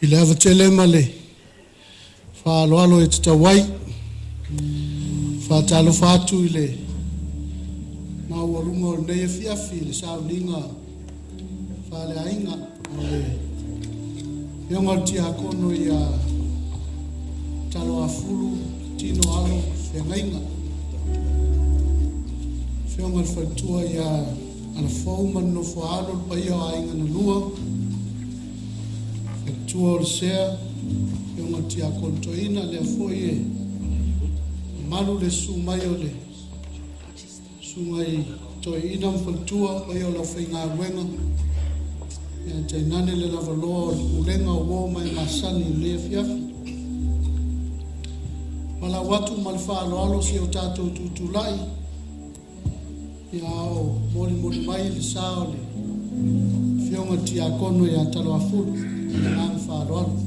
Pile ava tele male. Fa loalo e tatawai. Fa talo fatu ile. Ma walunga o nei fiafi le saulinga. Fa le ainga o le. Yonga tia kono ia Taloafulu tino alo Feagaiga. Feonga le whaitua ia ala fau manu fo alo pai o ainga na lua. Whaitua o le sea. Feonga tia kontoina le afoi e. Malu le sumai o le. Sungai toi ina whaitua pai o lau whainga wenga. Ia tainane le lava loa o le ulenga o wō mai masani le fiafi. Mala watu malfa alo si o tātou tutulai. Ia o mori mai le sao le. Fionga tia kono ia Taloafulu. Ia ngā alo.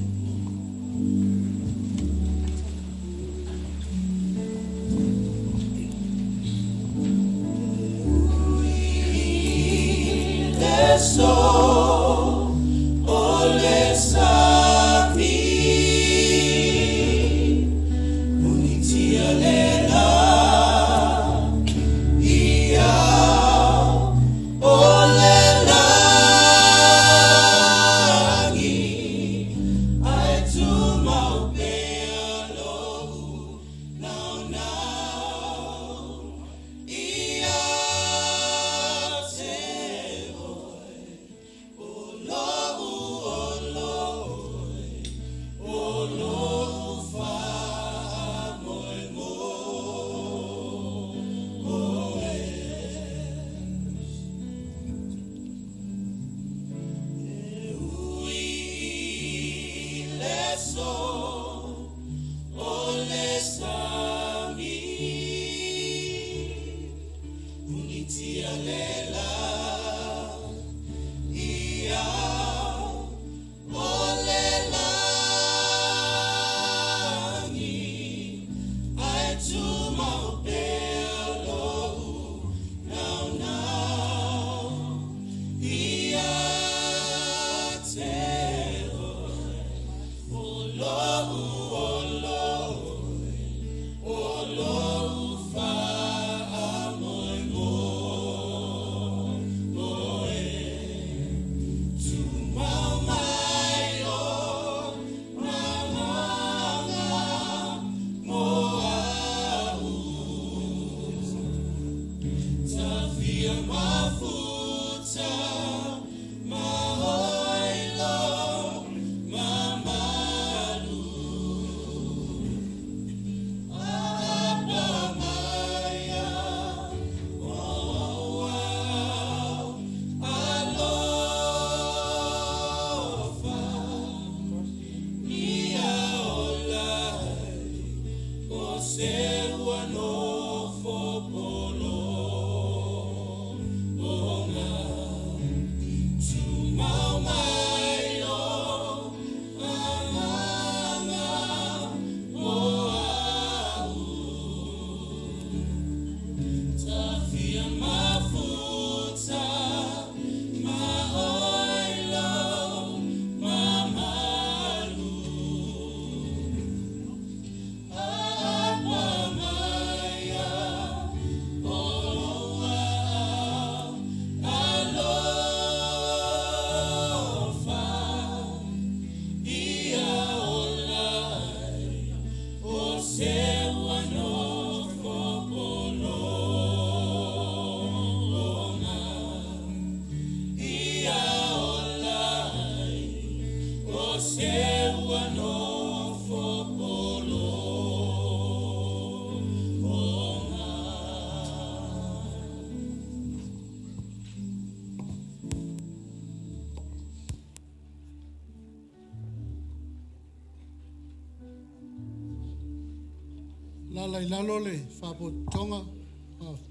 Lalai lalole fapo tonga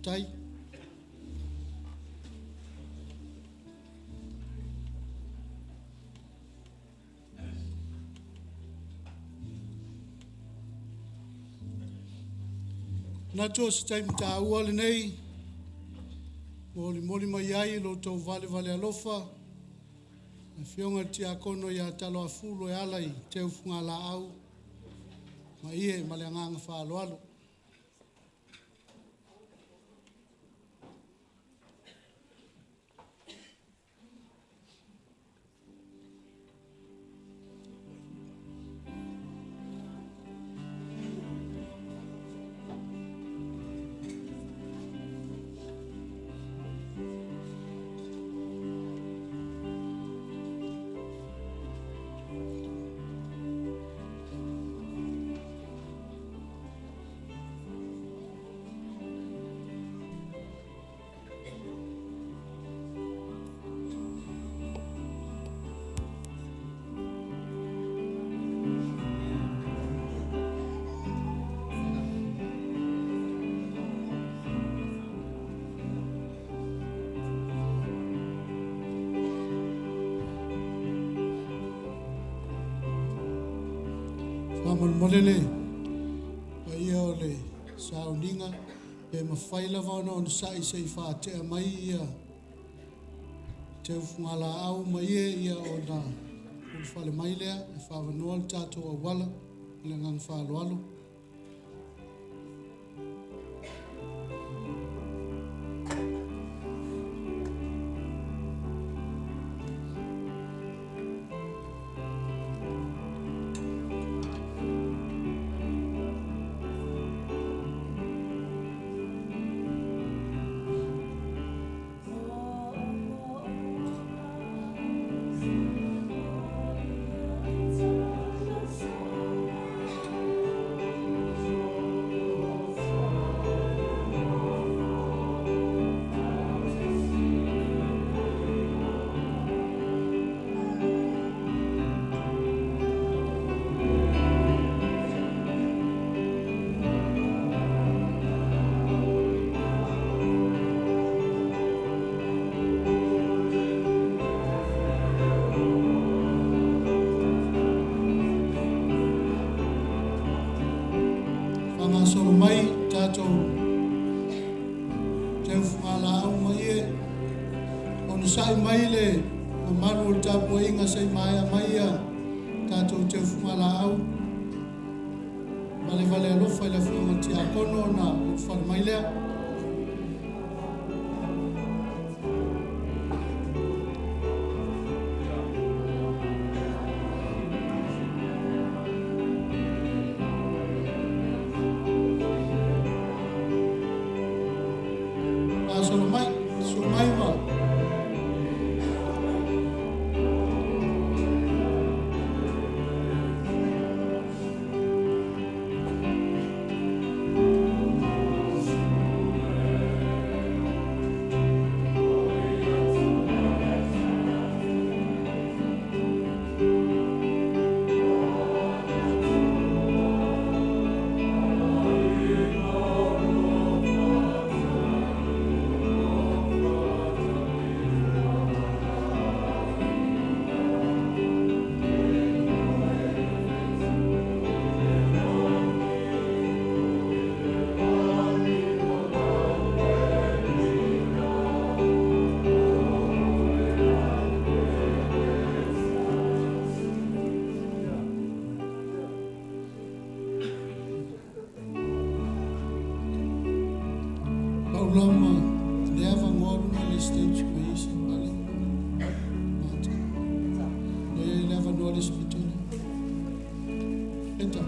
tai. Nato se tai mta ua le nei. Moli mai ai lo tau vale alofa. Fionga tia kono ya Taloafulu e alai te ufunga la au. Ma ie maleanganga whaaloalo. Molele wa ia o le sauninga pe mawhaila vana o sai sei whaatea mai ia te ufungala au mai ia o na ulwhale mai lea e whawanoa le tātou a wala le ngang whaaloalo. Solo mai tātou te whangala au mai e ono sai mai le o maru o tāpua inga sei mai a mai a tātou te whangala au vale vale alofa i la whanga ti a kono na o whare mai lea Paula leva ngoro na stage kwa isi pale. Mata. Leva no hospital. Eta.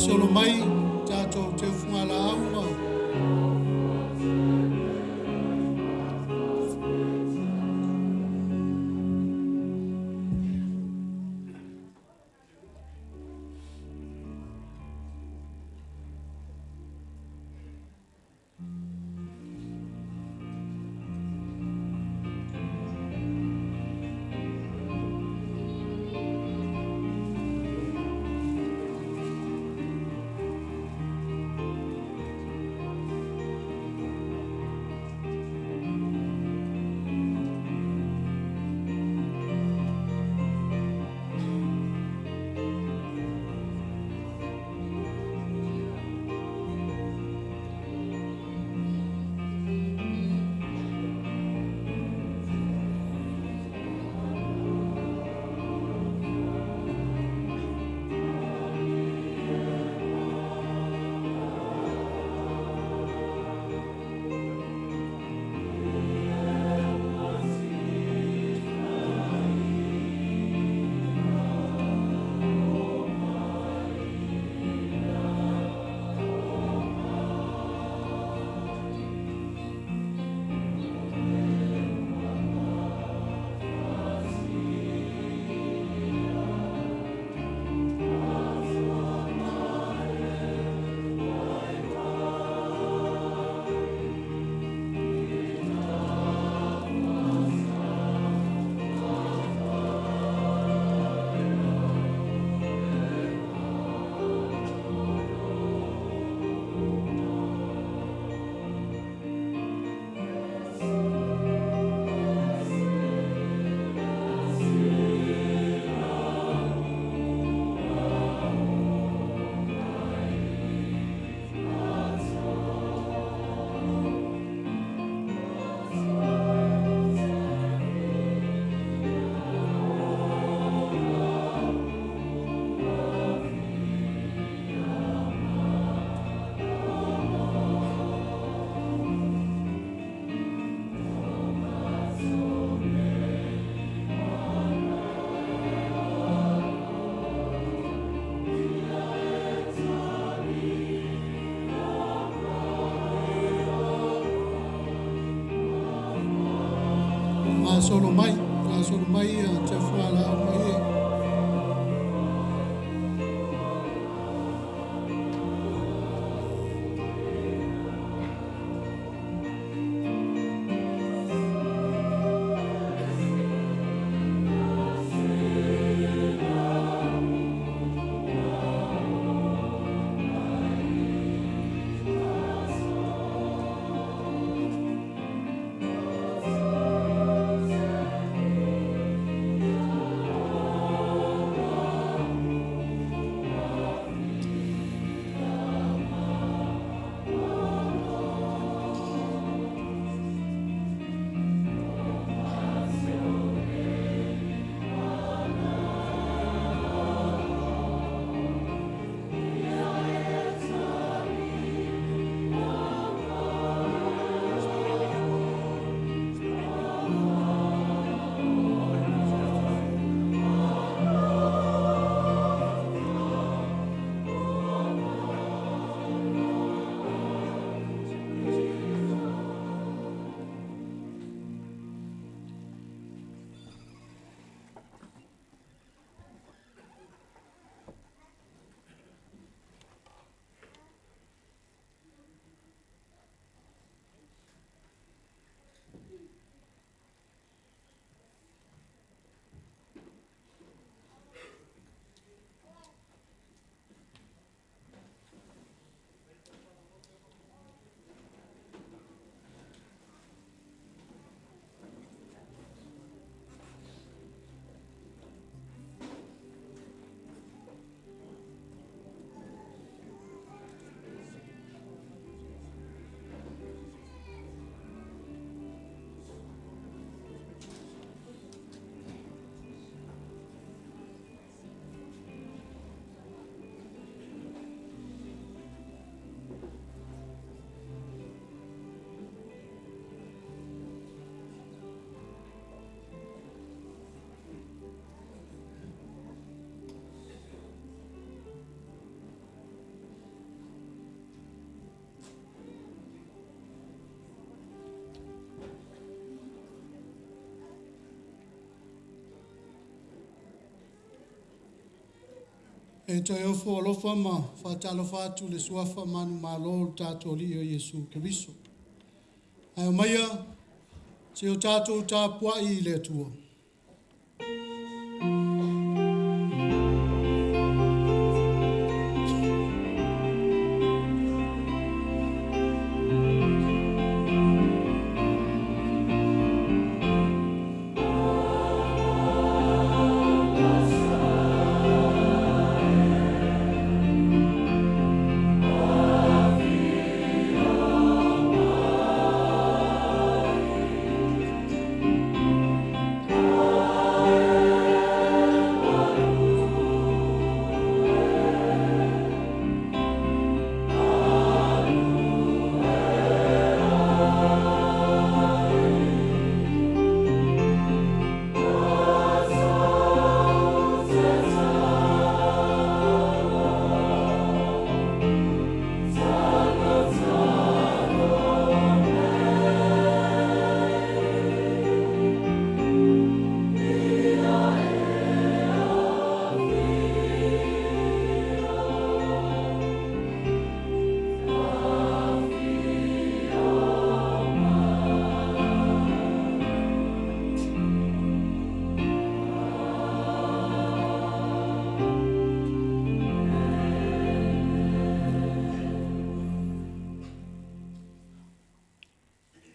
solo mai tātou te whungala aua. Solo mai te whāla mai e. E to e ofo alofa ma whatalofatu le suafa manu malo tātou li o Yesu Keriso. Ai o maia, se o tātou tāpua I le tua.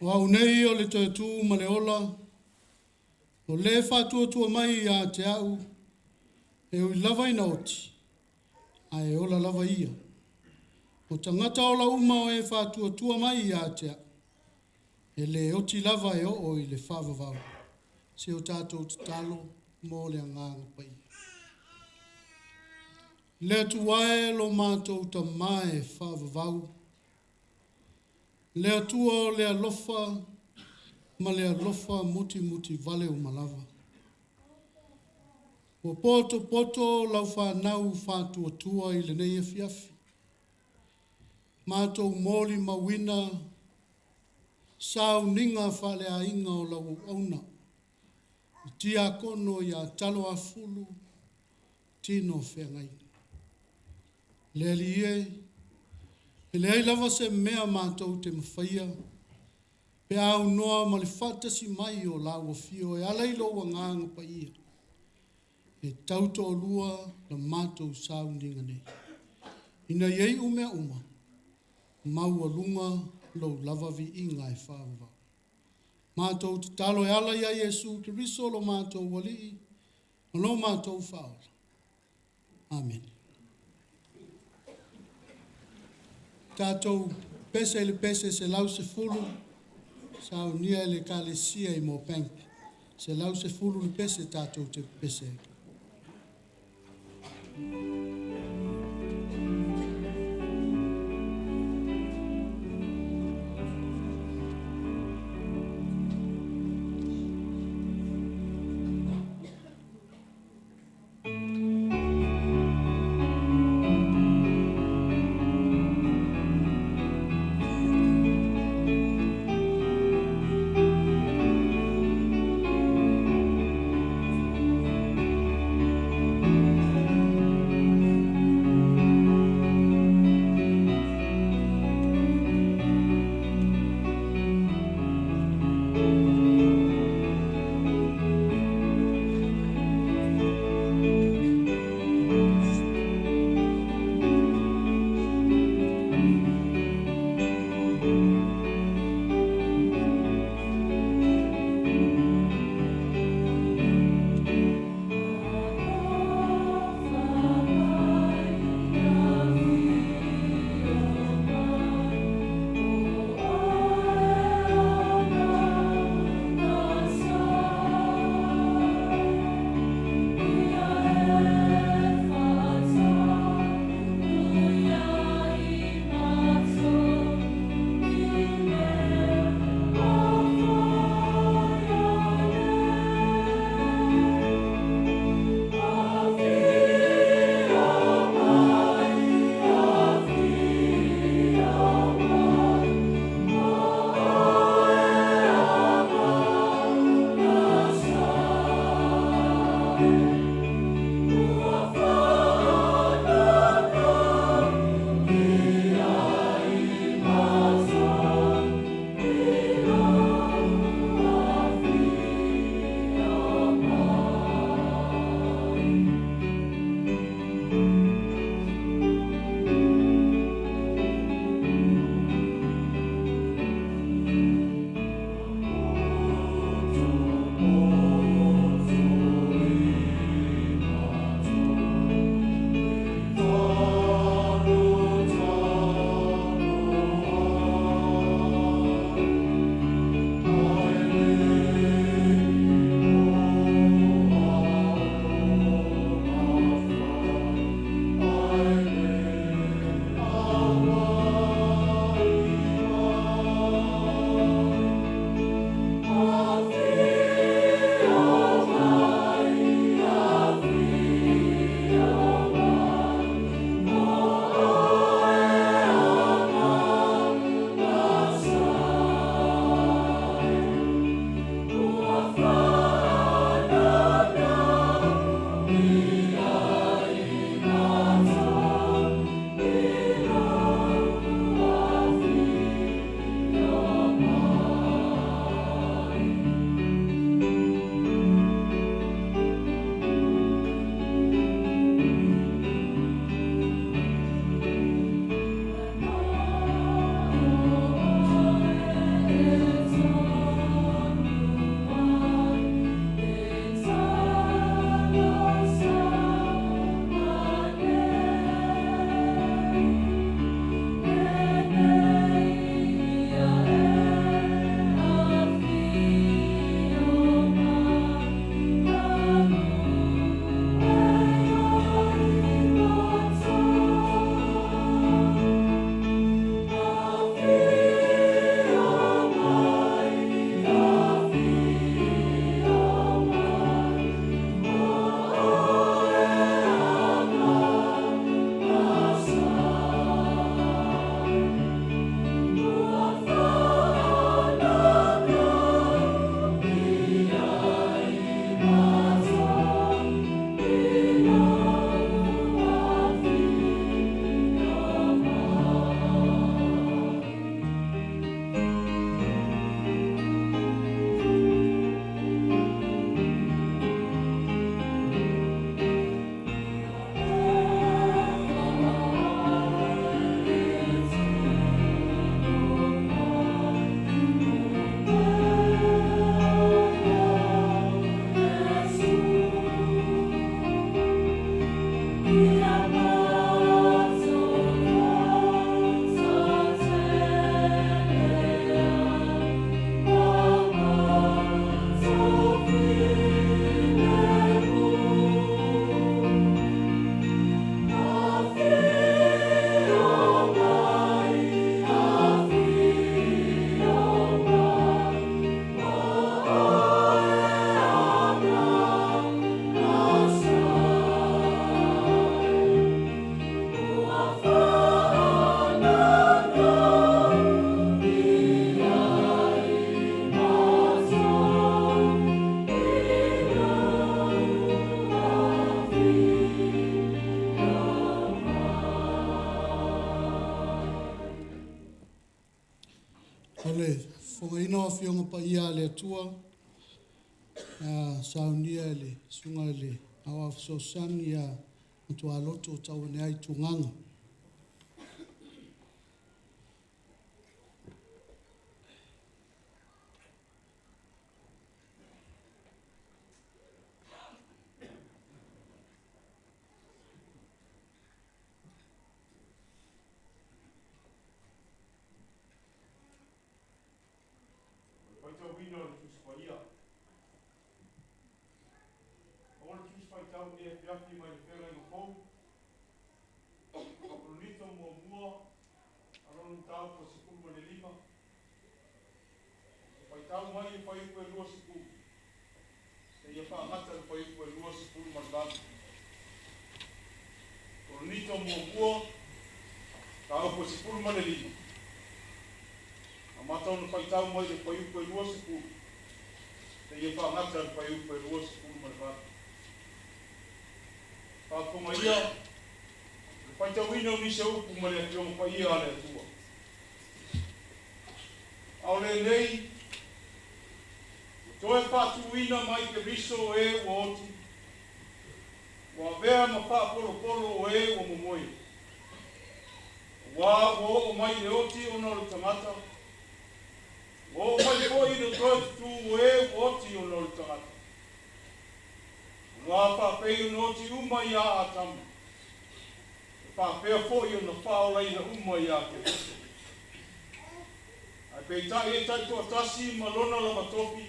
Wa unei o le toe tū ma le ola, o le whātua tua mai a te au, e ui lava ina oti, a e ola lava ia. O tangata ola uma o e whātua tua mai a te au, e le oti lava e o I le whāwawau, se o tātou te talo mō le anganga pai. Le tuae lo mātou ta mai whāwawau, le atua o le alofa, ma le alofa muti muti vale o malava. O poto poto lau whanau whātua tua I le nei fiafi. Mātou mōli mawina, sau ninga whale a inga o lau auna. Tia kono ia Taloafulu, tino Feagaiga. Le alie, e le lava se mea mātou te mawhaia, pe au noa ma le whatasi mai o lau o fio, e alailo wa ngānga pa ia. E tauto o lua na mātou sauninga nei. Ina iei umea uma, mau a lunga lau lava vi inga e whāwawa. Mātou te talo e ala ia Yesu Keriso lo mātou wali, lo mātou whaola. Amen. Tātou pese le pese se lau se fulu, sao nia le kalesia I Moorebank. Se lau se fulu le pese tātou te pese. fionga pa ia le tua. Saunia le sunga le awa sosani ya mtu aloto tau ne ai tunganga. Leneuoti ona le tangata. O mai foi no toi tu oti ona le tangata. Ngā whapei no ti uma ia atamu. Whapea foi ona Paula ina uma ia ke. Ai pei tai e tai tua tasi malona la matopi.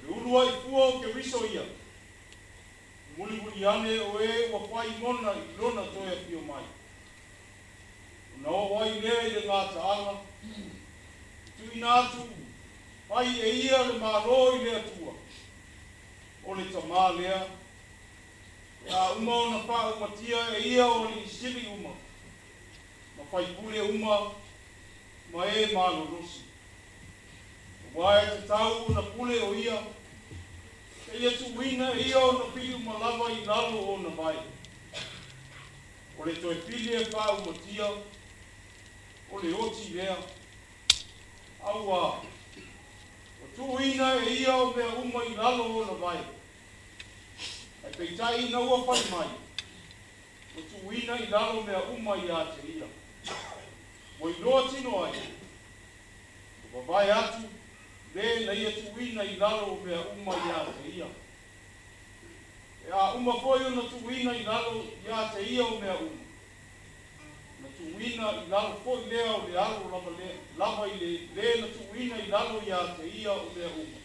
Le ulua I fua ke riso ia. Muli muli ane o wa whai mona I lona toia pio mai. Na o wai lea I le ngā taanga. Tu inatu, whai e ia le maro I le atua. O le tamā lea. Ia uma o na wha umatia e ia o le isiri uma. Ma whai pule uma, ma e malo rosi. Wai te tau na pule o ia. Ke ia tu wina e ia o na pili umalawa I lalo o na vai. O le toe pili e wha umatia. O le oti lea. Aua. O tu ina e ia o mea uma I lalo o na vai. Ai peitai ina ua whai mai. O tu ina I lalo mea uma I a te ia. O I loa tino ai. O wawai atu. Le na ia tu ina I lalo mea uma I a te ia. E a uma foi o na tu ina I lalo I a te ia o mea uma. Na tuina I lalo foi lea o le alo lava I le na tuina I lalo I a te ia o lea uma.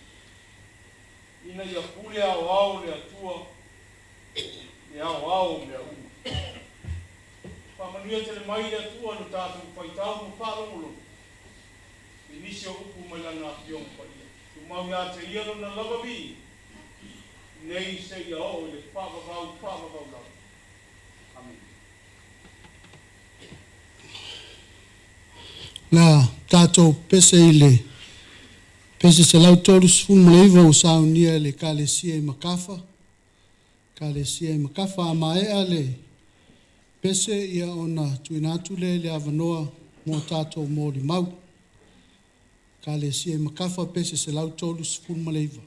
Ina ia pule ao le atua, le ao lea uma. Whamanuia te le mai le atua no tātou whaitau mo whārongolo. Inisio upu mai lana piong whaia. Tu mau ia te ia na lava vi. Nei se ia o le whāwawau lau. Amen. La tātou pese I le pese se lau tolu sifunu maleiva o saunia le kalesia I makafa. Kalesia I makafa a maea le pese ia ona tuinatu le avanoa mo tātou mo li mau. Kalesia I makafa pese se lau tolu sifunu maleiva.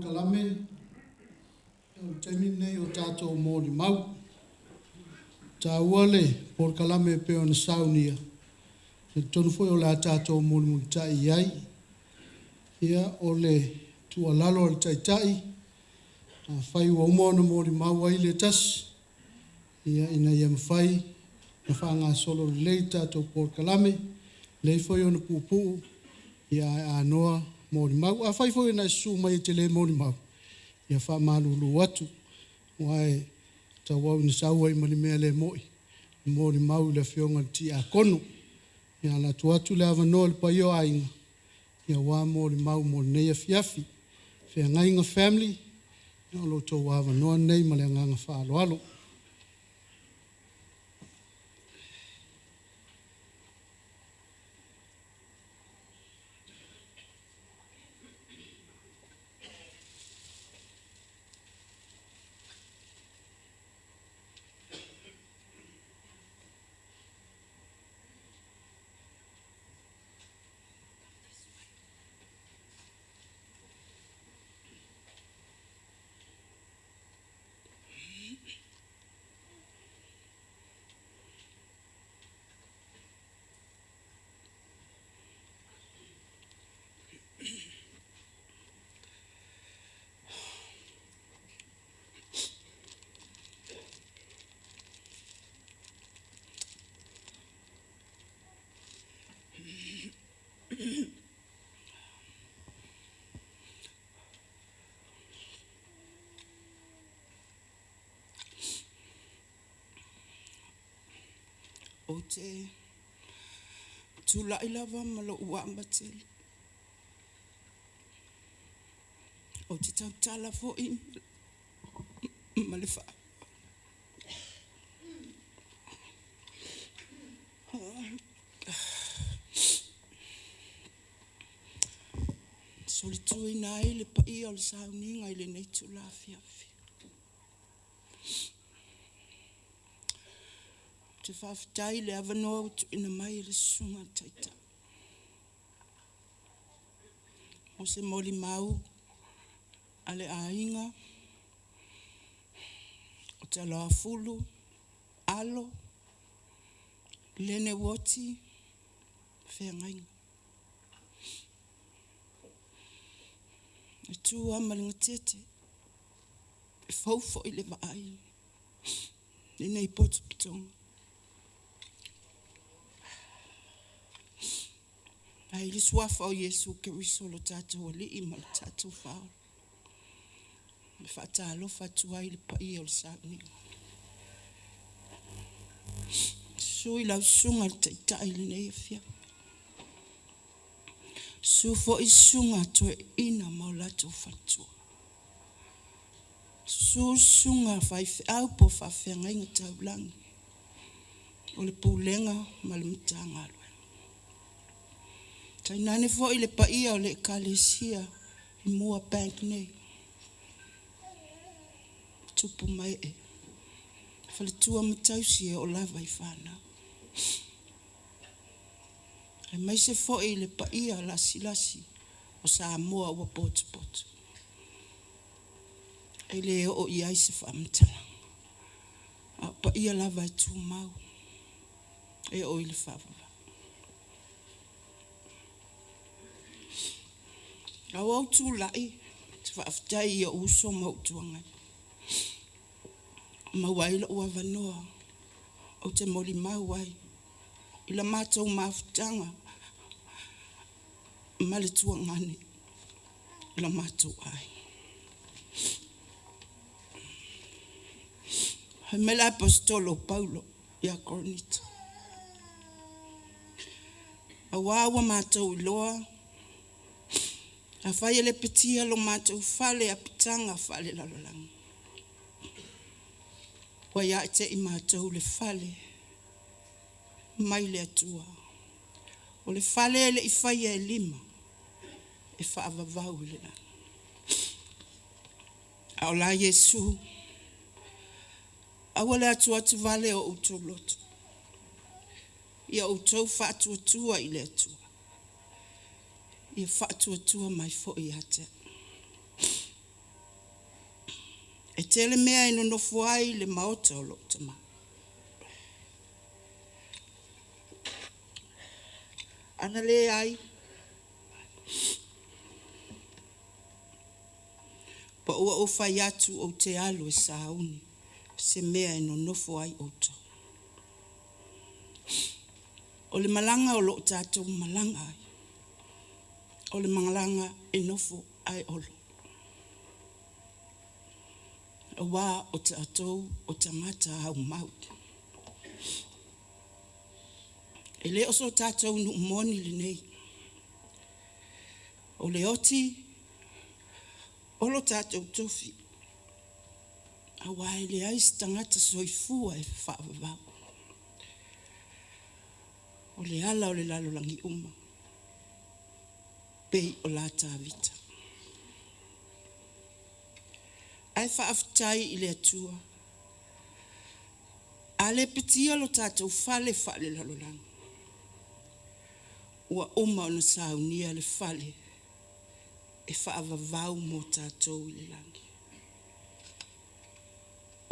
kalame, o temi nei o tātou mōri mau. Tā uale, por kalame pe o na saunia. E tonu foi o la tātou mōri mōri tai iai. Ia o le tua lalo al tai tai. Whai ua umona mōri mau ai le tas. Ia ina ia mwhai. Na whanga solo lei tātou por kalame. Lei foi o na pupu. Ia anoa mōri mau. A whai foi na su mai te le mōri mau. Ia wha malulu atu. Wae ta wau ni saua i mani mea le moi. Mōri mau le whionga ti a kono. Ia Latu atu le avanoa le pai o ainga. Ia wā mōri mau mōri nei a fiafi. Feagaiga family. Ia lo tō wā avanoa nei ma le anganga whaaloalo. O te tula I lava ma lo ua ambatele. O te tautala fo I ma le wha. So le tui nai le pa I o le sauninga I le nei tula fiafi. Te whawhitai le avanoa utu ina mai le sunga taita. O se moli mau, ale ainga, o Taloafulu, alo, Leneuoti, Feagaiga. E tua malinga tete, e faufo I le vaai, le nei potu pitonga. Ai le suafa o Yesu ke riso lo tātou o li I ma le tātou whao. Me whaatalo whatua I le pai o le sāninga. Sui lau sunga le taitai le nei a fia. Su fo I sunga to e ina ma o Latu whatua. Su sunga whai au po whawhiangainga taulangi. O le pūlenga ma le mtanga alwe. Tai nane fo I le paia o le kalesia I Moorebank nei. Tupu mai e. Fale tua matausi e o lava I whana. Ai mai se fo I le paia lasi o Samoa ua potu. Ai le o I ai se whaamtala. A paia lava I tu mau. E o I le whawava. Au au tū lai, te whaafitai I o uso mau tuangai. Mawaila ua wanoa, o te mori mau ai. I la mātou maafutanga, ma le tuangani, I la mātou ai. He mele apostolo Paula, ia koronita. A wawa mātou I loa, a whai le petia lo mātou whale a pitanga whale lalolang. Wa ia te I mātou le whale, mai le atua. O le whale le I whai e lima, e whaavavau le la. A o la Yesu, a wale atua tu vale o utou loto. Ia utou whaatua I le atua. Ia whaatua mai fo I ate. E tele mea ino nofo ai le maota o lo tama. Ana le ai. Pa ua o fai atu o te alu e sauni. Se mea ino nofo ai o tau. O le malanga o lo tātou malanga ai. O le malanga e nofo ai olo. O wā o tātou o tangata au mau. E le oso tātou nu moni le nei. O le oti, o lo tātou tofi. A wai le ais tangata soifua e whaavavau. O le ala o le lalolangi uma. Pei o la tāvita. Ai whaafitai i le atua. A le pitia lo tātou fale lalolangi. Ua uma ona saunia le fale. E whaavavau mo tātou i le langi.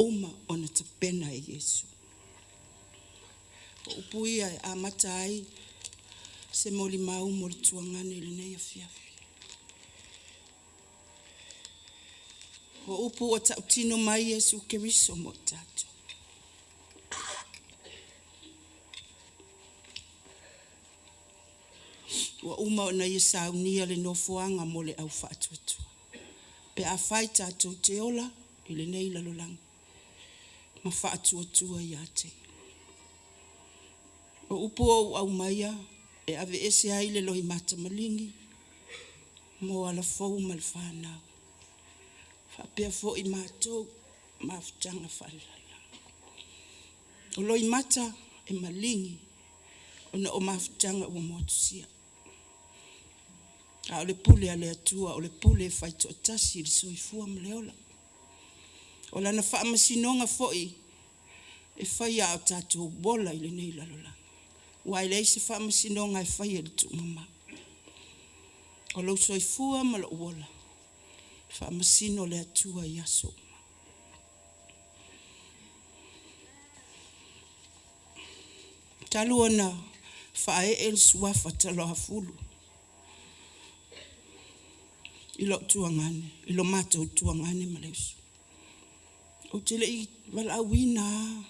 Uma ona te pena e Yesu. O upuia e amatai se moli mau mo le tuangane le nei a fiafi. O upu o tautino mai Yesu Keriso mo tātou. Ua uma ona ia saunia le nofoanga mo le au whaatuatua. Pe a whai tātou te ola i le nei lalolang. Ma whaatuatua i ate. O upu au maia e ave ese ai le lohi mata malingi. Mo ala fau mal whanau. Whapea fo i mātou mawhtanga whalala. O lohi mata e malingi. Ona o mawhtanga ua motusia. A o le pule a le atua, o le pule e whaito o tasi i le soifua mleola. O lana whaamasinonga foi e whai a o tātou bola i le nei lalola. Wai le se whaamasinonga e whai e le tu mama. O lau soifua ma lo uola. Whaamasino le atua i aso. Talu ona whae el suafa Taloafulu. Ilo tuangane, ilo matou tuangane maleusu. O tele i wala awina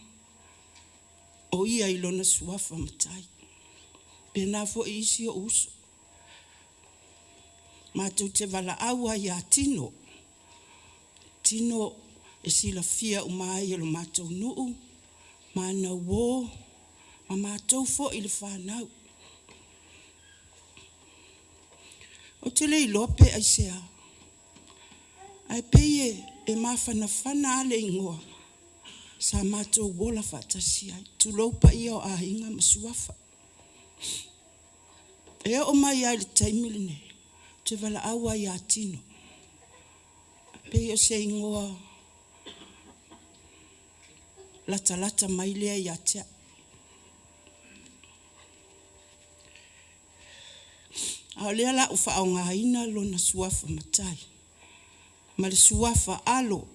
o ia ilona suafa matai. Pena fo isi o uso. Matou te wala awa ia tino. Tino e sila fia umai ilo matou nuu. Mana wo, ma matou fo ili whanau. O tele i lope ai sea. Ai peye e mawhanawhana ale ingoa. Sa mātou wola whatasi ai. Tuloupa ia o ahinga masuafa. E o mai ai le taimile ne. Te wala awa i atino. Peye o se ingoa. Lata mai lea i atea. A lea la ufa au ngaina lo na suafa matai. Ma le suafa alo.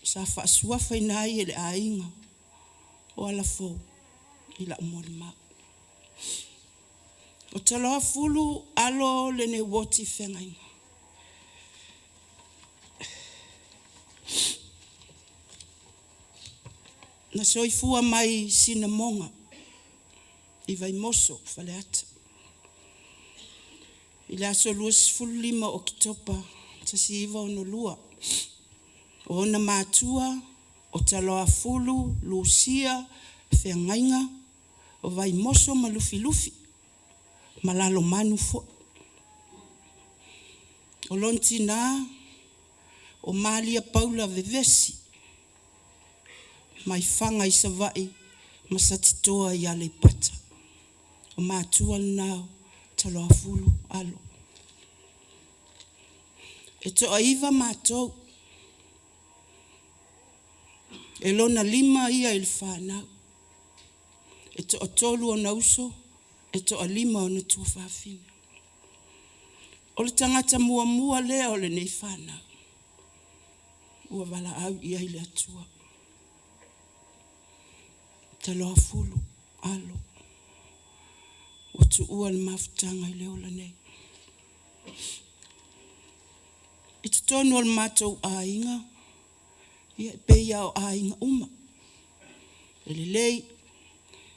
Sa wha suafa ina i ele ainga. O ala fo. Ila umori mau. O Taloafulu alo Leneuoti Feagaiga. Na soifua mai sina monga. I vai moso fale ata. I le aso 25 o kitopa, tasi iwa ono lua. O ona mātua, o Taloafulu, Lucia, Feagaiga, o vai moso ma lufi. Malalo manu fo. O lontina, o malia Paula vevesi. Mai whanga i savai, masatitoa i ale pata. O mātua nao, Taloafulu alo. E toa iwa mātou. E lona 5 ia il whanau. E toa tolu o nauso. E toa 5 o na tua whawhina. O le tangata mua lea o le nei whanau. ua wala au ia ile atua. Taloafulu, alo. Watu ua le mafutanga ile ola nei. Itutonu al matou ainga. Ia pe iao ainga uma. Elelei,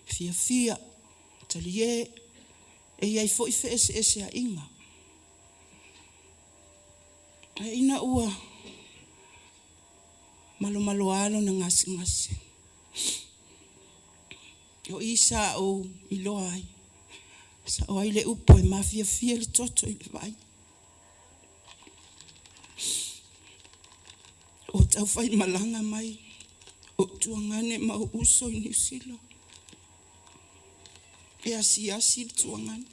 fia, talie, e iai fo ife ese a inga. E ina ua malo alo na ngasi. O isa o iloa ai. Sa o ai le upo e mafia le toto i le vai. O tau fai malanga mai. O tuangane ma uso i New Zealand. E asi le tuangane.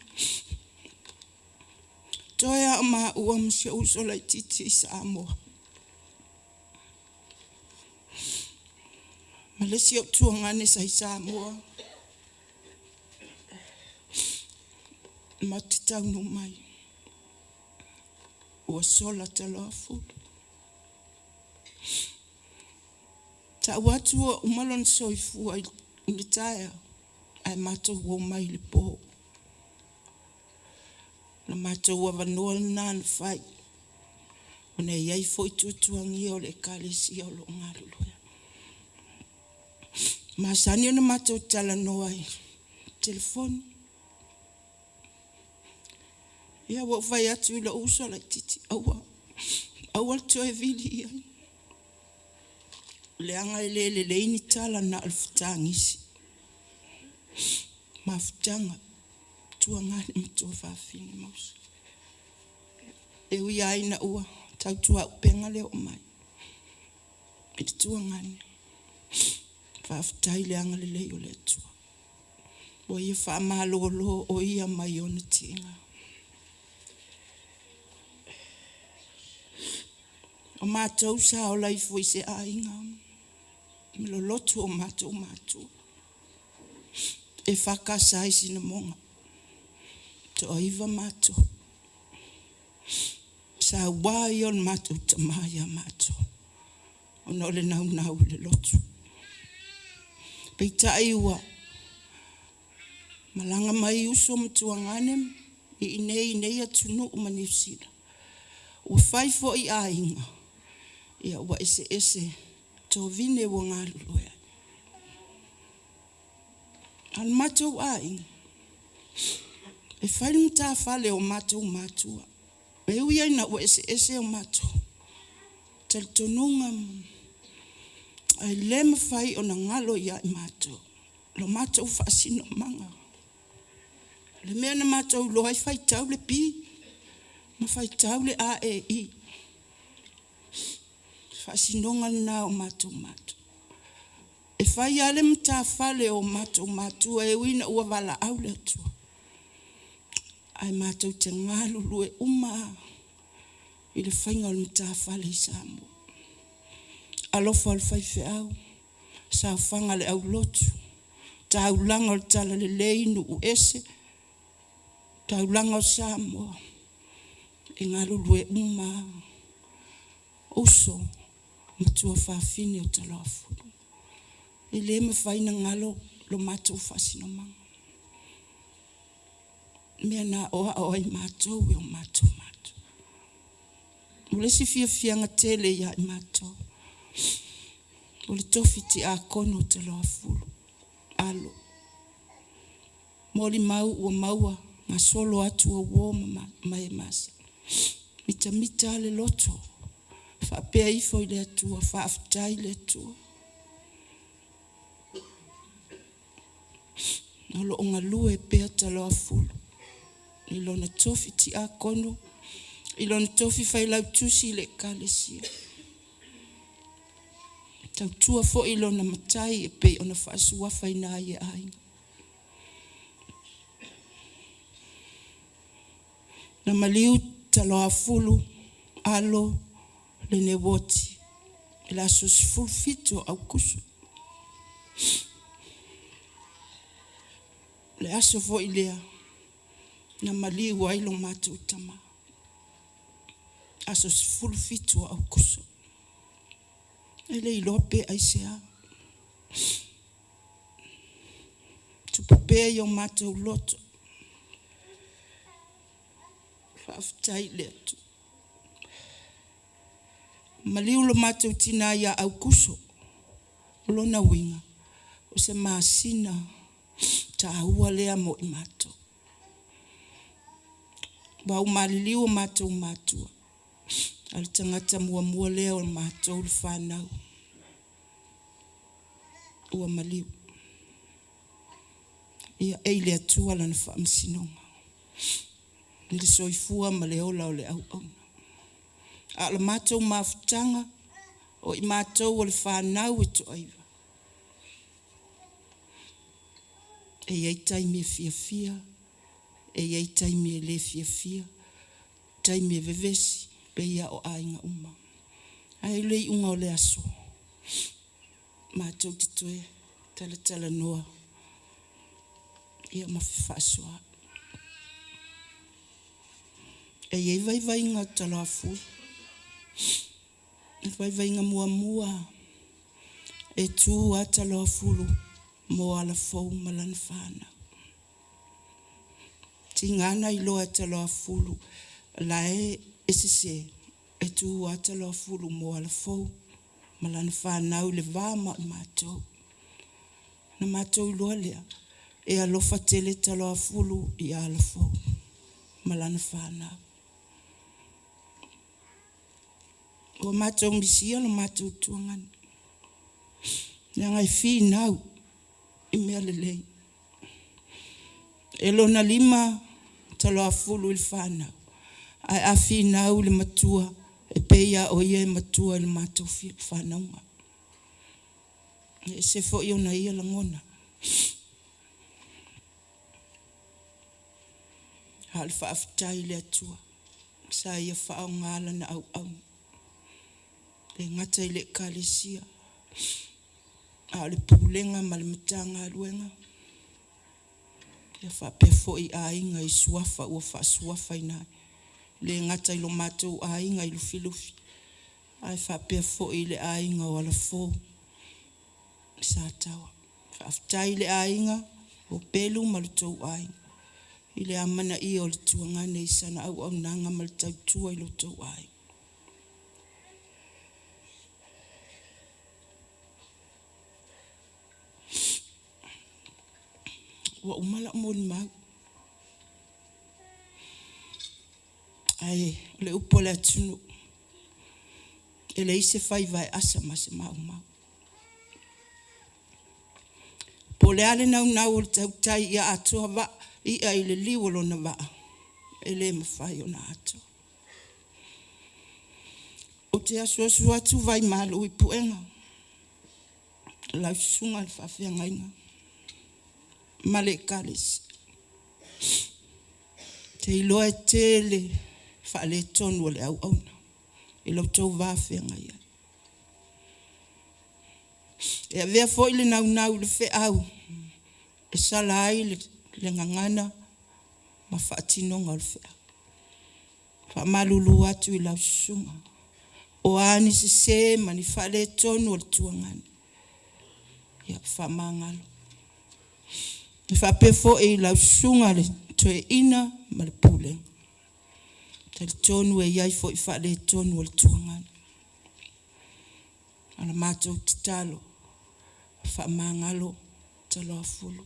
Toia ma ua msia uso lai titi i Samoa. Malesi o tuangane sa i Samoa. Matitau no mai. Ua sola Taloafulu. Ta watu o umalon soifua i le taia. Ai matou o mai le po. Na matou ua vanoa na fai. Ona iai fo i tuangia o le kalesi o lo ngaluluia. Masani ona matou tala noa i telefoni. Ia wa fai atu ila uso la titi. Awa toe vili ia. Leanga le ini tala na alfutangisi. Mafutanga. Tuangane mtua fafini mausa. E ui aina ua. Tautua upenga leo mai. Iti tuangane. Fafutai leanga le o le tua. O ia fa malolo o ia mai ona tinga. O mātou sa o lai foi se ainga. Milo lotu o mātou. E whakasai sina monga. To oiva mātou. Sa wai on mātou tamaya mātou. O no le nau le lotu. Peita aiwa. Malanga mai uso mtuanganem. I nei atunu umanifsila. Ua fai fo i ainga. Ia ua ese to vine wo ngaluluia. Al matou ainga. E fai mta fale o matua. E uia ina ua ese o matou. Taltonunga. Ai lema fai o na ngalo ia i matou. Lo matou fasino manga. Le mea na matou lo ai fai tau le pi. Ma fai tau le a e i. Fasinonga na o matou. E fai ale mta fale o matou e wina ua wala au le atua. Ai matou te ngalu lue uma. I le whainga o le mta fale i Samoa. Alofa al fai au. Sa whanga le au lotu. Tau langa o tala le leinu u ese. Tau langa o Samoa. E ngalu lue uma. Uso. Matua whawhine o Taloafulu. E le me whaina ngalo lo matou whasino manga. Mea na oa ai matou e o matou. Ule si fianga tele ia i matou. Ule tofiti a kono Taloafulu. Alo. Moli mau ua maua. Nga solo atu o woma mai masa. Mita le loto. Whapea ifo i le atua. Whaafutai le atua. Nalo onga lue pea Taloafulu. Ilona tofi ti a kono. Ilona tofi fai lau tusi le kalesia. Tau tua fo ilona matai e pe ona whaasua fai na ia ainga. Na maliu Taloafulu alo Leneuoti. Ila sus fulfito au kusu. Le aso fo ilea. Na maliu wailo matu utama. Aso fulfito au kusu. Ele ilope aisea. To prepare your matter lot. Whaafitai lea tu. Maliulo mato tina ya au kuso. Lona winga. O se maasina. Tahua lea mo imato. Wa umaliliu mato umatua. Alitangata mua lea o mato ulfanau. Ua maliu. Ia eile atua lana whaamsinonga. Nili soifua maleola o le au au. Ala mato mafutanga. O i mato o le whanau e to aiva. E iei taimi e fia. E iei taimi e le fia. Taimi e vevesi. Pe ia o ainga uma. Ai lei unga o le aso. Mato titoe. Tala noa. Ia mawhasua. E iei vai inga Taloafulu. E vai inga mua. E tu a Taloafulu. Mo ala fau malana whana. Tingana iloa Taloafulu. Lae esese. E tu a Taloafulu mo ala fau malana whana. Le vama matou. Na matou iloa lea. E alofa tele Taloafulu i ala fau malana whana. O matou misia lo matou tuangani. Nanga i whinau. I mea lelei. E lona 5 Taloafulu il whanau. Ai a whinau le matua. E peia o ia e matua le matou whanaunga. E se fo i ona ia langona. Hal whaafitai le atua. Sa ia whao ngala na au. Le ngata i le kalesia. A le pulenga ma le matanga aluenga. Ia whapefo i ainga i suafa ua whaasuafa i nai. Le ngata i lo matou ainga i lufilufi. Ai whapefo i le ainga o ala fo. Sa tawa. Whaafitai le ainga o pelu ma le tau ainga. I le amana i o le tuangane i sana au nanga ma le tautua i lo tau ainga. Wa umala Moimoi. Ai, le upo le atunu. E le ise fai vai asa ma se mau. Po le ale nau le tautai ia atoa wa i ai le liwolo na wa. E le mawhai o na atoa. O te asua tu vai malo i puenga. Lau sunga le whawhia ngainga. Male kalis. Te iloa tele whaale tonu le au auna. I lau tau wawhia ngai. E a vea fo ile nau le whe au. E sala ai le ngangana ma whaatinonga le whe au. Wha malulu atu i lau sunga. O ani se mani whaale tonu le tuangani. Ia wha mangalo. E whapefo e lau sunga le toe ina ma le pule. Te tonu e iai fo i whaale tonu le tuangani. Ana matou titalo. Wha mangalo Taloafulu.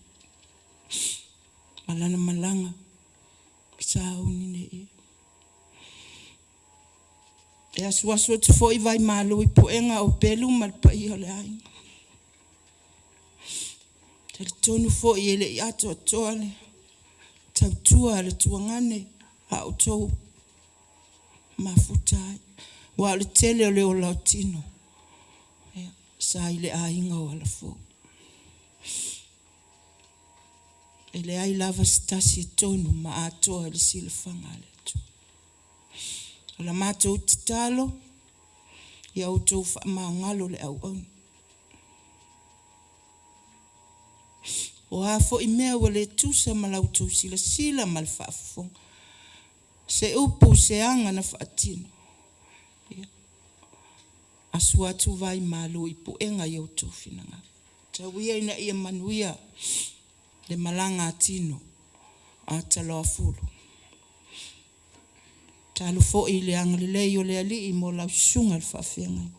Malana malanga. Sao nine e. E asuaso te fo i vai malo i poenga o pelu ma le pai o le ainga. Te tonu fo i ele i ato atoale. Tautua le tuangane. A o tou. Mafutai. Wa le tele o le o lautino. Sa ile ainga o ala fo. Ele ai lava stasi tonu ma atoa le sile fangale tu. Ola matou titalo. Ia o tou wha maangalo le au au. O hafo i mea wale tusa malau tau sila mal whaafong. Se upu se anga na whaatino. Asua tu vai malu I puenga I autou finanga. Tauia ina ia manuia le malanga atino a Taloafulu. Talu fo'i le angalilei o le ali I mo lau sunga le whawhianga.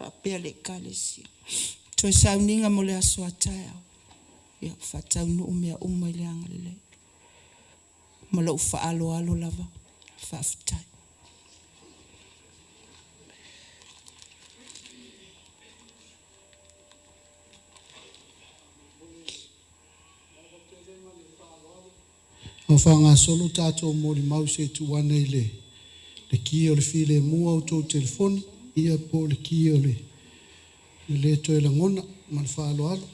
Whapea le kalesia. Toi sauninga mo le asua taia. Ia whatau nu umea I le angalilei. Mo lau whaalo alo lava. Whawhitai. O whanga solo tātou mōri mau se tuane I le ki o le while mua o tō telefoni, ia po le ki o le toi la ngona, man whaalo alo.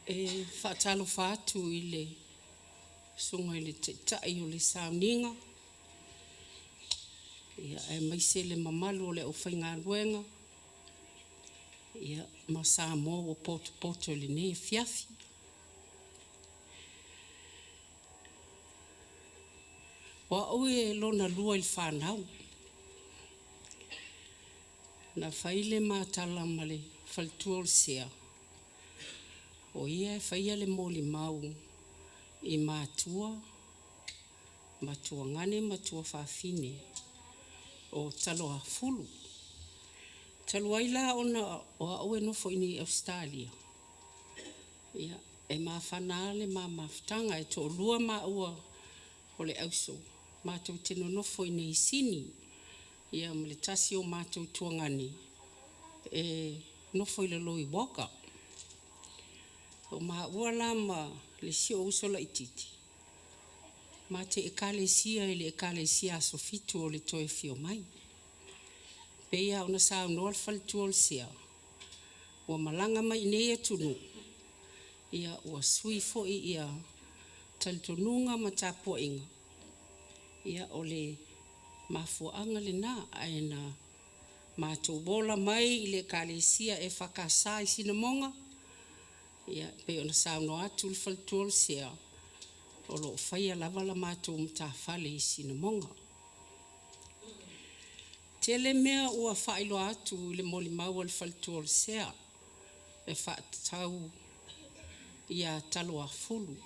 E whaatalo whaatu I le sunga I le te tai o le sauninga. Ia e maise le mamalu o le o whainga ruenga. Ia ma Samoa o poto le ne fiafi. Wa oe lona lua I whanau. Na whaile mātala ma le whaltua o sea. O ia e whaia le mōli mau I mātua ngane matua whawhine o Taloafulu. Taloaila ona o aue nofo ini Australia. Ia e mawhana le mawhtanga e tō lua maua o le auso. Mātou tino nofo ini Sini. Ia mo le tasi o mātou tuangani e nofo I le loi waka. O maua lama le sio usola ititi. Ma te ekalesia I le ekalesia sofitu o le toe fio mai. Peia ona sao noa faltu o sea. Ua malanga mai nei atunu. Ia ua sui foi ia taltonunga matapua inga. Ia o le mafuanga le na aena mātou bola mai I le ekalesia e whakasai sinamonga. Ia pe ona sauno atu le faltuol sea o lo whaia lava la mātou mtawhale I sinamonga. Tele mea ua whailo atu le moli maua le faltuol sea e whaatau ia Taloafulu.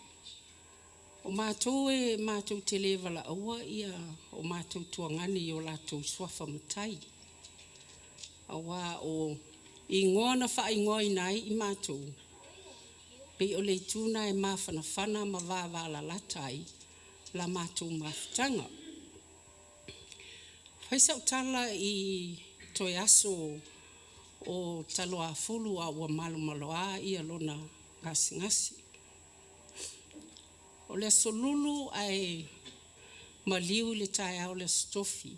O mātou tele vala aua ia o mātou tuangani o Latu swafa matai. Awa o ingoa na whaingoa inai I mātou. Pe o le tuna e mawhanawhana ma wāwala latai la mātou mawhtanga. Whaisa utala I toi aso o Taloafulu a ua malumaloa ia lona ngasi. O le solulu ai maliu le tai au le stofi.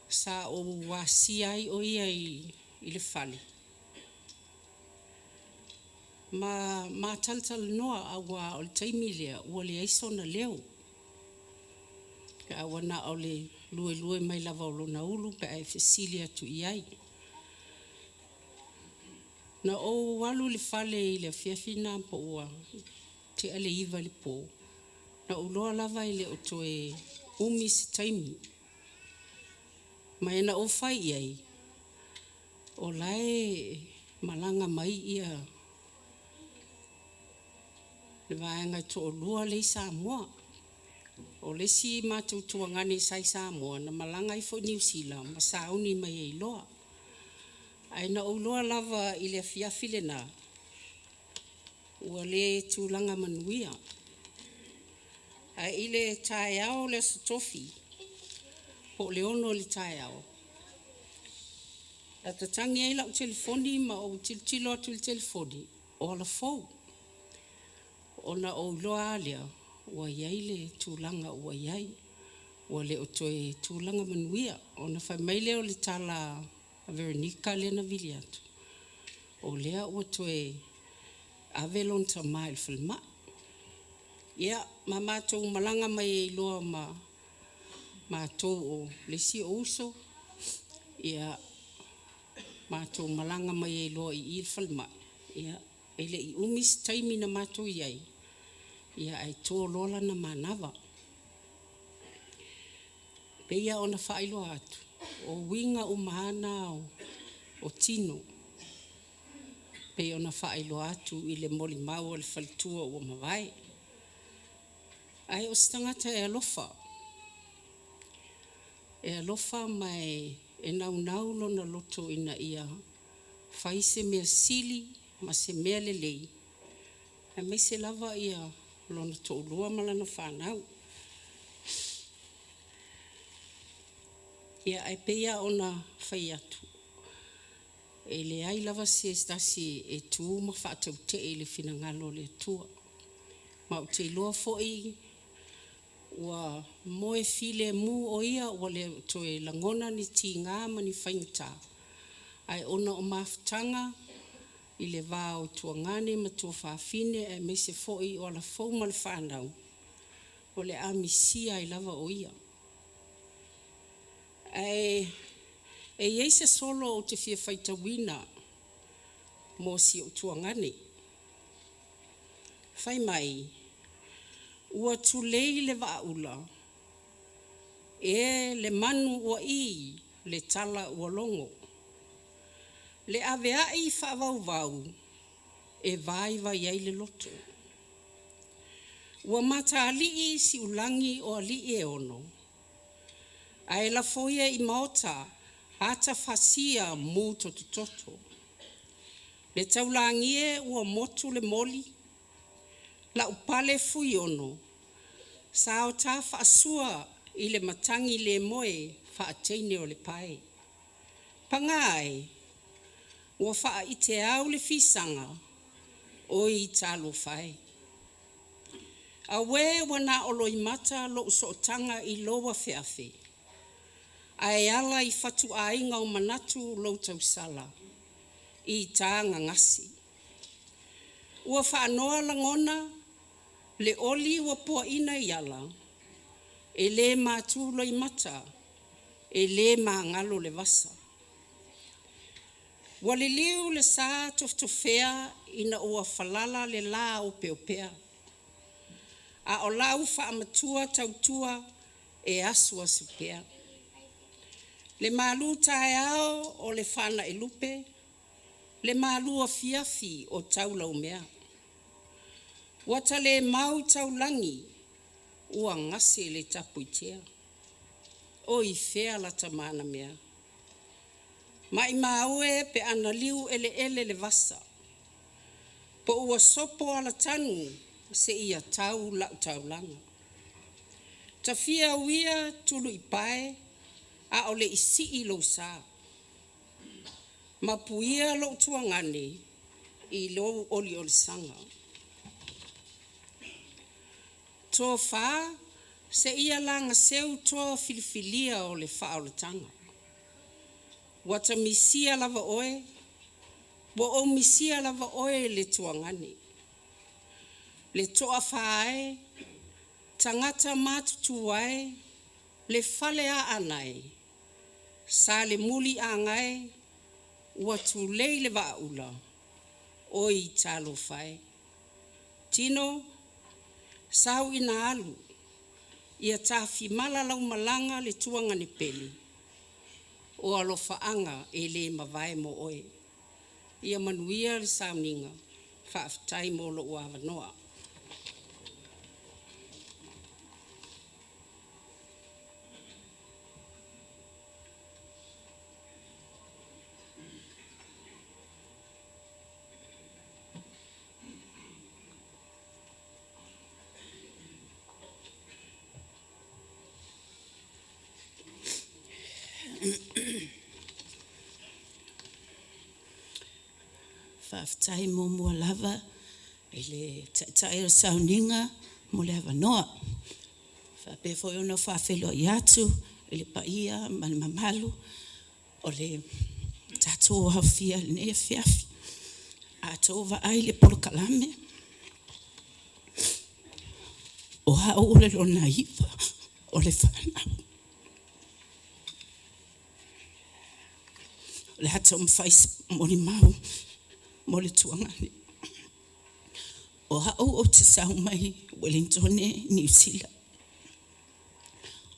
Sa o wasi ai o ia I le whale. Ma taltal noa awa o le taimilea ua le aiso na leo. Ka awa na o le lue mai lava o lona ulu pe ai Cecilia tu iai. Na o walu le fale I le fiafina po ua te ale iwa le po. Na uloa lava I le o toe umi se taimi. Ma ena o fai iai. O lae malanga mai ia le vaenga to lua le Samoa. O le si mātou tuangani sai Samoa na malanga I fo New Zealand ma sauni mai e loa. Ai na uloa lava I le fiafile na. ua le tūlanga manuia. A ile tae au le sotofi, po le ono le tae au. A tatangi ai lau telefoni ma o tilo atu le telefoni, o la fau. Ona o loa alia, ua iai le tūlanga ua iai, ua le o toe tūlanga manuia, ona whai mai leo le tala a Veronica le na vili atu. O lea ua toe avelon ta mai le whalma. Ia, ma mātou malanga mai e loa ma mātou o lesi o uso. Ia, mātou malanga mai e loa I il whalma. Ia, ele I umis taimi na mātou iai. Ia, ai tō lola na manava. Peia ona whailo atu. O winga o mahana o tino. Peia ona whailo atu I le moli mau o le whalitua o mawai. Ai o stangata e alofa. E alofa mai e nau lona loto ina ia whaise mea sili ma se mea lelei. E me se lava ia lona to ulua malana whanau. Ia ai peia ona whai atu. E le ai lava se stasi e tū ma whaatau te e le finangalo le tua. Ma o te iloa foi ua moe file mu o ia ua le toe langona ni ti ngā mani whaingta. Ai ona o maftanga I le vā o tuangane ma tua whawhine e me se foi o la fau ma le whanau. O le amisia I lava o ia. E iei se solo o te fia whaitawina mo si o tuangane. Whai mai, ua tulei le vaula, e le manu ua I le tala ua longo. Le avea I whaavau e vai iai le loto. Ua mata alii si ulangi o alii e ono. Ai la foia I maota, hata fasia mu toto. Le taulangie ua motu le moli, la upale fui ono. Sao ta whaasua I le matangi le moe whaateine o le pae. Pangai, ua wha I te au le fisanga o I talo whae. Awe wana olo I mata lo usotanga I loa whiawhi. Ai ala I whatu ainga o manatu lo tausala. I tā ngangasi. Ua whaanoa langona le oli ua poa ina I ala. E le mātulo I mata. E le maangalo le vasa. Wale liu le saa toftofea ina ua falala le la o peopea. A o lau whaamatua tautua e asua supea. Le malu tae ao o le whana e lupe. Le malu a fiafi o taula umea. Wata le mau taulangi ua ngase le tapuitea. O I fea la tamana mea. Mai maue pe ana liu ele le vasa. Po ua sopo ala tanu se ia tau lau taulanga. Tafia uia tulu I pae a ole isi I lo saa. Mapuia lo tuangane I lo oli sanga. Tō wha se ia langa seu tō filifilia o le whaolatanga. Wata misia lava oe, wa o misia lava oe le tuangane. Le toa whae, tangata matutuae, le fale a anai, sa le muli a ngai, ua tu lei le vaula, o I talo whae. Tino, sau ina alu, ia tafi malalau malanga le tuangane peli. O alofa anga e le mawai mo oe. Ia manuia le sauninga, whaaftai mo lo uawa noa. whaftai mo mua lava, ele tai o sauninga, mo le avanoa. Whape fo iona whawhelo i atu, ele paia, mani mamalu, o le tatou hawhia le ne fiafi. A tova ai le polo kalame. O hao le lona iwa, o le whanau. Le hata mwhais mori mau, mo le tuangani. O hao o te sau mai, Wellington, New Zealand.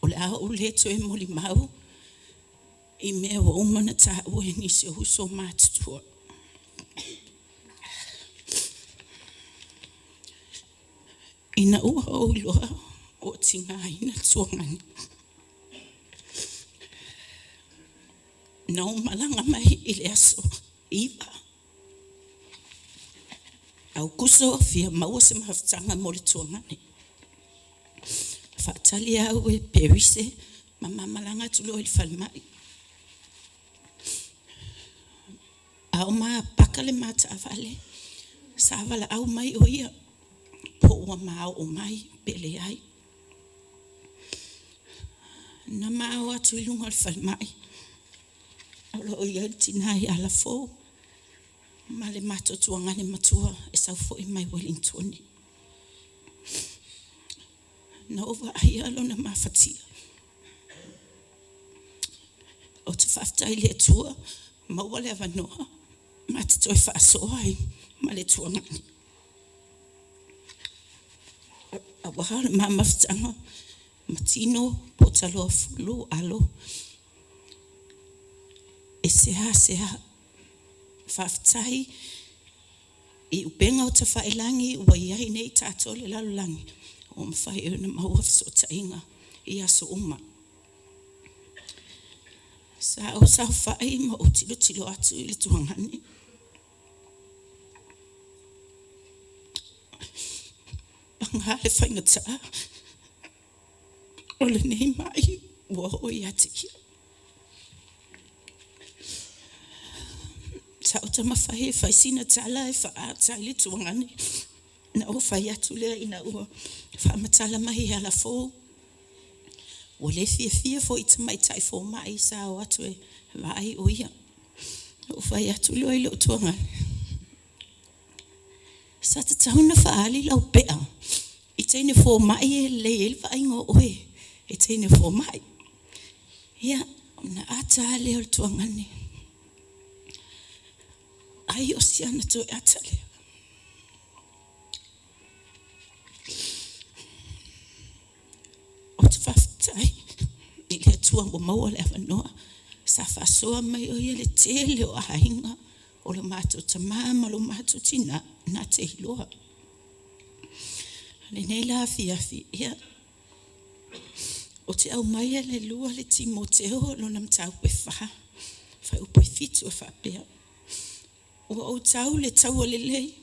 O le hao le toe mori mau, I mea wa umana ta ue ni se huso mātutua. Ina ua o iloa o tinga ina tuangani. Nau malanga mai I le aso iwa. Au kuso fia maua se mahaftanga mo le tuangani. Whaatali au e perise mama malanga tulo I whalmai. Au maa pakale mata avale. Sa avala au mai o ia. Po ua maa o mai pele ai. Na maa o atu ilunga le whalmai. Alo o ia tinai ala fo. Ma le mato tuangane matua e sau fo I mai Wellington. Na ova ai alo na mafatia. O te whaftai le tua, maua le avanoa. Ma te toi whaasoa ai, ma le tuangani. A waha le mamaftanga, matino po Taloafulu alo. E seha, whaftai, I upenga o ta whailangi, ua iai nei tātou le lalulangi. O mwhai e na maua fsota inga, I aso uma. Sa o sa whai ma o tilo atu I le tuangani. Panga le whaingata. O le nei mai, ua hoi ati kia. Sa o ta mawhai e whaisina tala e whaata I le tuangani. Na o whai atu lea ina ua whaamatala mahi ala fō. O le fia fo I ta mai tai fō mai sa o atu e vai o ia. O whai atu lea I le tuangani. Sa ta tauna whaali lau pea. I teine fō mai e le vai oe. E teine fō mai. Ia, na ata lea o tuangani. Ai o siana to ata lea. O te whaftai, I le tuango maua le avanoa, sa whasoa mai o ia le tele o ahainga, o le mātou tamama, lo mātou tina, nā te hiloa. Le nei la fiafi, ia. O te au mai le lua le Timoteo, lo nam tau pe wha, whai upo I fitu e whapea. O au tau le tau le lei,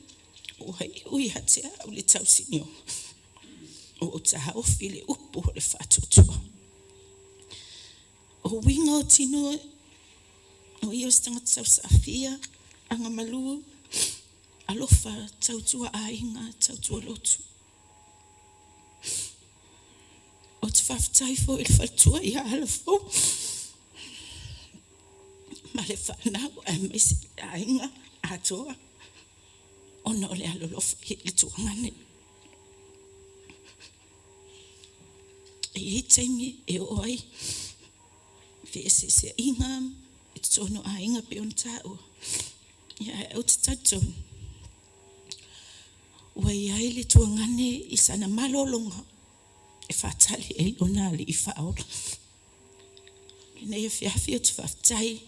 o hei ui hatea au le tau sinio. O ta haufi le upo le whatutua. O winga o tino, o ia stanga tau safia, anga malu, alofa tautua ainga, tautua lotu. O te whaftai fo il whatua I alafo. Ma le whanau a mesi ainga, atoa. Ona o le alolofa le tuangane. E taimi e oi. Fe se inga, e tono a inga pe on tau. Ia o te tatou. Ua iai le tuangane I sana malolonga. E whatali e lona li I whaola. Nei e whiawhi o te whaftai.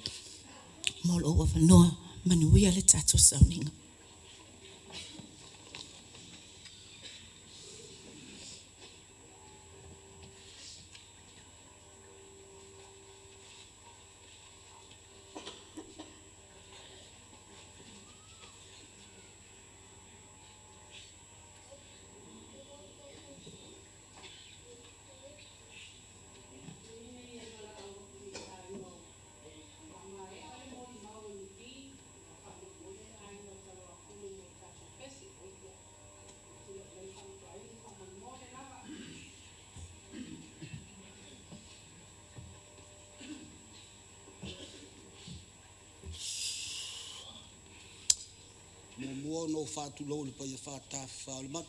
Molo wa wanoa, manuia le tatou sauninga. tua no fatu lo le pai fata fa le mat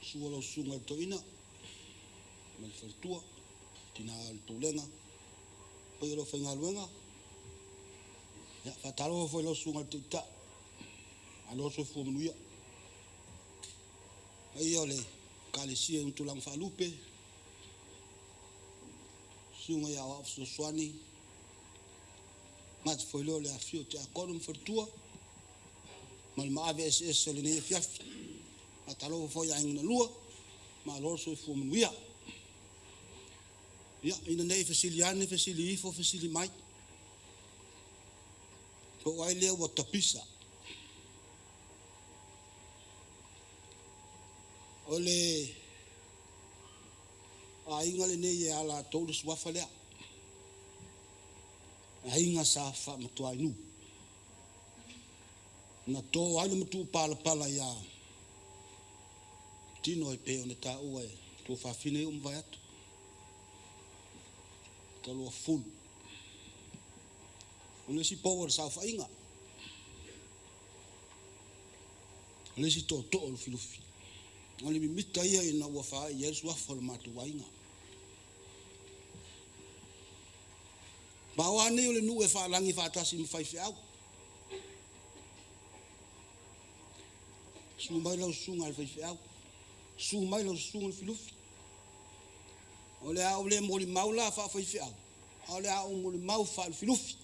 suolo sunga toina mal tua tina al tulenga pai lo fenga luenga ya fatalo fo lo sunga tita alo so fu muia ai ole kalesia un tulang falupe sunga ya wa so swani mat foi lo le afio te akorum fortua mal ma AVSS le ne fiaf atalo foi a ngina lua ma lo so fu muia ya ina nei fasiliane fasili fo fasili mai ko wai le wa tapisa ole ainga le nei ala tolu swafa le ainga sa fa matua inu na to ai le mtu pala ya tino e pe ona ta ua to fa fine vai atu Taloafulu ole si power sa fa inga ole si to o filufi ole mi mita ia ina wa fa yesu wa fa matu wainga ba wa ne ole nu e fa langi fa tasi mi fa fiau su mai lo sunga al fa fiau su mai lo sunga filufi ole a ole mo li maula fa fa fiau ole a mo li mau fa filufi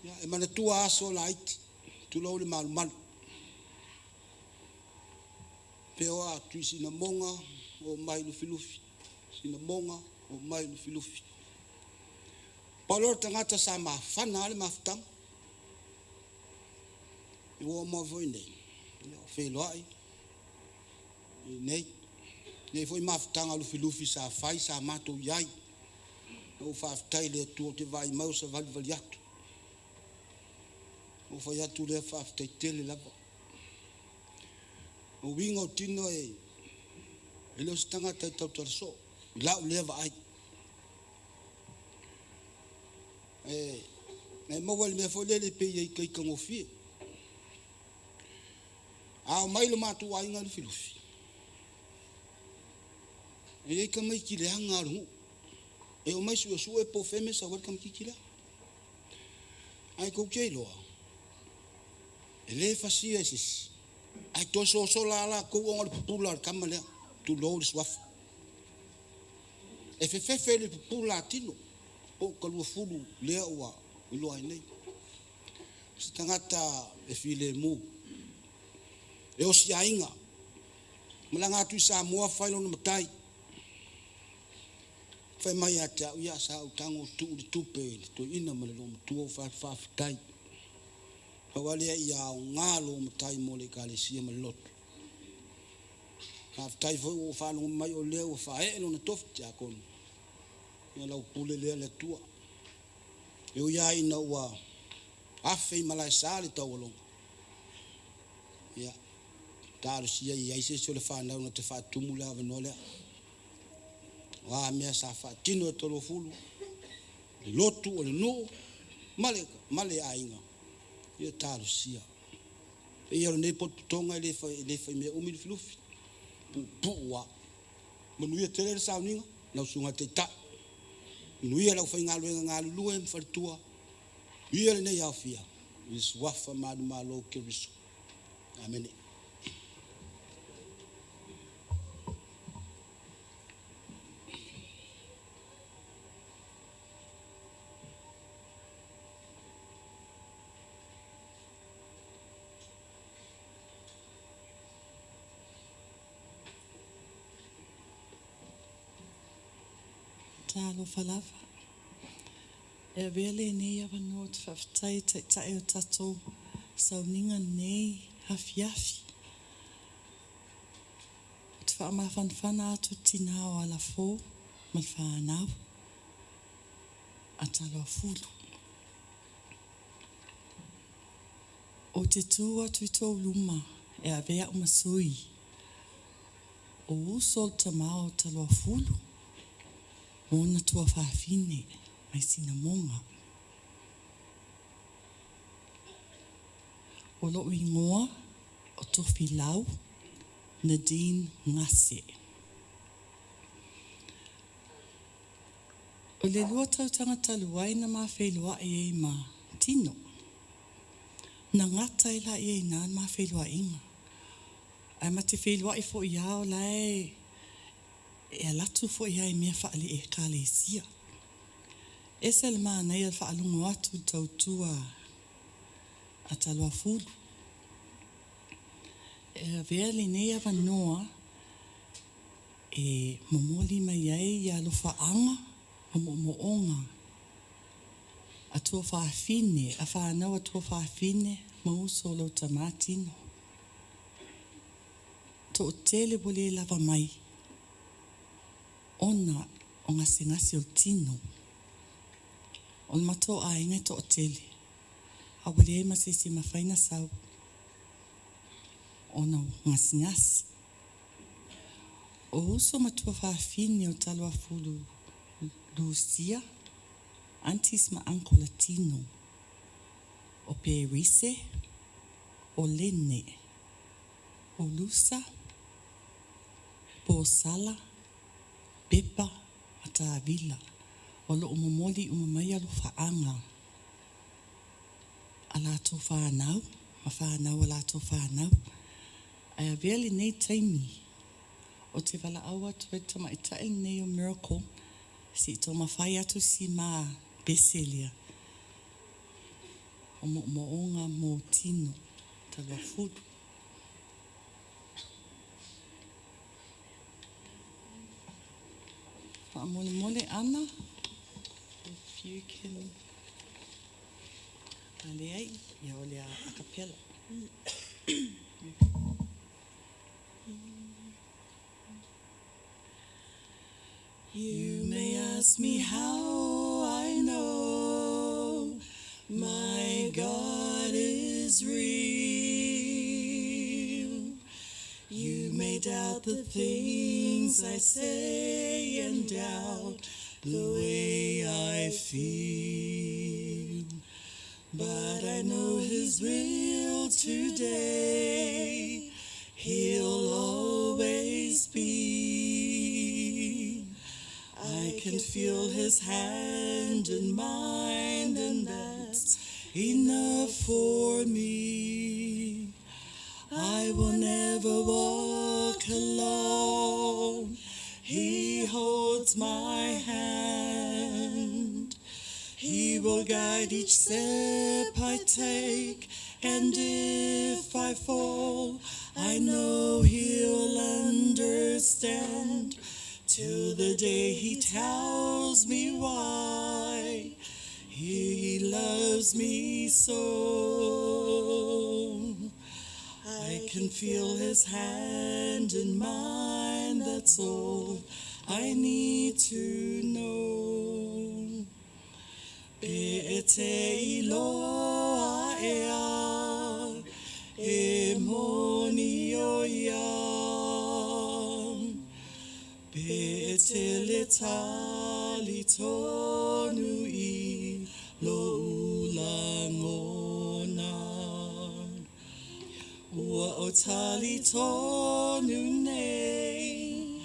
ya e mana tua so light tu lo le mal peo a tu sina monga o mai no filufi sina monga o mai no filufi Paula tangata sa ma fana le maftam o mo voine fe lo ai nei foi maftanga lu filufi sa fai sa mato yai o fa tai le tu te vai mau sa val valiato o fa ya tu le fa tai tele la o wingo tino e lo stanga tai tau so la le vai mo vol me fo le pe ye kai ka ngofi a mai lo matu ai ngal filufi e ka mai ki le hanga ru e o mai su e po feme sa welcome ki kila ai ko ke lo ele fasia sis ai to so la ko ngol popular kamale tu lo swaf e fe le popular tino o ka lu fulu le wa lo ai nei stangata e file mu e o si ainga malanga tu Samoa failo no matai fai mai ata ia sa utango tu pe to ina malelo tu fa tai awale ia ngalo matai mole kale sia malot fa tai fo fa no mai o leo fa e no tof ja kon ia la pule le tua eu ia ina wa afe malai sale tawolo ia taru sia ia se so le fa na te fa tumula vanole wa mea sa fa tino e Taloafulu le lotu o le no male ainga ia taru sia e ia nei potu tonga le fa me umi filufi pu wa manuia tele sa uninga na sunga te ta nuia la fa ngalu lue mfartua ia le nei afia is wafa madu malo kiriso amen. Talo falava. E vele nei ava not faftai tai o tatou sauninga nei hafiafi. Te wha ma fanfana atu tina o ala fo mal whanau a Taloafulu. O te tū atu I tō luma e a vea o masui. O usol tamao Taloafulu. Ona tua whawhine, mai sina monga. O lo ingoa o tofi lau Nadine Ngase. O le lua tautanga taluai na ma whelua e ma tino. Na ngata ila e na ma whelua inga. Ai ma te whelua i fo iao lai e latu fo ia e mea whaale e kale sia. E se le maa nei al whaalungu atu tautua a Taloafulu. E vea li nei awa noa e momoli mai ai i alo whaanga o moonga. A tua whaafine, a whaanau a tua whaafine ma uso lo tamatino. To o tele bole lava mai. Ona o ngase o tino. O le mato a inga to o tele. A wale e masisi mawhaina sau. Ona ngasi. O uso matua whaafine o Taloafulu Lucia, aunties ma uncle Latino. O Perise, o Lene, o Lusa, po Sala, Pepa, ata Avila. O lo umomoli umamai alu whaanga. A lato whanau, ma whanau a lato whanau. Ai a veli nei taimi. O te wala aua tue tama i tae nei o miracle. Si to mawhai atu si ma beselia. O moonga mo tino. Taloafulu. Mole ana. If you can. Ale ai, ia ole a capella. You may ask me how I know my God is real. You may doubt the things I say and doubt the way I feel. But I know His will today, He'll always be. I can feel His hand in mine, and that's enough for me. I will never walk alone. He holds my hand. He will guide each step I take, and if I fall, I know He'll understand. Till the day He tells me why He loves me so. I can feel His hand in mine, that's all I need to know. E te iloa ea, e moni o ia. Pe te le tali tonu I lo ulangona. Ua o tali tonu nei,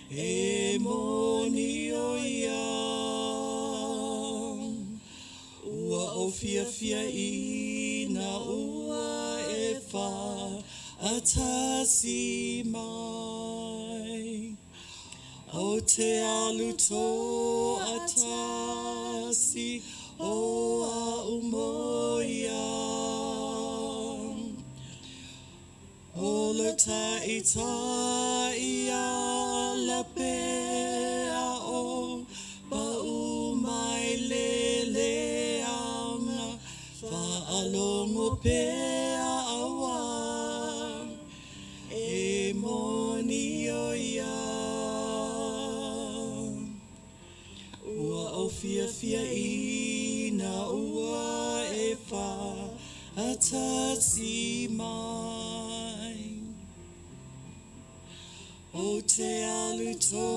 e moni o ia. Ua o fia ina ua e wha atasi mai. O te alu tō atasi o a umoia. O lo tai a la pea o ba umai lele anga fa alongo pea awa e moni o ia. O fia ina ua e wha atasi mai. O te alu tō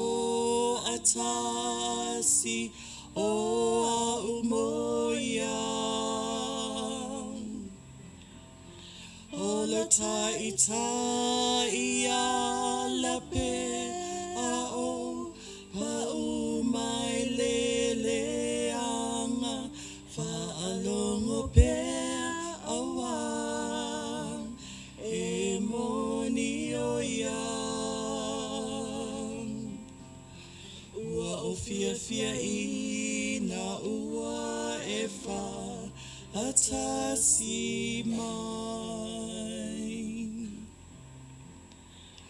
atasi o lo tai tai ala pe a o pa u mai le anga fa alongo pe awa e moni o ia ua o fia ina ua e fa atasi mai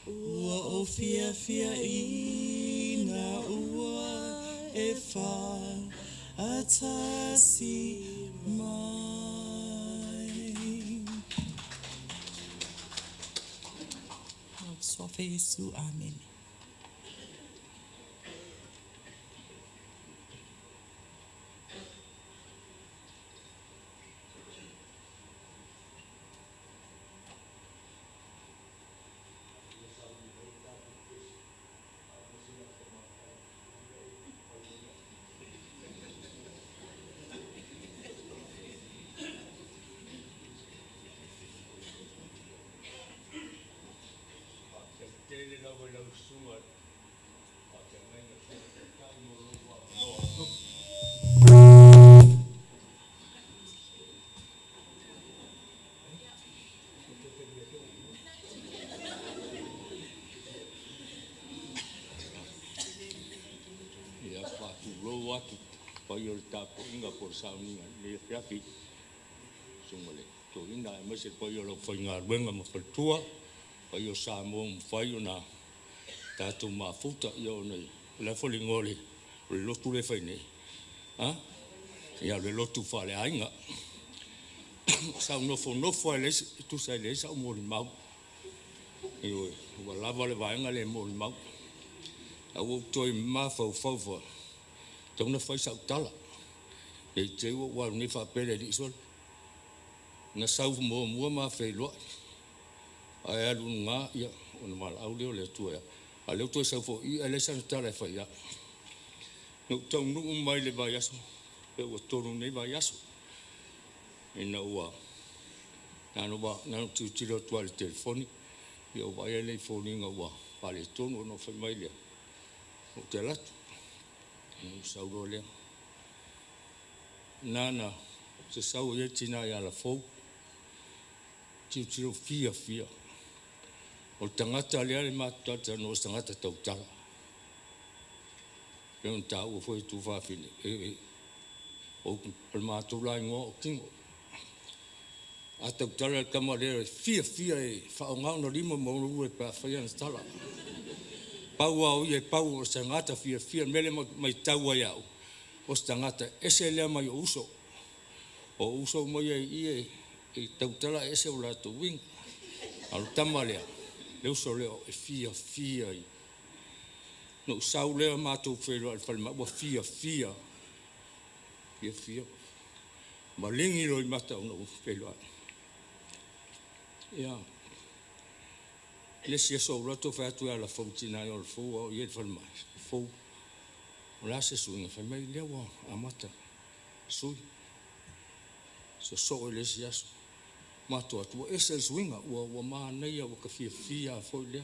ua o fia ina ua e fa atasi mai. Sofe Yesu, amen. Pai o tapo inga por sauninga le fiaki sumale to inga me se pai o foi nga wenga mo faltua pai o Samoa mo fai ona tatu mafuta yo nei le foli ngoli le lotu le fai nei ha ya le lotu fale ainga sa no fo le tu sai le sa mo mau yo wala vale vainga le mo mau au toi ma fo tona fai sa tala e te wa ni fa pele di sol na sau mo ma fe lo ai alu nga ya on mal audio le tu ya ale tu sa fo i ale sa tala fa ya no tong nu mai le ba yaso e o tonu nei ba yaso ina wa na tu tiro tu al telefoni yo ba ele foni nga wa pa le tonu no fa mai le o te latu sau le nana se sau ye tina ya la fo tiro fia o tangata le mata no tangata tautala e un tau foi tu fa fili o per matu la ngo kingo a tautala kamare fia e fa nga no limo mo no pa fa ya stala pau au ye pau o tangata fia mele mai tau ya o tangata ese le mai uso mo ye e tautala ese o la tu wing al tamalea le uso le fia no sau le matu felo al falma bo fia malingi lo mata no felo ya le si so roto fa tu ala fontina yo fo o ye falma fo la se su no falma le wa amata su so le si aso mato atu ese swinga wa ma nei o ka fia fo le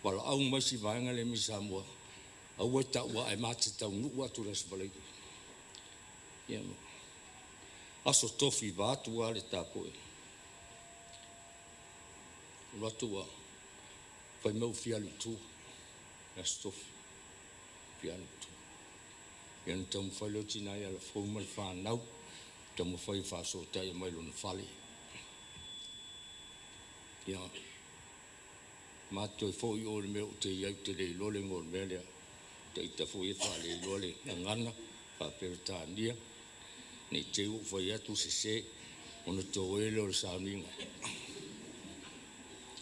wala au mai si vanga le mi Samoa au ta wa ai mate ta nu wa tu res vale ya aso tofi va tu ale ta ko Latu wa fai mau fialu tu na stofi fialu tu yan tam fai lo tina ya la fo mal fa nau tam fai fa so ta ya mai lo na fali ya mato fo yo le me te ya te le lo le ngol me le te ta fo ye fa le lo le ngana pa per ta ndia ni te u fo ya tu se ono to e lo sa ninga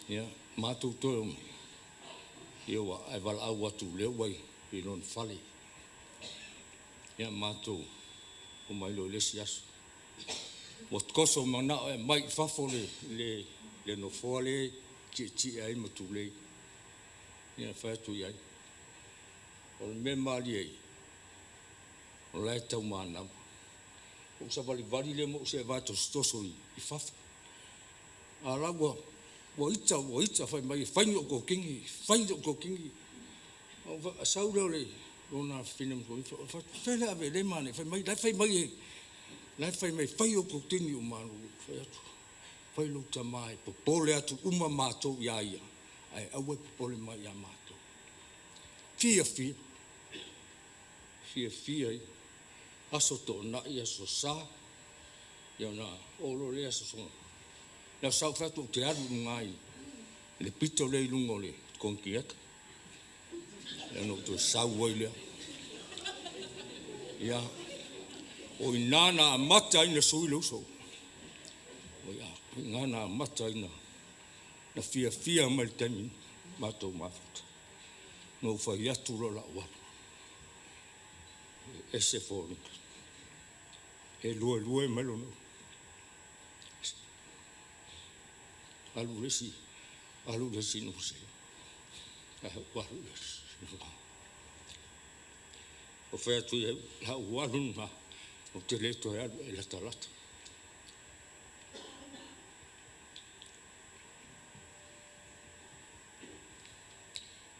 ya mato to yo wa ai val au watu le wai i non fali ya mato o mai lo le sias o koso mana mai fafo le no fole ti ai matule ya fa tu ya o me mali o la ta mana o sa vali le mo se va to sto so i fafo ala wo ita fai mai fanyo ko kingi o saura le lona film ko fa fela ave le mane fai mai fanyo ko tingi o manu fai lo tamai po pole atu uma mato ia ai awe pole mai ia mato fia aso to na ia so sa ia na olo le aso so na sa fa to te aru ngai le pito le lungo le konkiak e no to sa woile ia o inana mata ina suilo so o ia inana mata ina na fia mal tami mato mafuta no fa ia tu la wa ese for e lue malo no alu resi no se wa o fe tu ha wa na o te le to e la talata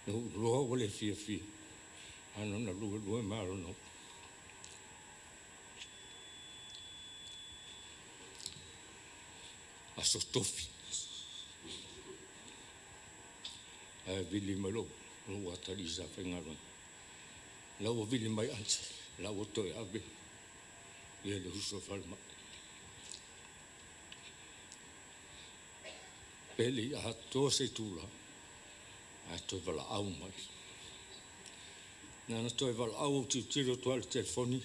no lo vole fia ano na lue malo no aso tofi vili malo no wataliza fengaro la o vili mai anti la o to ave ye le uso falma peli a to se tula a to vala au mai na to vala au tiro to al telefoni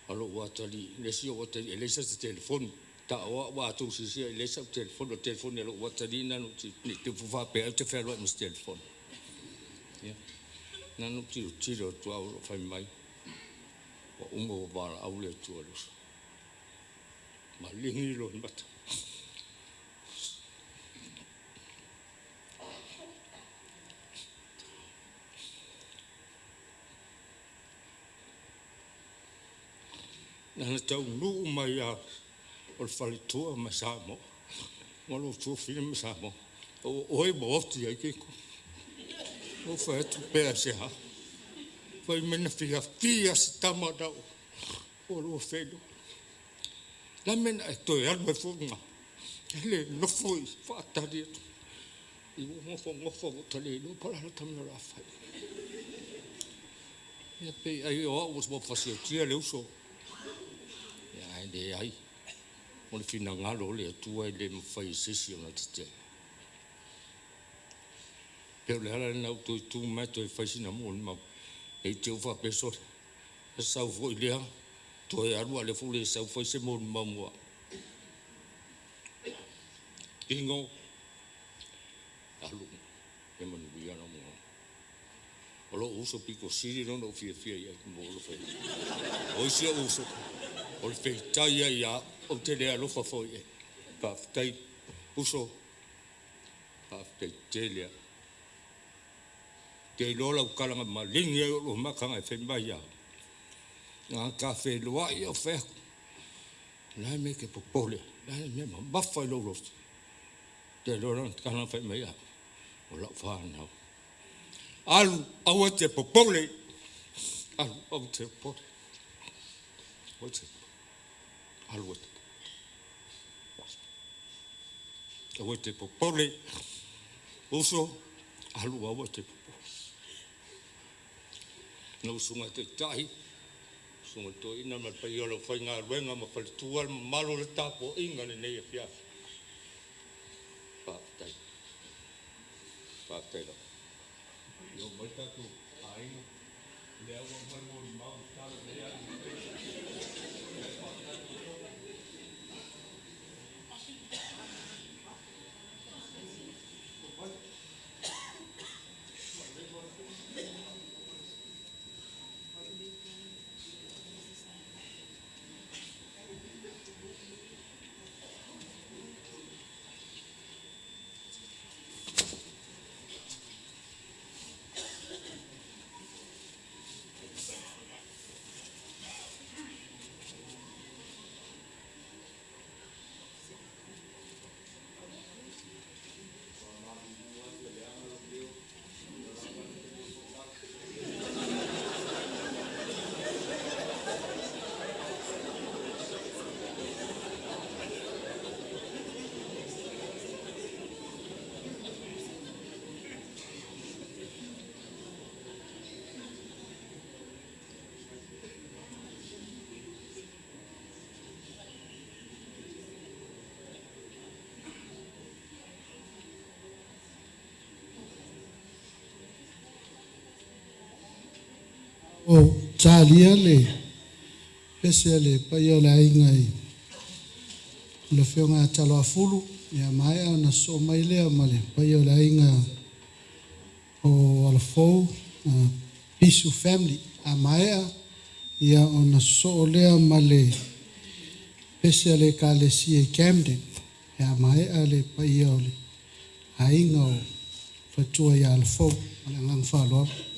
alo watali le si o watali le sa telefoni ta wa tu si le sa telefoni lo watali na no te fa pe te fa lo mis telefoni ya na no tiro to au fa mai o umo ba au le tu lo ma lingi lo mata na tau nu mai a o falitua ma Samoa o lo tu film Samoa o e boti ai ke o fa tu pe se ha foi mena fia tamada o lo fedo la men to e alba funga ele no foi fa tadi i mo fo tali no para la tamara fa e pe ai o was mo fasia le uso de ai o le fina ngalo le tua le mfai sisi ona tete pero le ala na tu mato e fai sina mo ma e te ufa peso e sa vo ile to e aru ale fu le sa foi se mo mo ingo alu e mo ni ya no mo o lo uso pico siri no fia ia mo lo fai o sia uso o fe tai ia o te le alofa foi ka tai uso ka te te lola u kala ma lingi o makanga fe mai ia nga ka fe loa ia fe na me ke popole na me ma bafa lo te lola kala fe mai ia o la fa na alu au te popole alu au te popole what's it alwet awete popole uso alu awete no sunga te tahi sunga to ina ma pai olo fai ngā ruenga ma fai tual malo le tapo inga ne nei fia pa tai la yo mai taku ai le awa mai mo mau tala le o talia le pese le paia le ainga i le whionga Taloafulu ia mai ana so mai lea ma le paia le ainga o alafou Pisu family a mai ia ona so lea ma le pese le kalesia i Camden ia mai le paia o le ainga o fatua ia alafou ma le ngang whaloa.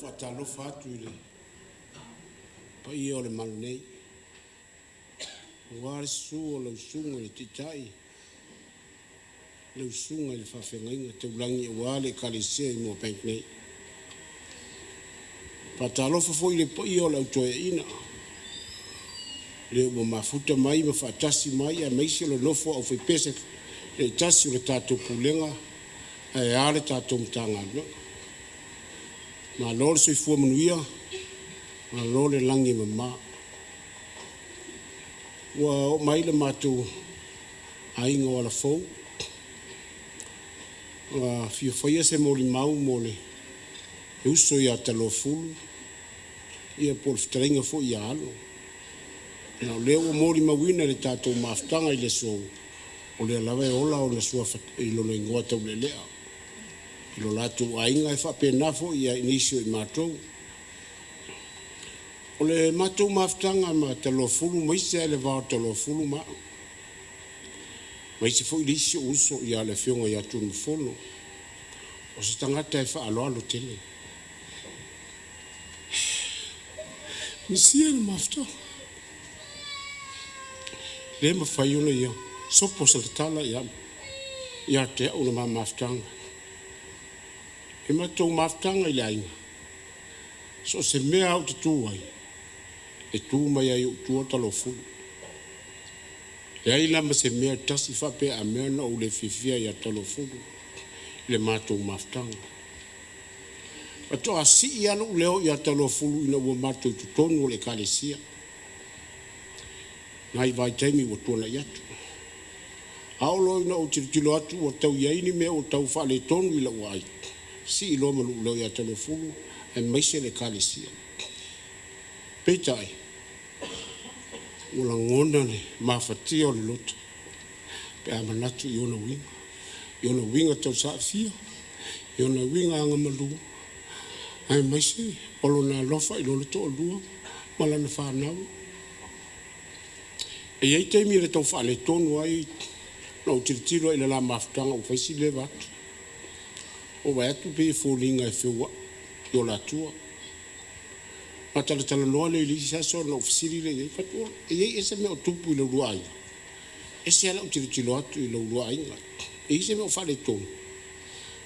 whaatalofa atu i le pa ia o le malu nei ua le su o le usuga i le titai le usuga i le faafegaiga taulagi ua le ekalesia i Moorebank nei faatalofa foʻi le paia o le autoeaʻina le ua mafuta mai ma faatasi mai a maisi o le nofo au faipese le tasi o le tatou pulega e a le tatou matagaluega malo le soifua manuia malo le lagi mamā ua o mai le matou aiga o alafou ua fiofaia se molimau mo le uso ia Taloafulu ia po le fetalaiga foʻi ia alo na o lea ua molimauina le tatou mafutaga i le sou o le lava e ola o na sua i lona igoa taulelea i lo latou aiga e faapena foʻi ia inisi o i matou o le matou mafutaga ma Taloafulu maise ai le vao Taloafulu maʻu maise foʻi le isi o uso ia le fioga ia tunufolo o se tagata e faaaloalo tele misia le mafutaga le mafai ona ia sopo sa le tala ia te aʻu na mamafutaga e matou mafutaga i le aiga so se mea au tatū ai e tū mai ai utua Taloafulu e ai lama se mea tasi faapea mea na ou le fifia ia Taloafulu le matou mafutaga atoʻasii alou leo ia Taloafulu ina ua matou totonu o le ekalesia na i vaitaimi ua tuanai atu aolo ina o tilitilo atu ua tauiaini mea ua tau faaletonu i laʻua ai sii loa ma luu leo ia Taloafulu e maise le ekalesia peitaʻi ua lagona le mafatia o le loto pe a manatu i ona uiga tausaʻafia i ona uiga agamalu ae maise o lona alofa i lona toʻalua ma lana fanau e iai taimi le tau faaletonu ai na o tilitilo ai le la mafutaga ua faisi leva atu o vai atu pe foliga e feuaʻi i o latua ma talatalanoa le ilisi aso na ofisili le iai fatuola e iai ese mea o tupu i laulua aiga ese ala o tilitilo atu i laulua aiga e ise mea o faaletonu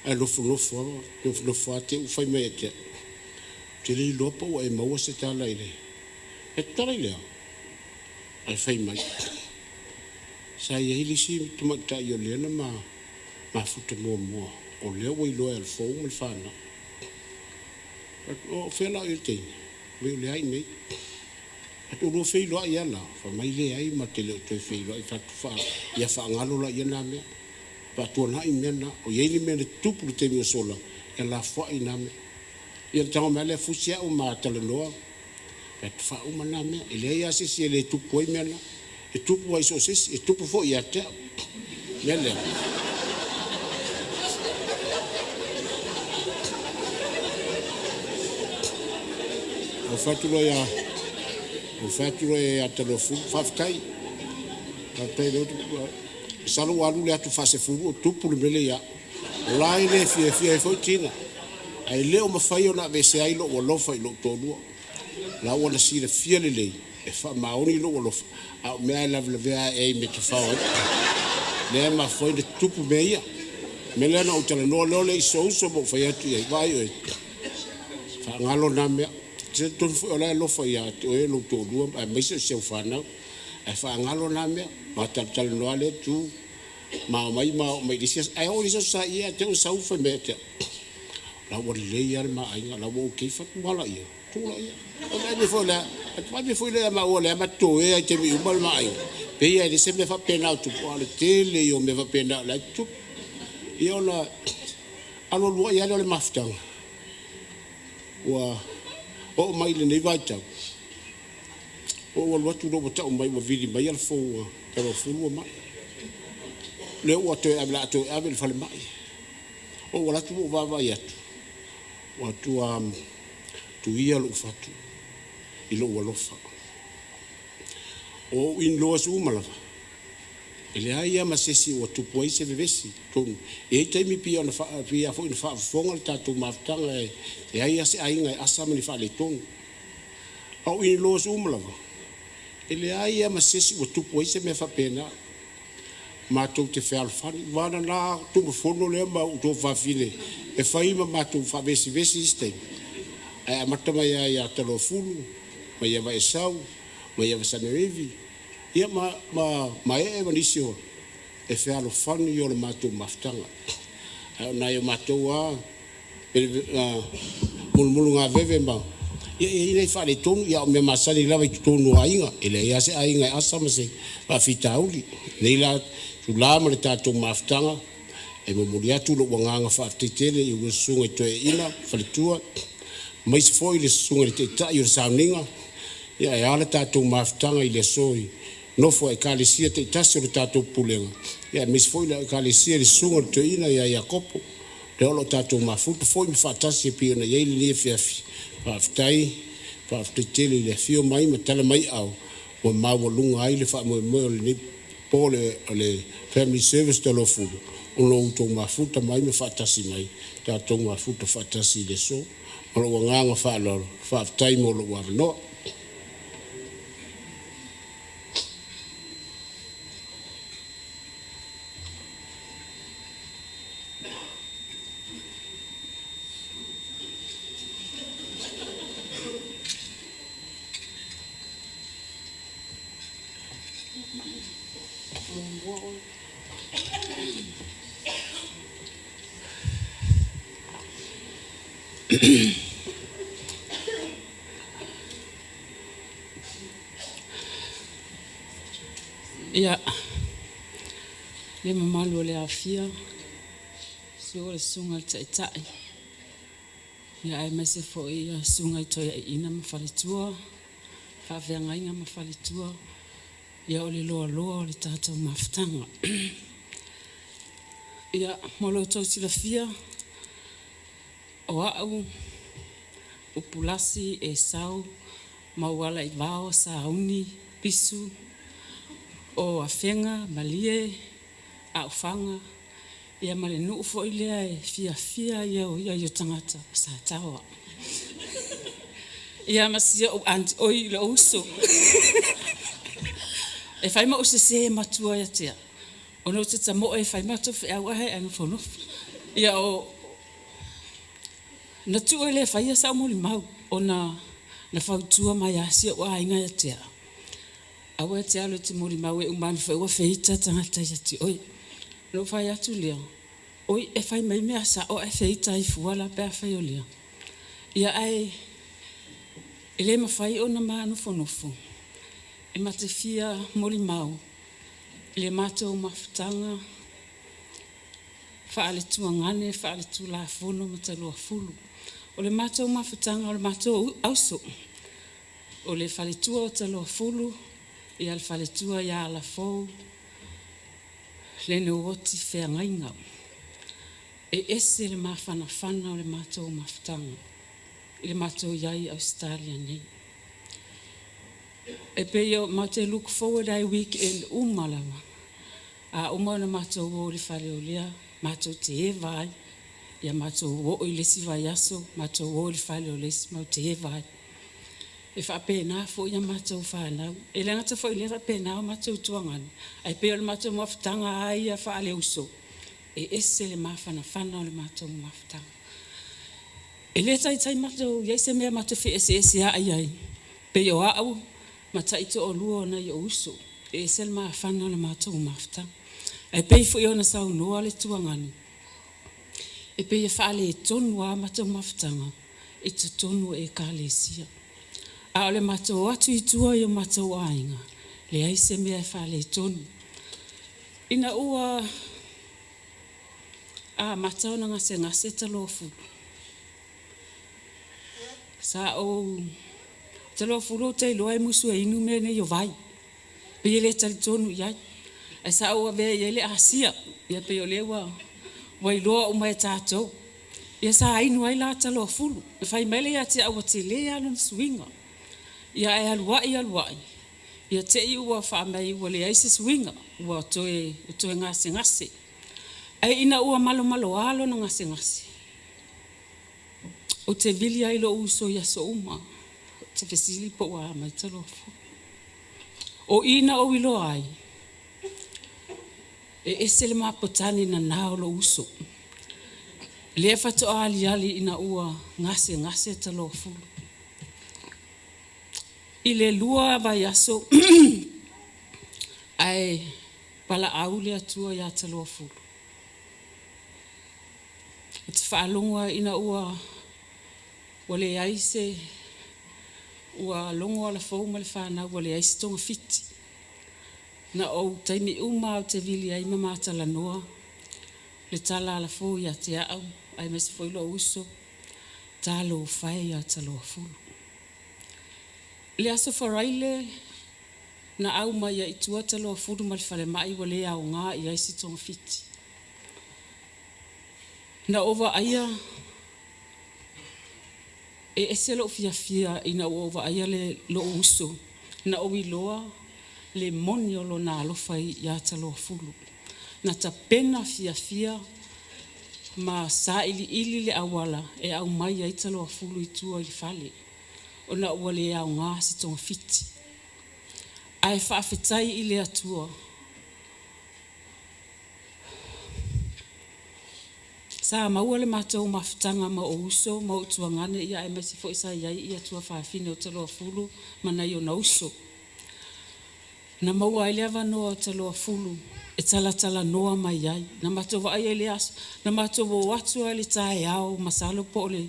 ae nofonofo a te ufai mai ete te le iloa pa ua e maua se tala i le e tala i lea ai fai mai sa iai lisi tumaʻitaʻi o lea na mafuta muamua o lea ua iloa e alefou ma le fanau o fealaʻi o le teini me o leai nei atulua feiloaʻi ala famai leai ma te leo toe feiloaʻi faatufaa ia faagalo laʻia na mea faatuanaʻi mea na o iai le mea le tupu le taimi o sola e lafoaʻi na mea ia le taga mea le afusi aʻu ma talanoa faatufauma na mea e leai asesi e le tupu ai mea na e tupu ai so sesi e tupu foʻi iā te aʻu mea lea o fatuloa ia Taloafulu faafetai leo salu alu le atu faasefulu o tupu le mele ia o la ai le fiafia e foʻi tina ai lē o mafai ona avese ai loʻu alofa i loʻu tolua la ua na silafia lelei e faamaoni i loʻu alofa a o mea e lavelavea e ai me tafao ai lea mafai le tupu mea ia me lea na ou talanoa leo le isouso ma ufai atu iai vai oe faagalo na mea te tonu foʻi o lae alofa ia te oe lou toʻalua ae maise o siau fanau ae faagalo na mea ma talatalanoa le tu ma o mai lisia ae o lisia saia te o saufa mea te la ua lelei ale maaiga la ua okei fatumala ia tula ia me foi le ma o le matoe ai te mi uma le maaiga pe ia le se me faapena o tupu ale tele i o me faapena la tupu ia ona alolua ia le o le mafutaga ua o mai lenei vaitau o alu atu lou taʻu mai ua vili mai ala fou Taloafulu mai le ua toe ave la toe ave le fale mai o ua latu mo vavai atu ua tua tuia lou fatu i lou alofa o in loa su uma lava Ele ai ia masesi o tupu ai se vevesi tonu. E taimi pia ona pia fo ina whaafonga le tātou maftanga e ai ase ainga e asama ni whaale tonu. Au ini loos umalawa. Ele ai ia masesi o tupu ai se mea whapena. Mātou te whaalwhani. Wana nā tumu whono lea ma uto whawhine. E whaima mātou whawesi istei. Ai amatama ia Taloafulu, ma ia wa esau, ma ia wa sanerevi. Ia ma e manisi o e whealo whani o le mātou maftanga. Na i o mātou mulumulu ngā veve ma. Ia inei whare tonu, ia o me masani lawa i tonu a inga. Ele ia se a inga e asama se a whita auli. Nei la tu lama le tātou maftanga. E mamuri atu lo wanganga whaaftetele i ua sunga i toe ina, whaletua. Mais foi le sunga le te tai o le sauninga. Ia e ala tātou maftanga i le soi. No foi kalesia te tasi o le tātou pulenga. Ia mis foi le kalesia le sunga le toe ina ia kopo. Le olo tātou mafuta foi mi whaatasi e pia na iei le lia fiafi. Whaaftetele le fio mai ma tala mai au. Wa maua lunga ai le wha moimoi o le ni pole o le family service Taloafulu. Uno utou mafuta mai me whaatasi mai. Tātou mafuta whaatasi le so. Olo wanganga whaaloro. Whaaftai mo lo waranoa. Ia, le mamalu o le afia, si o le sunga le taitai. Ia ai mese fo ia sunga i toia i ina mawhalitua, whawhianga inga mawhalitua, ia o le loa loa o le tātou mawhtanga. Ia, molo tau sila fia, o au, upulasi e sau, mauala i vao sa auni, pisu, o afenga, malie, a ufanga, ia male nuu fo ilea e fia ia o tangata sa tawa. Ia masia o anti oi le uso. E whaima o se matua ia tea. O no te tamo e whaima tofu e awahe anu whonofu. Ia o na tu ele whaia sa muli mau o na whautua mai asia o ainga ia tea. Awe te alo te mori mawe umani whai ua whita tangata ia ti oi. No whai atu lea. Oi e whai mai mea sa o e whita i fuala pēr whai o lea. Ia ai ele ma whai o na maa nofo. E ma te fia mori mau. Le mātou mawhitanga. Whaale tua ngane, whaale tu la fono ma Taloafulu. O le mātou mawhitanga, o le mātou auso. O le whaale tua o Taloafulu. I al whaletua ia ala fau, Leneuoti Feagaiga. E ese le mawhanawhana o le mātou mawhitanga, i le mātou iai Australia nei. E peo mau te look forward ai weekend umalawa. A umau na mātou o le whale o lea, mātou te e vai, ia mātou o i lesi vai aso, mātou o le whale o lesi, mau te e vai. E whapena fo ia mātou whanau. E le ngata fo i le whapena o mātou tuangani. Ai peo le mātou mawhitanga ai a whaale uso. E ese le mawhanawhana o le mātou mawhitanga. E le tai mātou, iai se mea mātou whi ese ai ai. Peo au, matai to o lua na i o uso. E ese le mawhana o le mātou mawhitanga. Ai pei fo i ona sau noa le tuangani. E pei e whaale e tonu a mātou mawhitanga. E te tonu e ka le sia. A ole mātou atu i tua i o mātou ainga. Le aise mea e whale tonu. Ina ua a mātou na ngase Taloafulu. Sa o Taloafulu te iloa e musu e inu mea nei o vai. Pe ele tali tonu iai. E sa o ave i ele asia. Ia pe o lewa wa iloa o mai tātou. Ia sa ainu ai la Taloafulu. E whai mele ia te awa te lea lon swinga. Ia e aluai. Ia te i ua whaamai ua le aise swinga ua toe ngase. Ai ina ua malo alo na ngase. O te vili ai lo uso ia so uma. Te fesili po wa mai Taloafulu. O ina o ilo ai. Ese le mapotani na nao lo uso. Le fato ali ina ua ngase Taloafulu. Ile lua vai aso ai pala aule atua ia Taloafulu. Te whaalonga ina ua wale aise ua longo ala fau ma le whanau wale aise tonga fiti. Na o taimi uma o te vili ai mamata la noa le tala ala fau ia te au ai mesi foilo uso talo whai ia Taloafulu. Le aso wharaile na au mai ia itua Taloafulu ma le whale mai wale au ngā i aise tonga fiti. Na ova aia ese lo fia ina ova aia le lo uso na owi loa le monio lo na alofai ia Taloafulu. Na ta pena fia ma sa ili le awala au mai ai Taloafulu itua i fale. O na ua le au ngā si tonga fiti. Ai whaafetai i le atua. Sa maua le mātou mawhitanga ma o uso, ma o tuangane ia e mesi fo isa iai ia tua whaafine o Taloafulu, mana i o na uso. Na maua ai lewa noa o Taloafulu, e tala noa mai iai. Na mātou wa ai le aso, na mātou wa watu ai le tae au, masalo po le.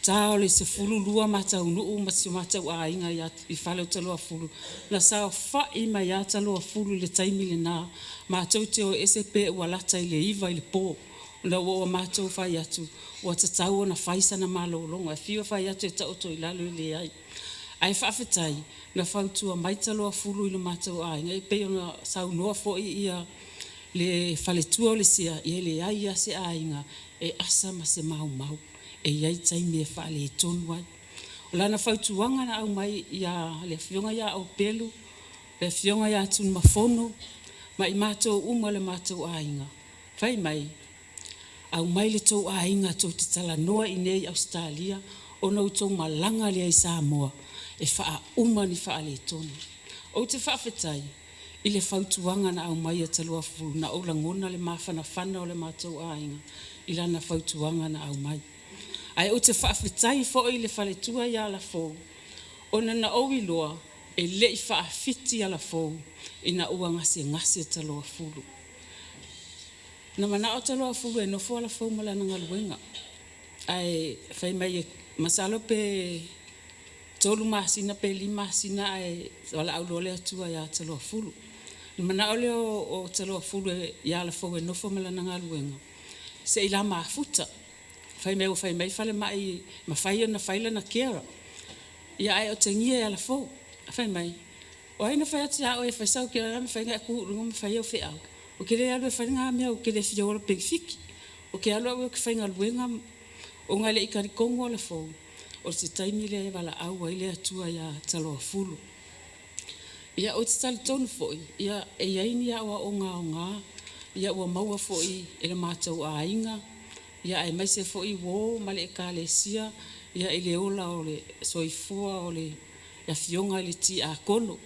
Tao le se fulu lua mātou nuu, masi mātou a inga i whale o Taloafulu. Na sao whai mai a Taloafulu le taimi le nā, mātou te o SPE ua lata i le iwa i le pō. Na o mātou whai atu, o tatau na whaisa na malolonga, e whiwa whai atu e tauto i lalo i le ai. Ai whaafetai, na whautua mai Taloafulu i le mātou ai, ngai peo na sau noa fo i ia le whaletua o le sia, i le ai a se ainga, e asa ma se mau, e iai taimi e whaale e tonu ai. O lana whautuanga na au mai ia le whionga ia au pelu, le whionga ia tunu mafono, ma i mātou uma le mātou ainga. Whai mai, au mai le tau a inga tau te tala noa i nei Australia o nau tau malanga le ai Samoa e wha uma ni wha le tonu. O te whaafetai i le whautuanga na au mai a Taloafulu na o langona le mawhana o le mātou a inga i lana whautuanga na au mai. Ai o te whaafetai fo i le whaletua i ala fōu o na owi loa e le i whaafiti ala fōu i na ua ngase Taloafulu. Na mana o Taloafulu e nofo ala fau mala na ngaluenga. Ai whai mai e masalo pe tolu masina pe li masina ai wala au lole atua ia Taloafulu. Na mana ole o Taloafulu e ia ala fau e nofo mala na ngaluenga. Se ila maafuta. Whai mai whale mai ma whai na whaila na kera. Ia ai o te ngia e ala fau. Whai mai. O aina whai ati a o e whaisau ki a whai ngai kuhurunga ma whai au whiau. O ke rea lue whainga mea o ke le whiaora pegifiki. O ke alua ua ke whainga luenga o ngai le ikari kongo le fau. O te taimi le wala au ai le atua ia Taloafulu. Ia o te tali tonu foi. Ia e iaini ia ua o ngā. Ia ua maua foi e le mātou a inga. Ia e maise foi wō ma le e ka le sia. Ia e le ola o le soifua o le ia fionga le ti a kono.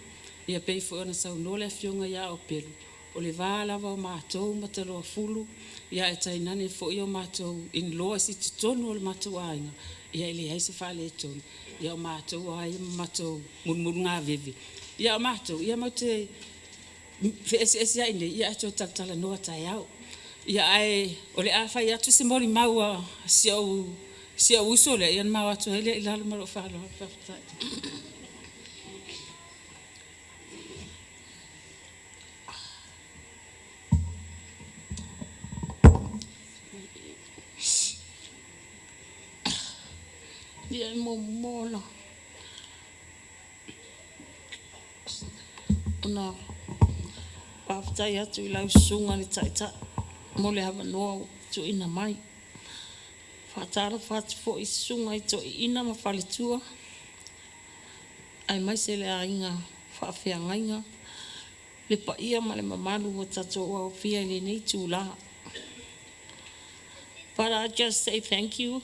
Ia pei foi ona sau no le fionga ia o pelu. O le vālawa o mātou ma Taloafulu, ia e tainane fo i o mātou in loa si tonu o le mātou ainga, ia ele ai se whale e tonu, ia o mātou ai mātou murmuru ngā vewe. Ia o mātou, ia mau te esi aine, ia ato tala noa tai au. Ia ai, o le awhai atu se mori maua si au uso le, ia mau atu hele i lalo maro whalo hawhai. Ia mola. Ona paftai atu I lau sunga ni taita. Mole hawa noa tu ina mai. Whatara whatu fo I sunga I to ina ma whaletua. Ai mai se le a inga whaawhiangainga. Le pa ia ma le mamalu o tato o fia le nei tūla. But I just say thank you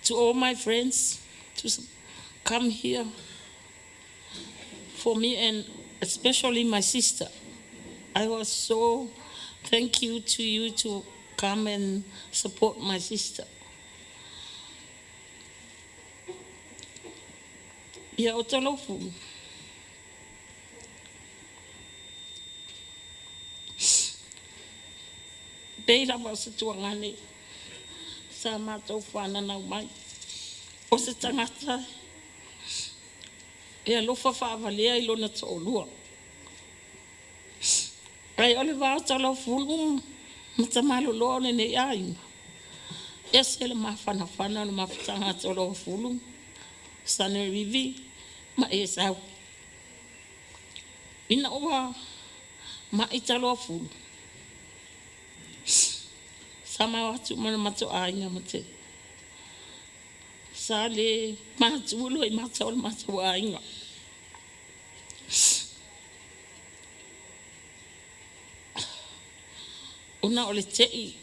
to all my friends to come here for me, and especially my sister. I was so thank you to you to come and support my sister. Ia o Taloafulu. Pei rawa se tuangane sa mātou whananau mai. O se tangata e alofa whaawalea I lona tōlua. Ai ole wāo Taloafulu matamalo loa ne nei ai. E se le mawhanawhana le mawhatanga Taloafulu. Sane rivi ma e sau. Ina oa ma I Taloafulu. Sama watu mana mato ainga mate. Sa le mātuolo I mato le mato ainga. Una ole tei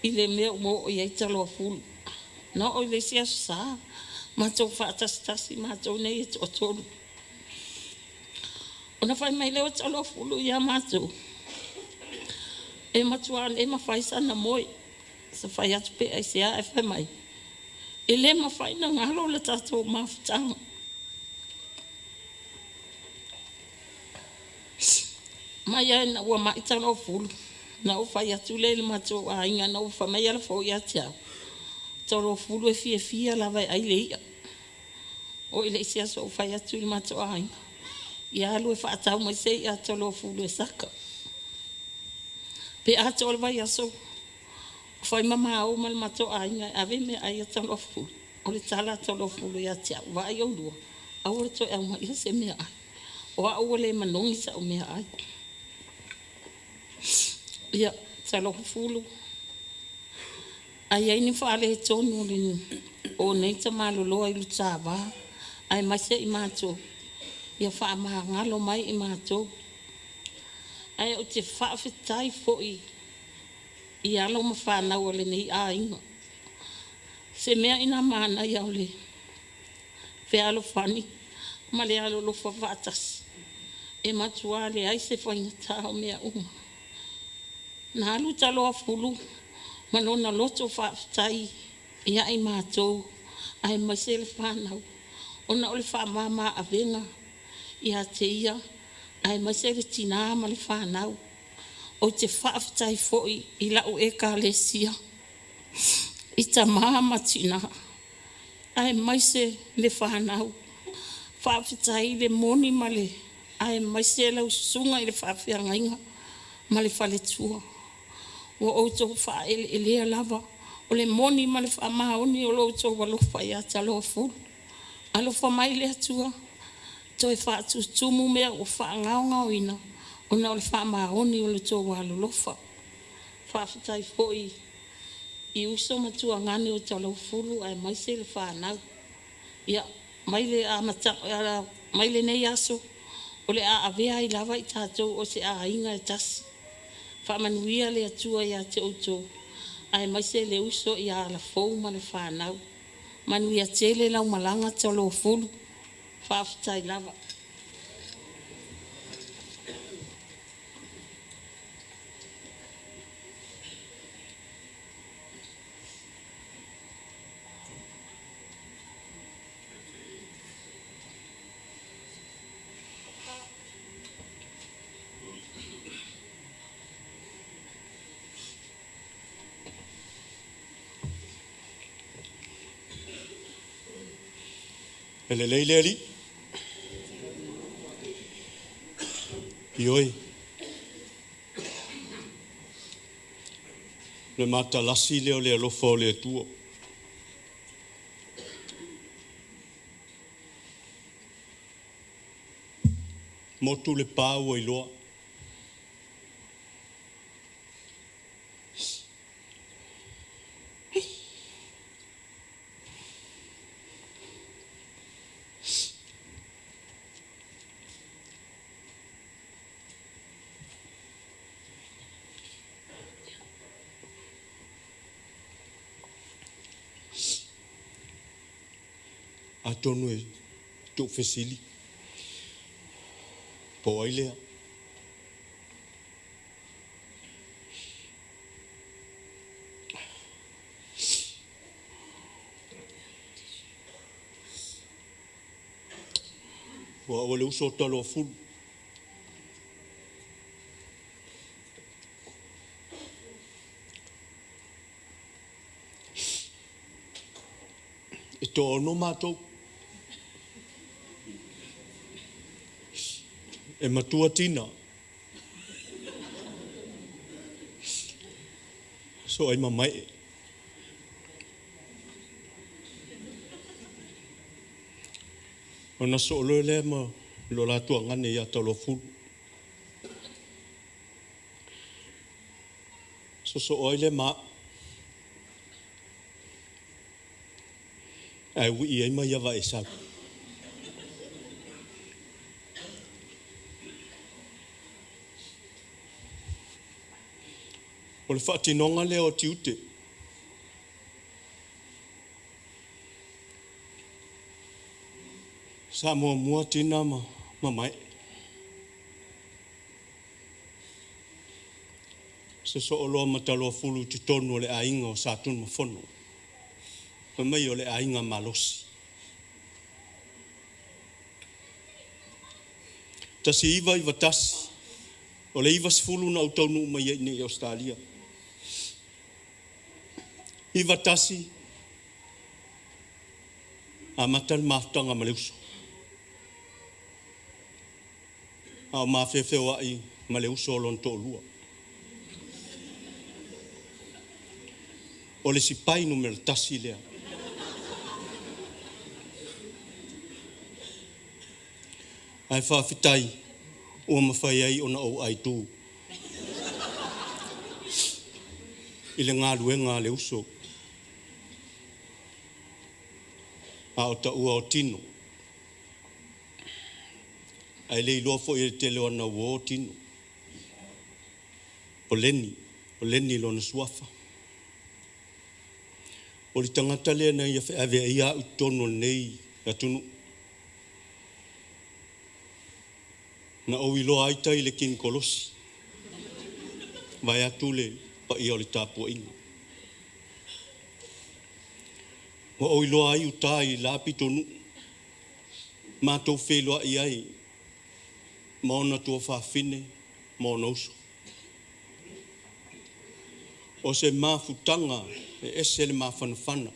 I le mea mo o iei Taloafulu. Na o le sia sa mato whaatastasi mato nei e o tolu. Una whai mai leo Taloafulu ia mato. E matuan e mawhaisa na moi. Sa whai atu pe ai sea e whai mai. E le mawhai na ngalo le tato mawhatanga. Mai ai na ua mai Taloafulu. Na o whai atu le mato a inga na o wha mai ala whau ia tia. Taloafulu e fia fia la vai ai le ia. O ile isia so o whai atu le mato a inga. Ia alu e whaatau mai se ia Taloafulu e saka. Pe ato le vai aso. Fai mama au mal mato ainga ave me ai Taloafulu. O le tala Taloafulu ia tia wa ai o lua. Au le to e ma ia se me ai. O au le manongi sa o me ai. Ia Taloafulu. Ai ai ni whaale he tonu le o nei tamalo loa I lutava. Ai mai se I mato. Ia wha maha ngalo mai I mato. Ai o te whaafetai foi. I alo ma whanau le nei a inga. Se mea ina mana I au le. Fe alo whani. Ma le alo lo whawatasi. E matua le ai se whainga o mea uma. Na alu Taloafulu. Manona loto whaafetai. Ia I mātou. Ai mai se le whanau. Ona o le whamama a venga. Ia te ia. Ai mai se le tina ma le whanau. O te whaafetai foi I lau e ka le sia. I ta mama tina. Ai mai se le whanau. Whaafetai le moni ma le. Ai mai se lau sunga I le whaafeangainga. Ma le whaletua. O outo wha ele lava. O le moni ma le whaamaoni o louto walofa ia Taloafulu. Alofa mai le atua. Toi whaatutumu mea o whaangaonga o ina. Ona o le whaamaoni o le tō walolofa. Whaafetai foi I uso matua ngane o Taloafulu ai mai se le whanau. Ia mai le amata mai le nei aso. O le a avea I lava I tātou o se a inga e tasi. Whaamanuia le atua ia te outou. Ai mai se le uso I a la fou ma le whanau. Manuia tele lau malanga Taloafulu. Whaafetai lava. Ele leile ali. Ioi. Le mata lasi leo le alofa o le tuo. Motu le pau o iloa. a tonu e tu fesili. Po ai lea. Wa ole uso Taloafulu. E to ono mātou. E matua tina. So ai mamai. Ona so lo le ma lo Latu ngane ia Taloafulu. So oile ma ai wi ai ma ia vai sa. O le whaatinonga leo tiute. Samoa mua tina mai. So olo ma Taloafulu ti tonu le ainga o satun mafono. Mai o le ainga malosi. Tasi iwa tasi. O le iwa sifulu na utonu mai nei Australia. Iwa tasi. A matal maftanga maleuso. A mafefewa i maleuso lon tolua. O le sipai numero tasi lea. Ai whaafitai o mawhai ai ona o ai tū. I le ngā luenga le uso. A o ta ua o tino. Ai le iloa fo i te leo ana ua o tino. O leni lo na suafa. O li tangata lea na ia whaavea ia utono nei atunu. Na o iloa aita i le kin kolosi. Vai atu le pa i o li tāpua inga. O iloa ai uta i la pitonu. Mātou wheloa i ai. Maona tua whawhine, maona uso. O se mafutanga e ese le mawhanawhana.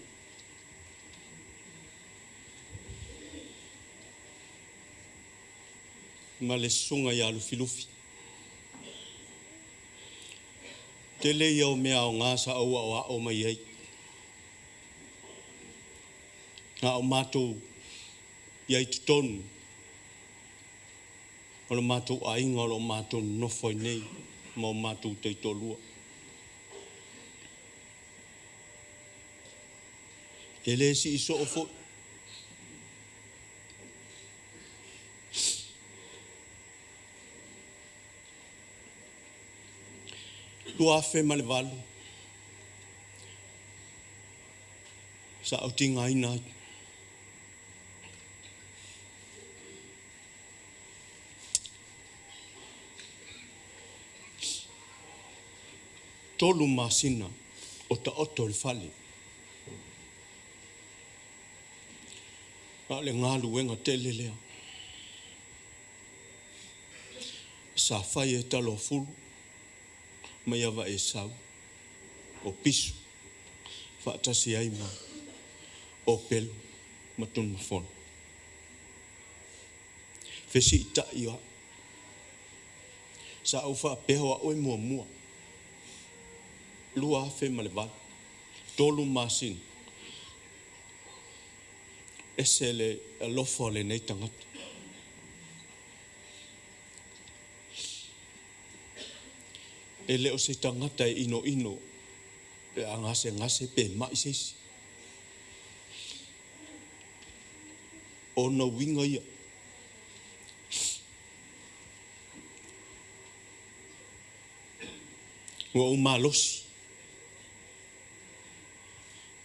Ma le sunga i alufilufi. Te le iau mea o ngāsa aua o mai ai. Nga o mātou iai tutonu. O le mātou ainga o le mātou nofoi nei. Ma o mātou teitolua. E le si iso o fo. Tua afe ma le valu. Sa au tinga ina. Tolu masina o ta oto le fale. A le ngalu wenga tele lea. Sa fai e Taloafulu. Mai awa e sau. O pisu. Whaatasi ai ma. O pelu. Matun mafonu. Fesi ita iwa. Sa au wha pehoa oi mua mua. Lua afe maleval. Tolu masin. Ese le alofo le nei tangata. Ele o se tangata e ino. E angase pe maisesi. O na winga ia. Wa o malosi.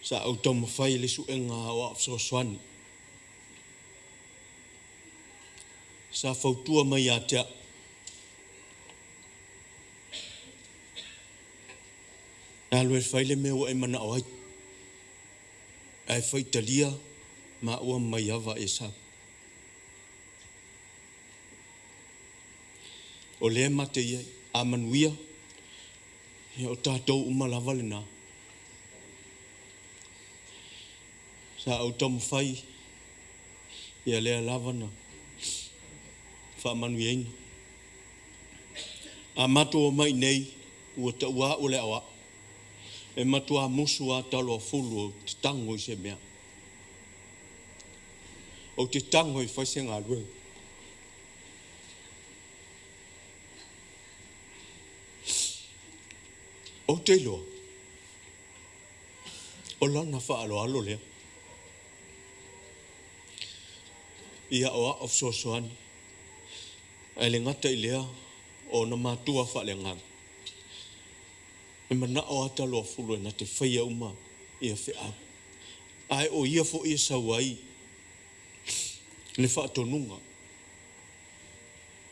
Sa au tau mawhai le suenga o apso swani. sa fautua mai a te a lue faile me o e mana o ai ai faitalia ma ua mai ava e sa o le mate ia a manuia e o tātou umalava le nā sa au tamu fai ia lea lavana fa manuieina a matua mai nei ua ta ua o le awa e matua musu a Taloafulu o te tango i se mea o te tango i whaise ngā lue o te loa o lana wha alo alo lea ia oa of sosoani ai le ngata i lea o na matua wha le ngana e mana o ata Taloafulu e na te whaia uma ia whea ai o ia fo ia sawai le wha atonunga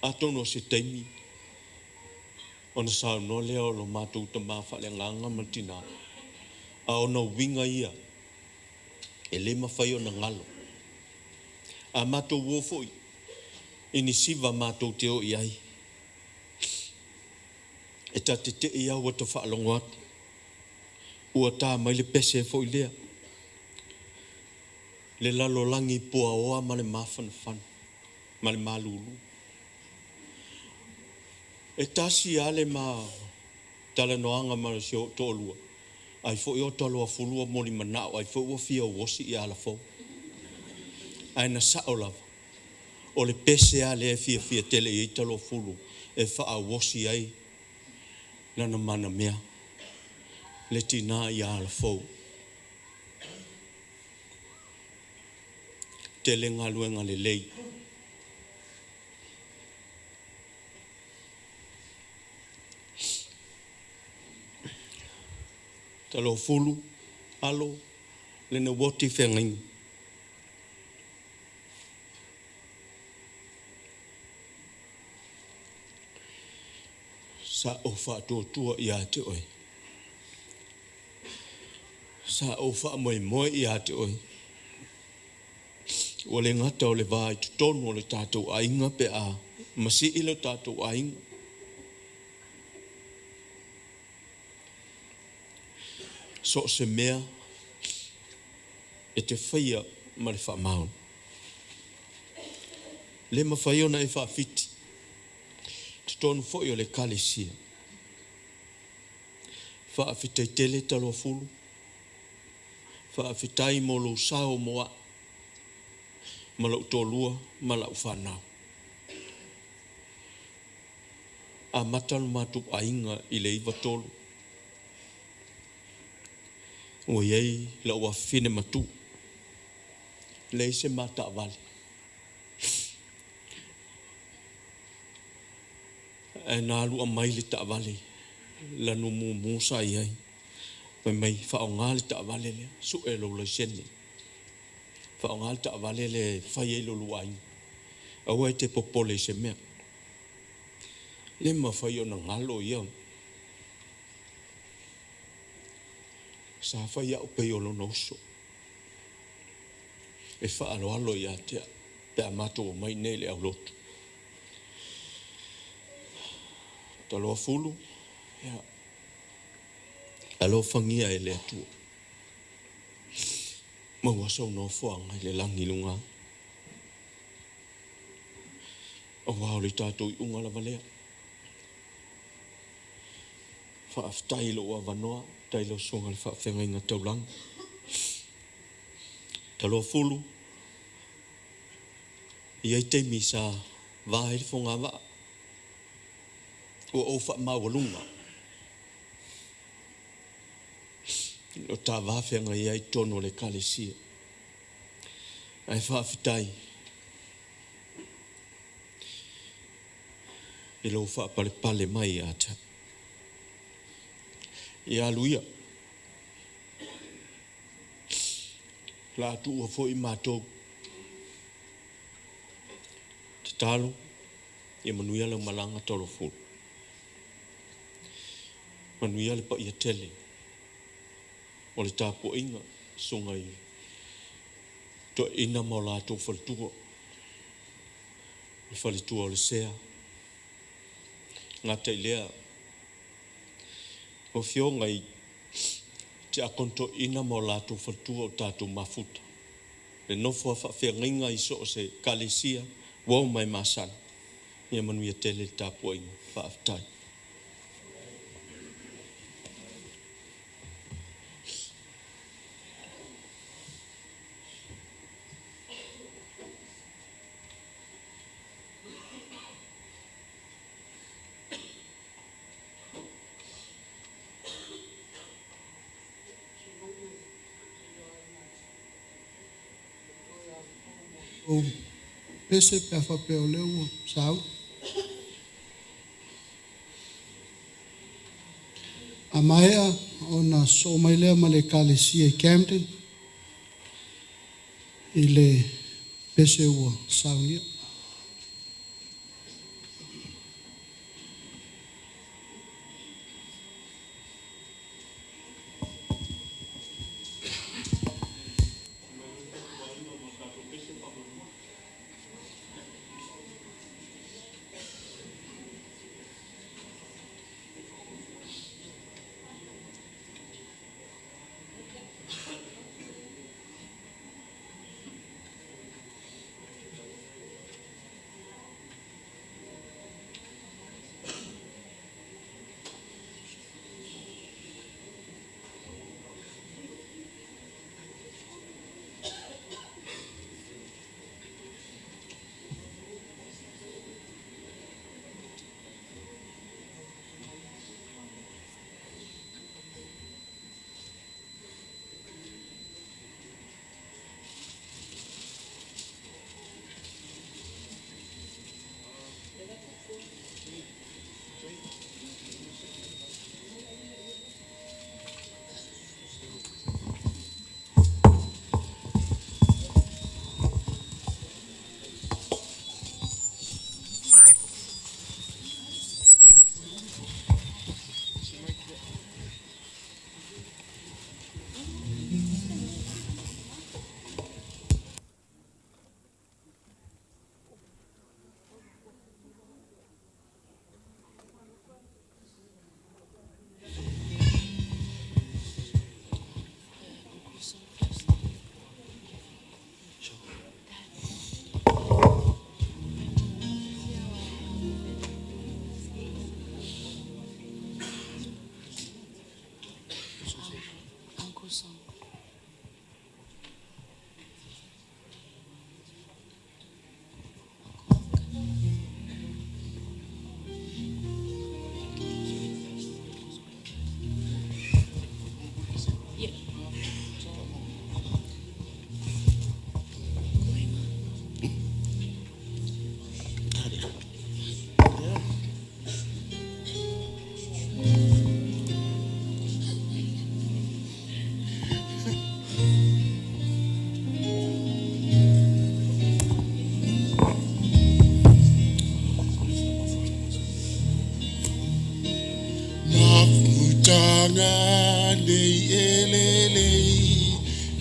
atono se taimi o na sao no lea o lo matua ta maa wha le nganga matina a o na winga ia e le mawhai o na ngalo a mato wofoi ini siva mato te o iai e ta te ia ua ta whaalongo atu ua ta mai le pese foi lea le lalo langi pua oa ma le mawhanawhana ma le malulu e tasi ale ma tala noanga ma le sio tolua ai foi o Taloafulu mo li manao ai foi o fia wosi i ala fo ai na saolava o le pese ale fia tele i Taloafulu e wha wosi ai lana mana mea le tina i ala fo tele ngā luenga le lei Taloafulu alo Leneuoti Feagaiga sa o whaatuatua i a te oi sa o Moimoi i a te oi o le ngata o le vai tutonu o le tātou ainga pe a masi ilo tātou ainga so se mea e te whaia ma le whamaon le mawhaia na e whaafiti tutonu fwoi o le kalesia whaafitai tele Taloafulu whaafitai mo lo sao moa ma lau tolua ma lau whanau a matanu matu ainga i le iwa tolu o iei lau a fine matu le se mata vale e nā lua mai le ta vale la no mu sa iei mai whaonga le ta vale le su e lo le sene whaonga le ta vale le whai e lo luai au e te popole se mea le ma whai o na ngalo ia sa whai au pe o lo noso e wha alo alo ia te pe a mato o mai nei le au lotu Taloafulu ia alo whangia e le atua mau asau no whaanga i le langi lunga o wao le tātou i unga lava lea whaaftai lo ua wanoa tai lo songa le whaafengainga taulang Taloafulu iai teimi sa vahe le whonga wa o wha mawalunga o tā whawhenga iai tono le kalesia ai whaafitai i lo whaapale pale mai ata i aluia Latu ua fo i mātou te talo, ia manuia le malanga Taloafulu. Manuia le pa ia tele, o le tāpua inga, sungai, to ina mo lātou whalitua, le whalitua o le sea, ngā te lea, o whio ngai, te akonto ina mo lātou whalitua o tātou mafuta, le nofo a whawhiangainga iso o se kalesia, wau mai masana, ia manuia tele le tāpua inga, whaaftai. O pese pe a whape o leo sau. A maea o na so mai lea ma le kalesia i Camden i le pese ua sau nia.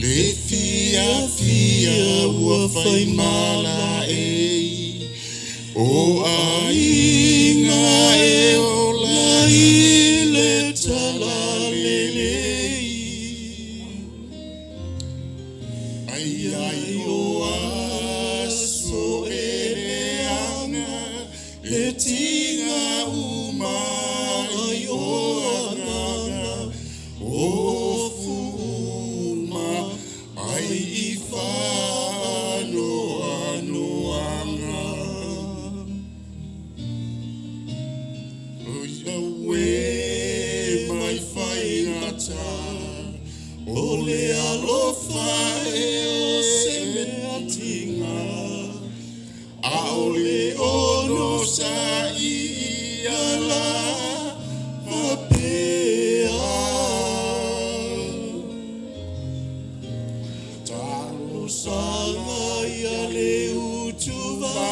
Le fia ua fai mala o ainga e o lai le talalele ai o aso e le anga le tinga uma ai o anga o fuma ai i whano anu anga o iawe mai whai ngata o le alofa e o se mea tinga a o le ono sa i ala hapea taro sanga ia le utuva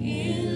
In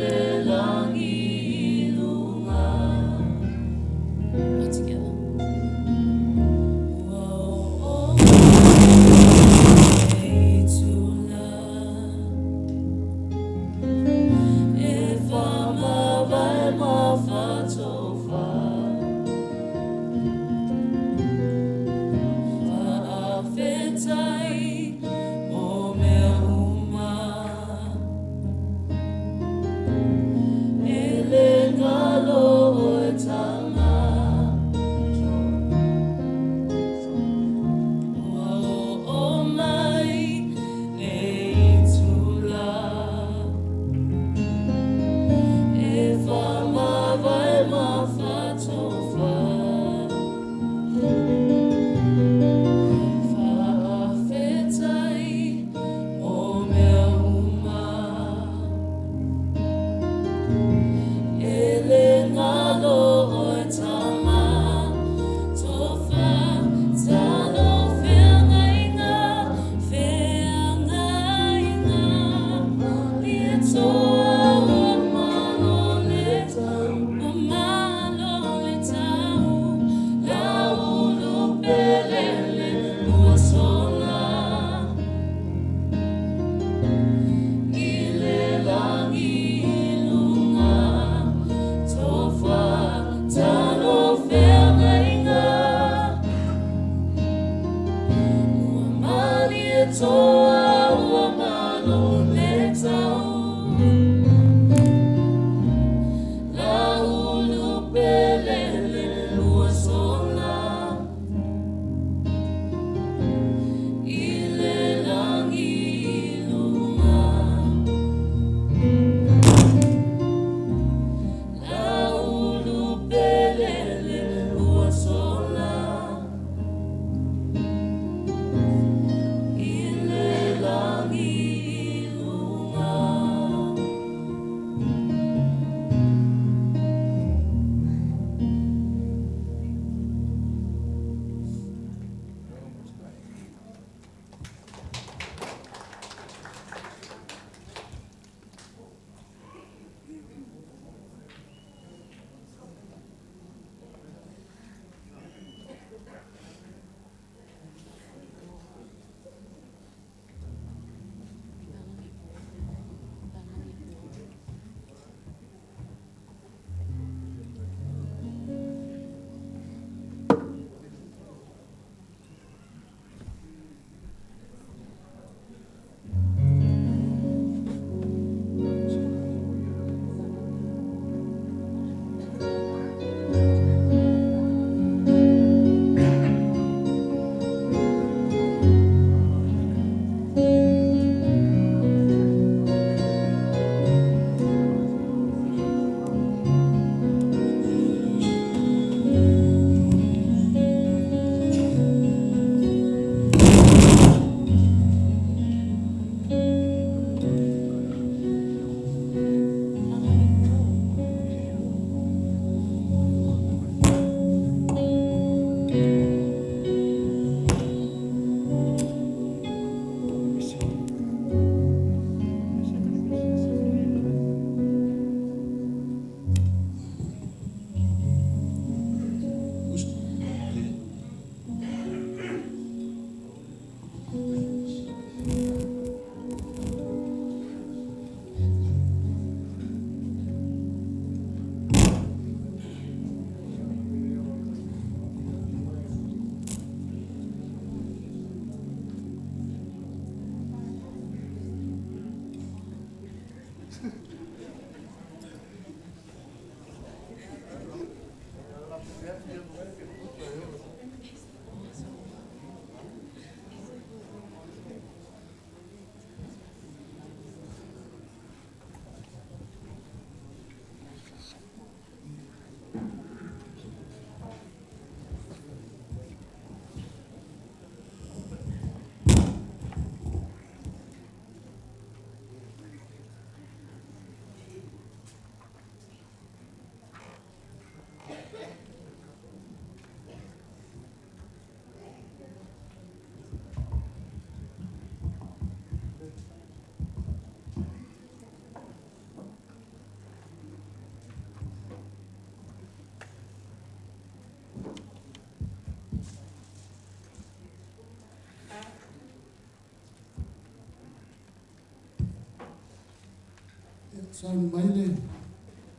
Saun maile,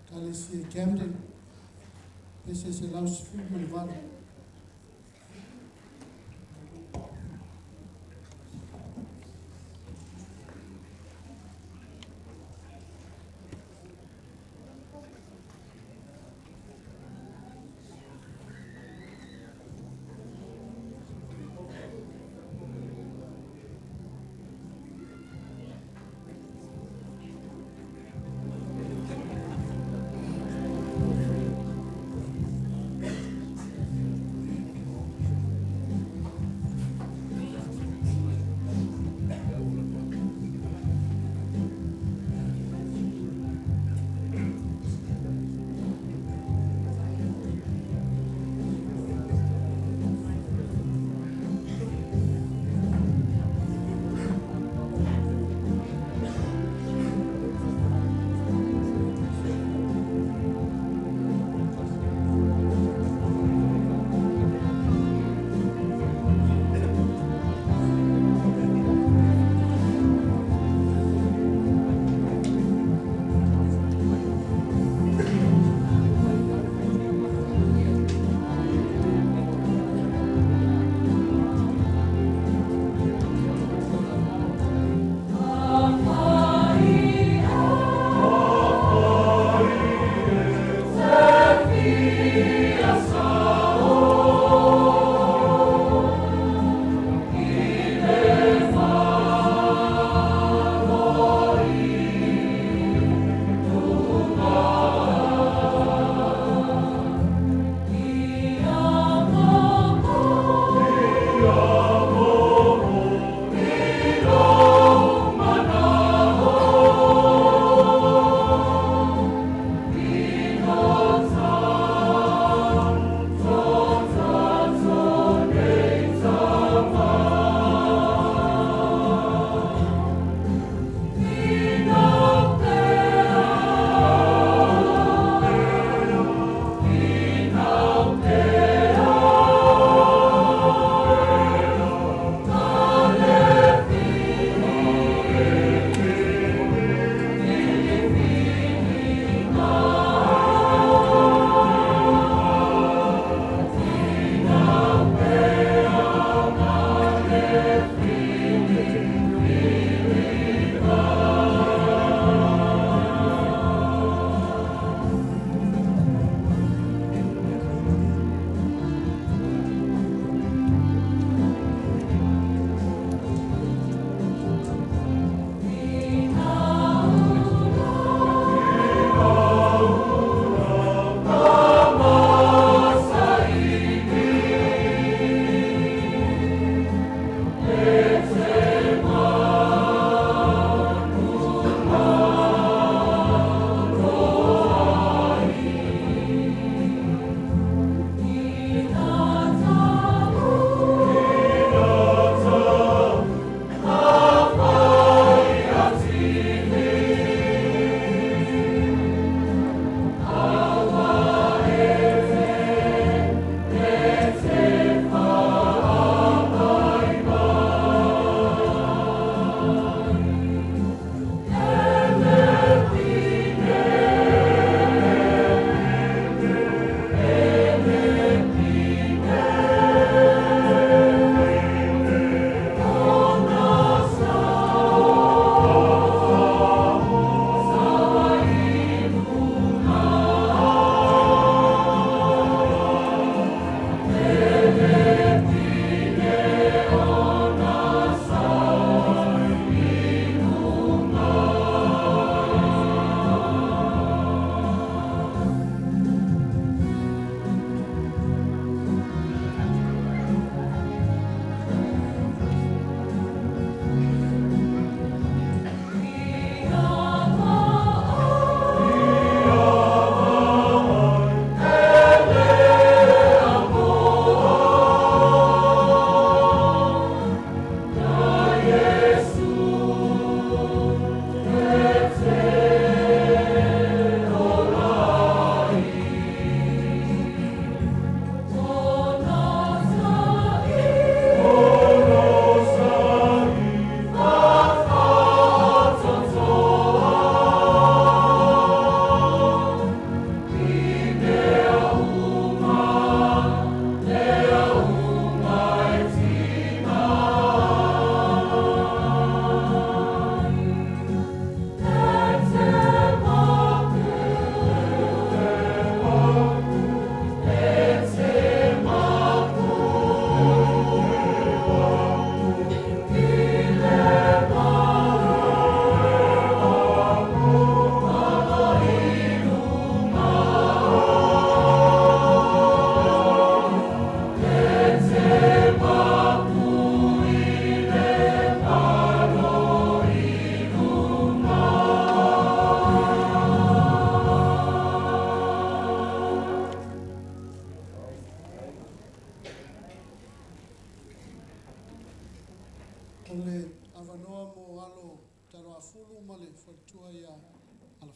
Kalesia Camden, pese se laus fumo vale.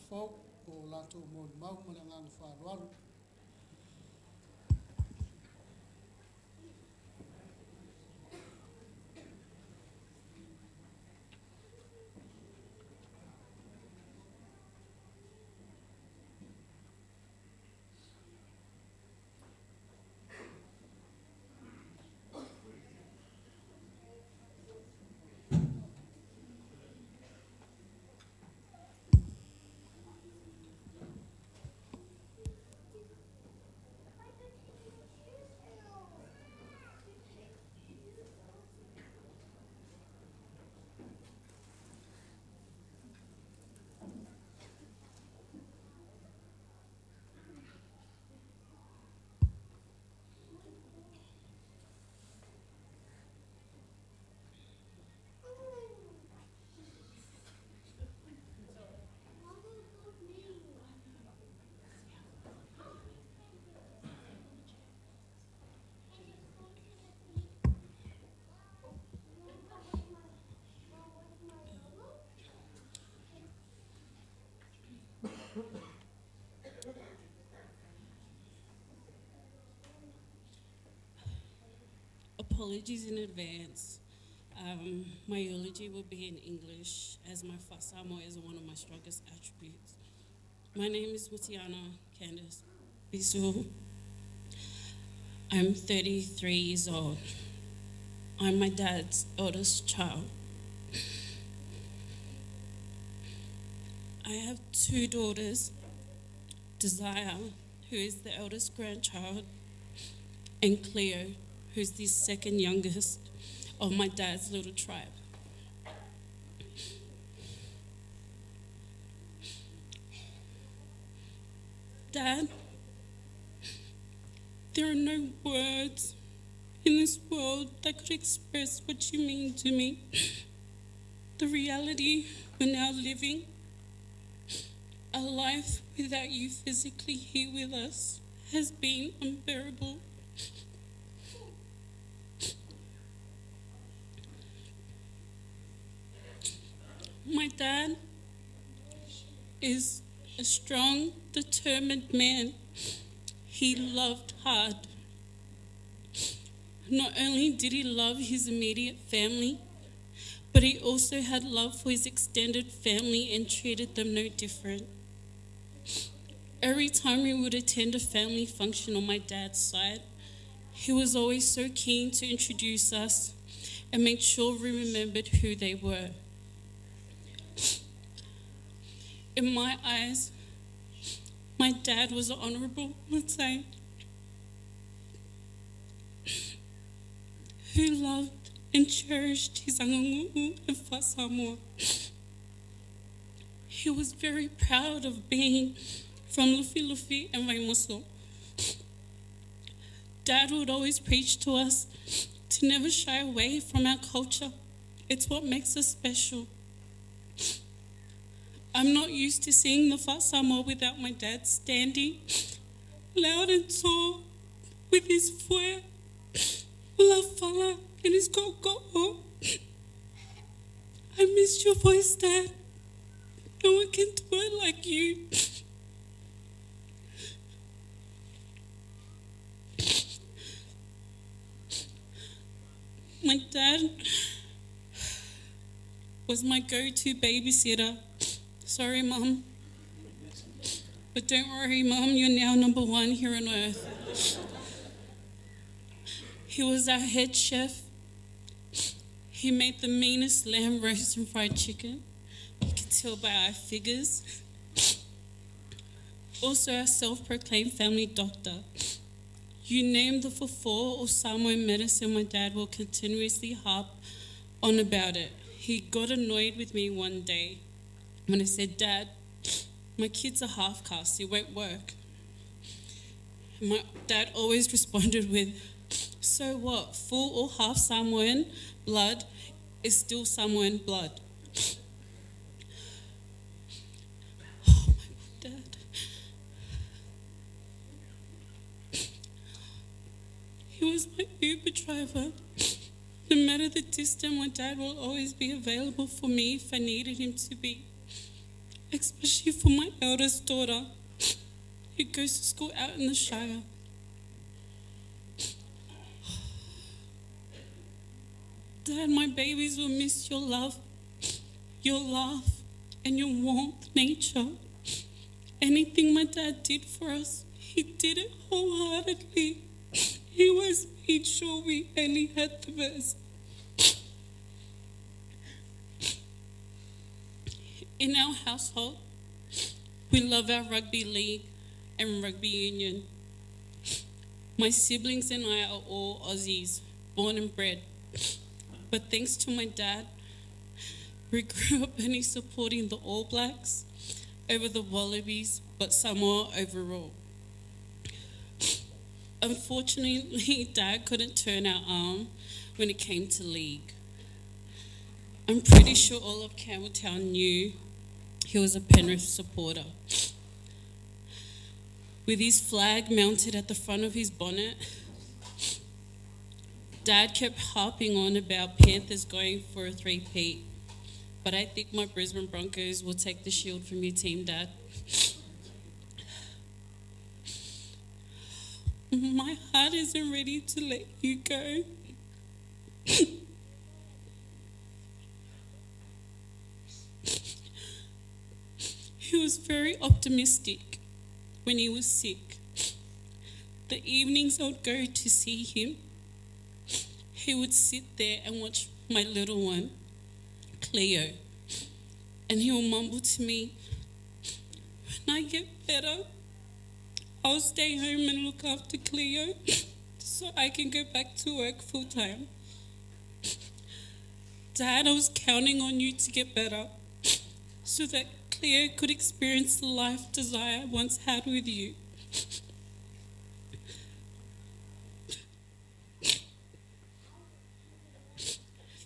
fau o Latu Moimoi ma le ngana wharuaru. Apologies in advance. My eulogy will be in English, as my Samoa is one of my strongest attributes. My name is Mutiana Candace Bisu. I'm 33 years old. I'm my dad's oldest child. I have two daughters, Desire, who is the eldest grandchild, and Cleo, who's the second youngest of my dad's little tribe. Dad, there are no words in this world that could express what you mean to me. The reality we're now living, a life without you physically here with us, has been unbearable. My dad is a strong, determined man. He loved hard. Not only did he love his immediate family, but he also had love for his extended family and treated them no different. Every time we would attend a family function on my dad's side, he was always so keen to introduce us and make sure we remembered who they were. In my eyes, my dad was an honourable Matai who loved and cherished his angangu'u and Samoa. He was very proud of being from Lufi and Vaimoso. Dad would always preach to us to never shy away from our culture. It's what makes us special. I'm not used to seeing the Samoa without my dad standing loud and tall with his fue, la fala, and his koko'o. I miss your voice, Dad. No one can do it like you. My dad was my go-to babysitter. Sorry, Mum. But don't worry, Mum, you're now number one here on earth. He was our head chef. He made the meanest lamb roast and fried chicken. You can tell by our figures. Also our self-proclaimed family doctor. You name the fufu or Samoan medicine, my dad will continuously harp on about it. He got annoyed with me one day when I said, Dad, my kid's a half-caste, it won't work. My dad always responded with, so what, full or half Samoan blood is still Samoan blood. Oh my Dad. He was my Uber driver. No matter the distance, my dad will always be available for me if I needed him to be. especially for my eldest daughter who goes to school out in the Shire. Dad, my babies will miss your love, your laugh, and your warmth nature. Anything my dad did for us, he did it wholeheartedly. He always made sure we only had the best. In our household, we love our rugby league and rugby union. My siblings and I are all Aussies, born and bred. But thanks to my dad, we grew up only supporting the All Blacks over the Wallabies, but Samoa overall. Unfortunately, Dad couldn't turn our arm when it came to league. I'm pretty sure all of Campbelltown knew he was a Penrith supporter. With his flag mounted at the front of his bonnet, Dad kept harping on about Panthers going for a 3-peat. But I think my Brisbane Broncos will take the shield from your team, Dad. My heart isn't ready to let you go. He was very optimistic when he was sick. The evenings I would go to see him, he would sit there and watch my little one, Cleo, and he will mumble to me, "When I get better, I'll stay home and look after Cleo so I can go back to work full time." Dad, I was counting on you to get better so that Cleo could experience the life desire I once had with you.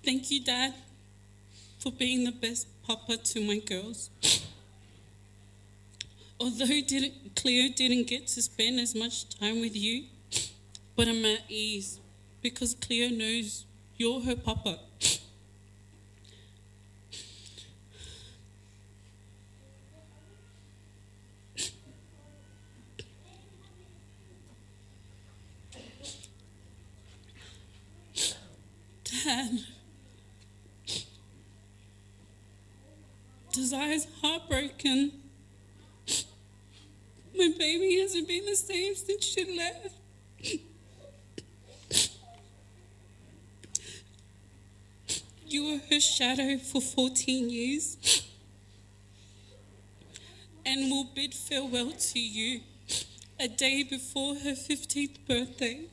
Thank you, Dad, for being the best papa to my girls. Although Cleo didn't get to spend as much time with you, but I'm at ease because Cleo knows you're her papa. Dad, Desire's heartbroken. My baby hasn't been the same since she left. You were her shadow for 14 years and will bid farewell to you a day before her 15th birthday.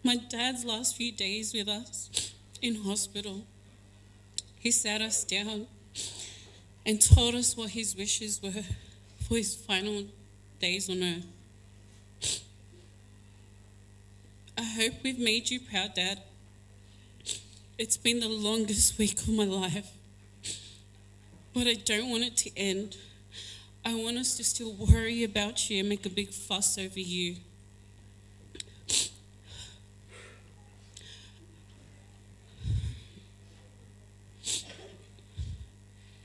My dad's last few days with us in hospital, he sat us down and told us what his wishes were for his final days on earth. I hope we've made you proud, Dad. It's been the longest week of my life, but I don't want it to end. I want us to still worry about you and make a big fuss over you.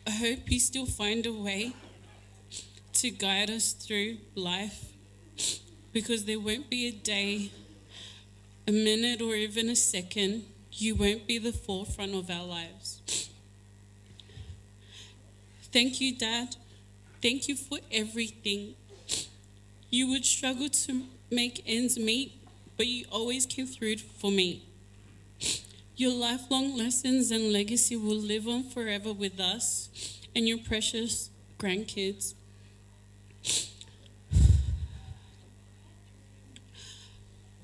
I hope you still find a way to guide us through life, because there won't be a day, a minute, or even a second you won't be the forefront of our lives. Thank you, Dad. Thank you for everything. You would struggle to make ends meet, but you always came through for me. Your lifelong lessons and legacy will live on forever with us and your precious grandkids.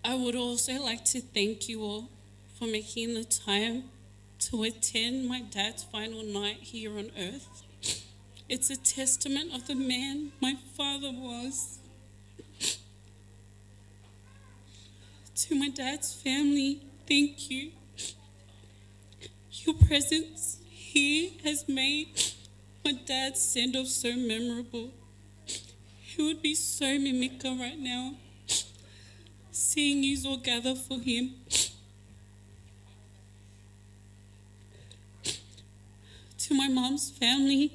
I would also like to thank you all for making the time to attend my dad's final night here on earth. It's a testament of the man my father was. To my dad's family, thank you. Your presence here has made my dad's send-off so memorable. He would be so mimica right now, seeing you all gather for him. To my mom's family,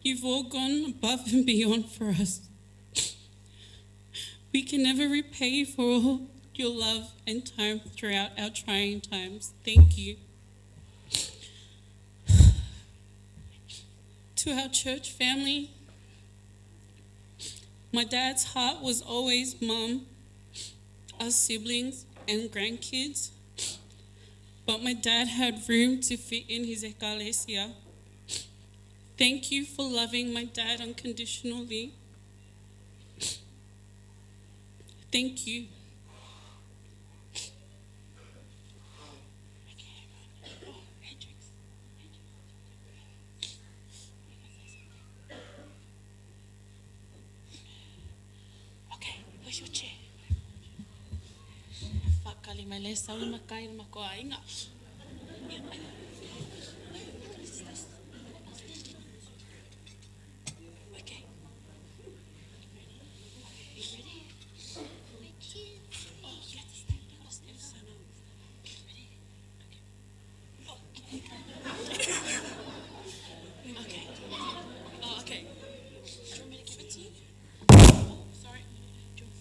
you've all gone above and beyond for us. We can never repay you for all your love and time throughout our trying times. Thank you. To our church family, my dad's heart was always Mum, us siblings and grandkids, but my dad had room to fit in his ecclesia. Thank you for loving my dad unconditionally. Thank you. Okay, where's your chair? Whakali mai le sauli makai le makoa inga. Okay. You ready? Oh, you got to stand. You got to stand. Ready? Okay. Oh, okay. Do you want me to give it to you? Oh, sorry. Do you want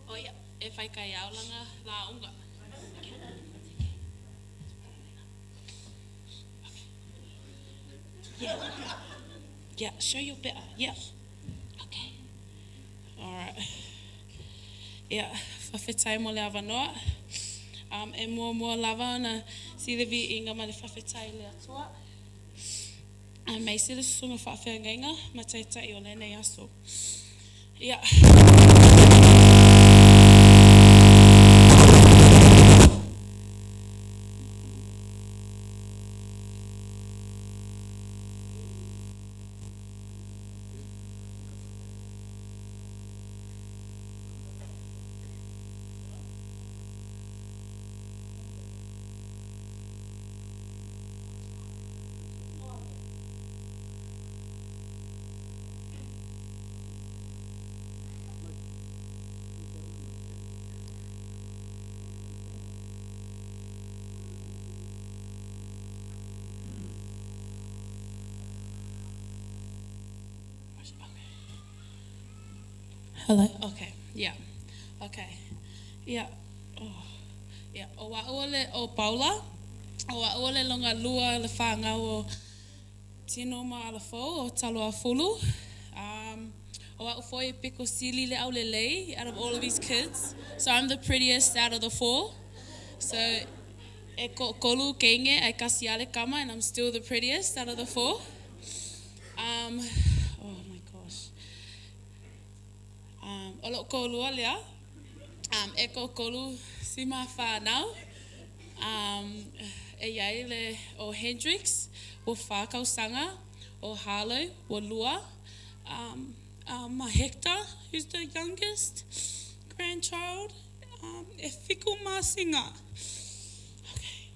to? Oh, yeah. If I kaya langa la unga. Yeah. Yeah, show you better. Yeah. Okay. All right. Yeah, whawhetai mo le awanoa. E mua lava na silevi inga ma le whawhetai le atua. Mei sile sunga whawheagaiga ma taitai o lenei aso. Yeah. Hello. Okay. Yeah. Okay. Yeah. Oh. Yeah. O wa ole o Paula. O wa ole longa lua le whanga o tino ma ala fo o Taloafulu. O wa ufoi piko sili le au le lei out of all of his kids. So I'm the prettiest out of the four. So e kolu kenge ai kasi ale kama and I'm still the prettiest out of the four. Oh my gosh. Olo kolu alia. Eko kolu sima whanau. E iai le o Hendrix, o whakau sanga, o Harlow, o Lua. My Hector, who's the youngest grandchild. E whiku masinga. Okay.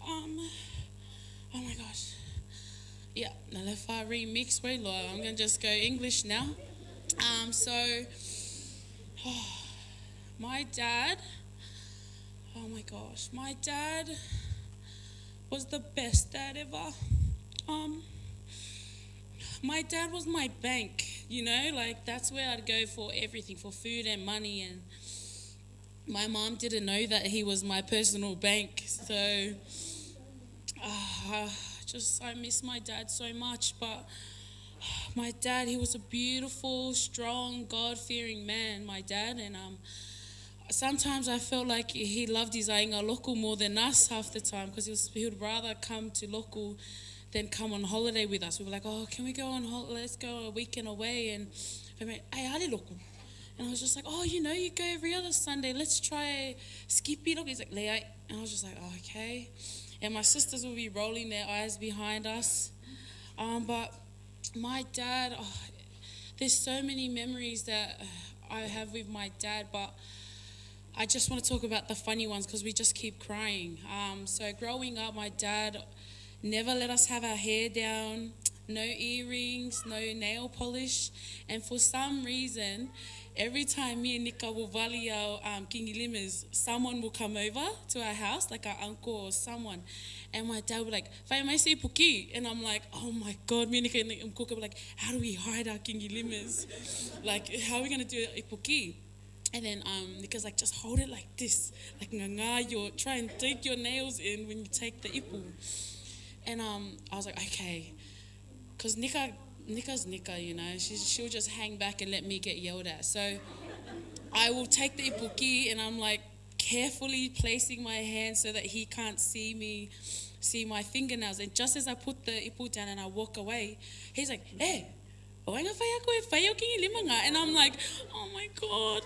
Oh my gosh. Yeah, now if I remix way low, I'm gonna just go English now. My dad, oh my gosh, my dad was the best dad ever. My dad was my bank, you know, like that's where I'd go for everything, for food and money, and my mom didn't know that he was my personal bank, so I miss my dad so much. But my dad, he was a beautiful, strong, God-fearing man, my dad, and sometimes I felt like he loved his ainga local more than us half the time, because he would rather come to local than come on holiday with us. We were like, oh, can we go on holiday? Let's go a weekend away. And I mean, ay, ale local. And I was just like, oh, you know, you go every other Sunday. Let's try skippy local. He's like, Leai. And I was just like, oh, okay. And my sisters would be rolling their eyes behind us. But my dad, there's so many memories that I have with my dad, but I just want to talk about the funny ones because we just keep crying. So growing up, my dad never let us have our hair down. no earrings, no nail polish. And for some reason, every time me and Nika will vali our kingi limas, someone will come over to our house, like our uncle or someone. And my dad would be like, "Whai mai se puki?" And I'm like, "Oh my God," me and Nika and Kuka were like, "How do we hide our kingi limas? Like, how are we going to do a puki?" And then Nika's like, "Just hold it like this. Like, nganga, try and dig your nails in when you take the ipu." And I was like, okay. Because Nika's Nika, you know. She'll just hang back and let me get yelled at. So I will take the ipuki and I'm like carefully placing my hand so that he can't see my fingernails. And just as I put the ipu down and I walk away, he's like, "Hey, and I'm like, oh my God.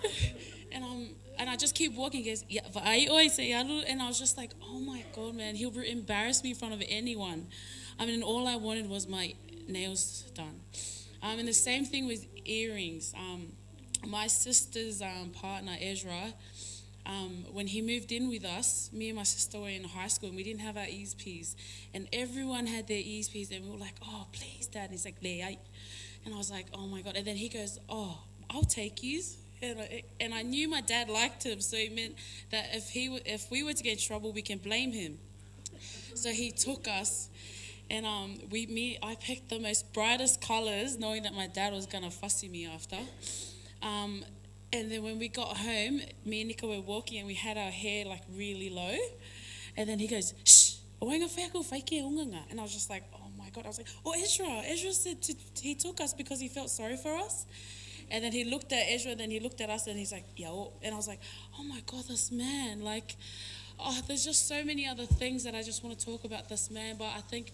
And I just keep walking. He goes, "Yeah, and I was just like, oh my God, man, he'll embarrass me in front of anyone. I mean, all I wanted was my nails done. And the same thing with earrings. My sister's partner, Ezra, when he moved in with us, me and my sister were in high school and we didn't have our ESPs. And everyone had their ESPs and we were like, "Oh, please, Dad." And he's like, "Lei." And I was like, oh my God. And then he goes, "Oh, I'll take yous." And I knew my dad liked him, so it meant that if we were to get in trouble, we can blame him. So he took us, and I picked the most brightest colors, knowing that my dad was gonna fussy me after. And then when we got home, me and Nika were walking, and we had our hair like really low. And then he goes, "Shh, and I was just like, oh my God. I was like, "Oh, Ezra said he took us because he felt sorry for us." And then he looked at Ezra, and then he looked at us, and he's like, "Yeah." And I was like, oh my God, this man, like, there's just so many other things that I just want to talk about this man. But I think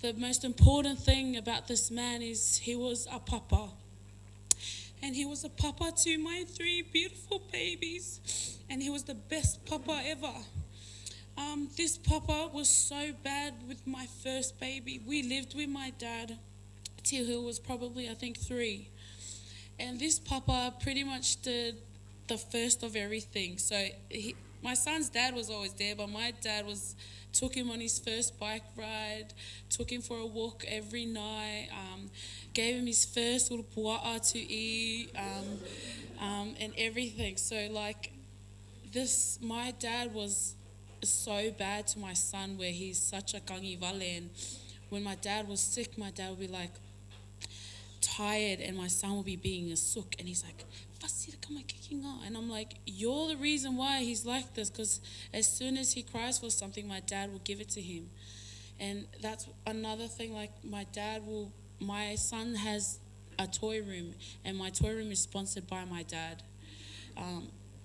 the most important thing about this man is he was a papa. And he was a papa to my 3 beautiful babies. And he was the best papa ever. This papa was so bad with my first baby. We lived with my dad till he was probably, I think, 3. And this papa pretty much did the first of everything. So my son's dad was always there, but my dad took him on his first bike ride, took him for a walk every night, gave him his first little pua'a to eat, and everything. So like this, my dad was so bad to my son where he's such a kangi vale, and when my dad was sick, my dad would be like tired and my son would be being a sook, and he's like, and I'm like, you're the reason why he's like this, because as soon as he cries for something, my dad will give it to him. And that's another thing, like my son has a toy room, and my toy room is sponsored by my dad.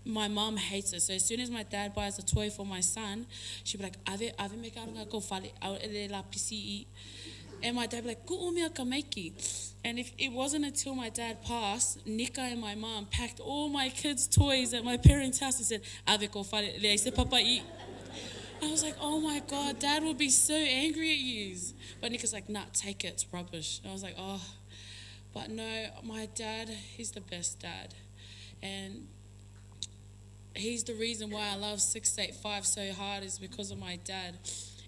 My mom hates it, so as soon as my dad buys a toy for my son, she'll be like, "Ave me karanga ko fale la PCE." And my dad would be like, "Ku umia ka meiki." And if it wasn't until my dad passed, Nika and my mom packed all my kids' toys at my parents' house and said, "Ave ko fale le se papa I." I was like, oh my God, Dad will be so angry at you. But Nika's like, "Nah, take it, it's rubbish." And I was like, oh. But no, my dad, he's the best dad. And he's the reason why I love 685 so hard, is because of my dad.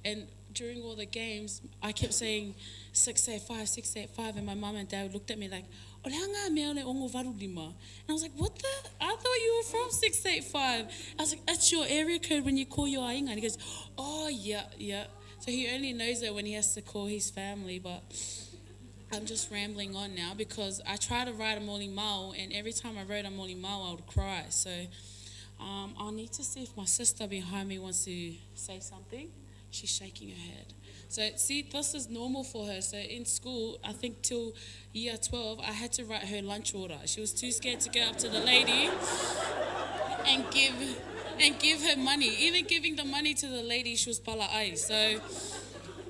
And during all the games, I kept saying 685, 685, and my mum and dad looked at me like, "Ole hanga mea ole ongo varu lima." And I was like, "What the? I thought you were from 685. I was like, "That's your area code when you call your ainga." And he goes, "Oh, yeah." So he only knows that when he has to call his family. But I'm just rambling on now because I try to write a moli mau, and every time I wrote a moli mau, I would cry. So I'll need to see if my sister behind me wants to say something. She's shaking her head. So see, this is normal for her. So in school, I think till year 12, I had to write her lunch order. She was too scared to go up to the lady and give her money. Even giving the money to the lady, she was pala ai. So,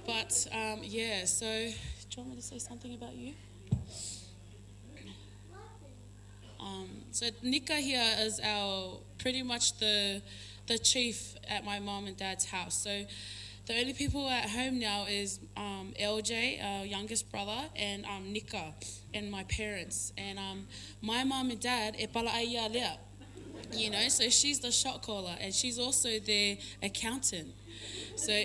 but yeah. So do you want me to say something about you? So Nika here is pretty much the chief at my mom and dad's house. So the only people at home now is LJ, our youngest brother, and Nika, and my parents. And my mom and dad, e pala ai lea, you know, so she's the shot caller, and she's also their accountant. So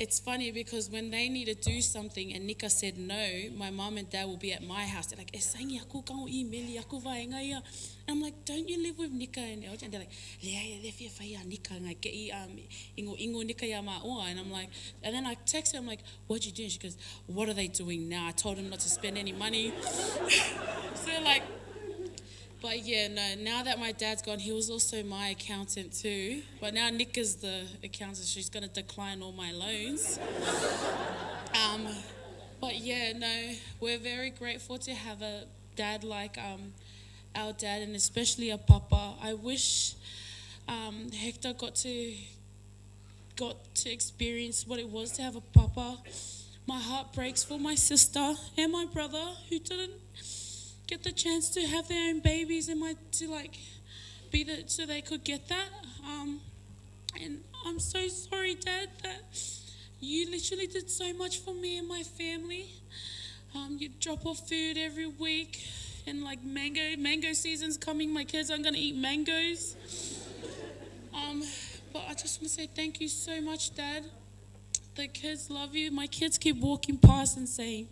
it's funny because when they need to do something and Nika said no, my mom and dad will be at my house. They're like, "Esangi aku kau email aku vaenga ia." And I'm like, "Don't you live with Nika and Eulogy?" And they're like, "Lea le fia fia Nika ngai ke I ingo Nika ya maua." And I'm like, and then I text her, I'm like, "What'd you do?" And she goes, "What are they doing now? I told them not to spend any money." So like, but yeah, no, now that my dad's gone, he was also my accountant too. But now Nick is the accountant. She's going to decline all my loans. But yeah, no, we're very grateful to have a dad like our dad, and especially a papa. I wish Hector got to experience what it was to have a papa. My heart breaks for my sister and my brother who didn't get the chance to have their own babies and so they could get that. And I'm so sorry, Dad, that you literally did so much for me and my family. You drop off food every week, and like mango season's coming. My kids aren't gonna eat mangoes. But I just want to say thank you so much, Dad. The kids love you. My kids keep walking past and saying,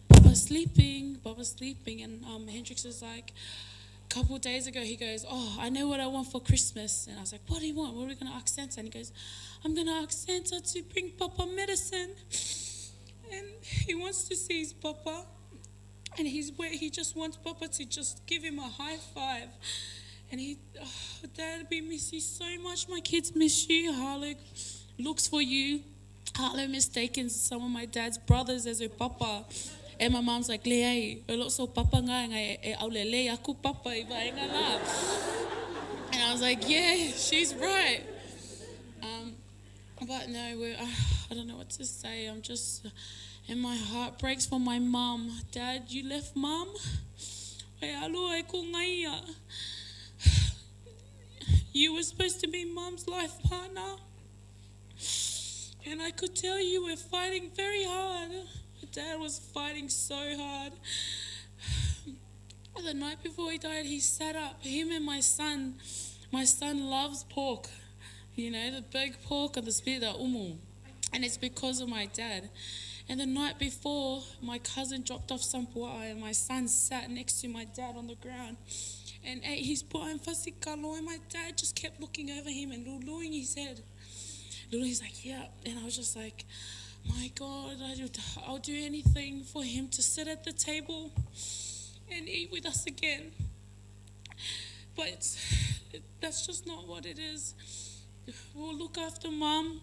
Papa's sleeping. And Hendrix is like, a couple of days ago, he goes, "Oh, I know what I want for Christmas." And I was like, "What do you want? What are we going to ask Santa?" And he goes, "I'm going to ask Santa to bring Papa medicine." And he wants to see his Papa. And he just wants Papa to just give him a high five. And Dad, we miss you so much. My kids miss you. Harlow looks for you. Harlow mistaken some of my dad's brothers as her Papa. And my mom's like, "Lei, a lot so Papa ngai e aulele aku Papa I vaenga la." And I was like, yeah, she's right. But no, I don't know what to say. I'm just, and my heart breaks for my mom. Dad, you left Mom. You were supposed to be Mom's life partner. And I could tell you were fighting very hard. Dad was fighting so hard. The night before he died, he sat up, him and my son. My son loves pork, you know, the big pork and the spit, the umu. And it's because of my dad. And the night before, my cousin dropped off some pua'a, and my son sat next to my dad on the ground and ate his pua'a and fasikalo, and my dad just kept looking over him and luluing his head. He's like, "Yeah." And I was just like, my God, I'll do anything for him to sit at the table and eat with us again. But that's just not what it is. We'll look after Mom.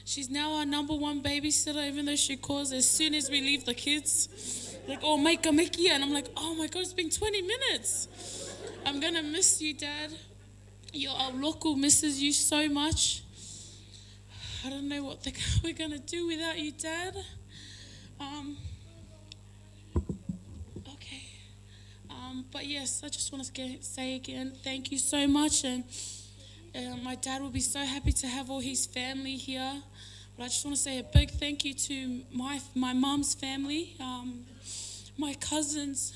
She's now our number one babysitter, even though she calls as soon as we leave the kids. Like, "Oh, make here." And I'm like, "Oh my God, it's been 20 minutes. I'm going to miss you, Dad. Our local misses you so much. I don't know what we're going to do without you, Dad." Okay. But yes, I just want to say again, thank you so much. And my dad will be so happy to have all his family here. But I just want to say a big thank you to my mom's family, my cousins.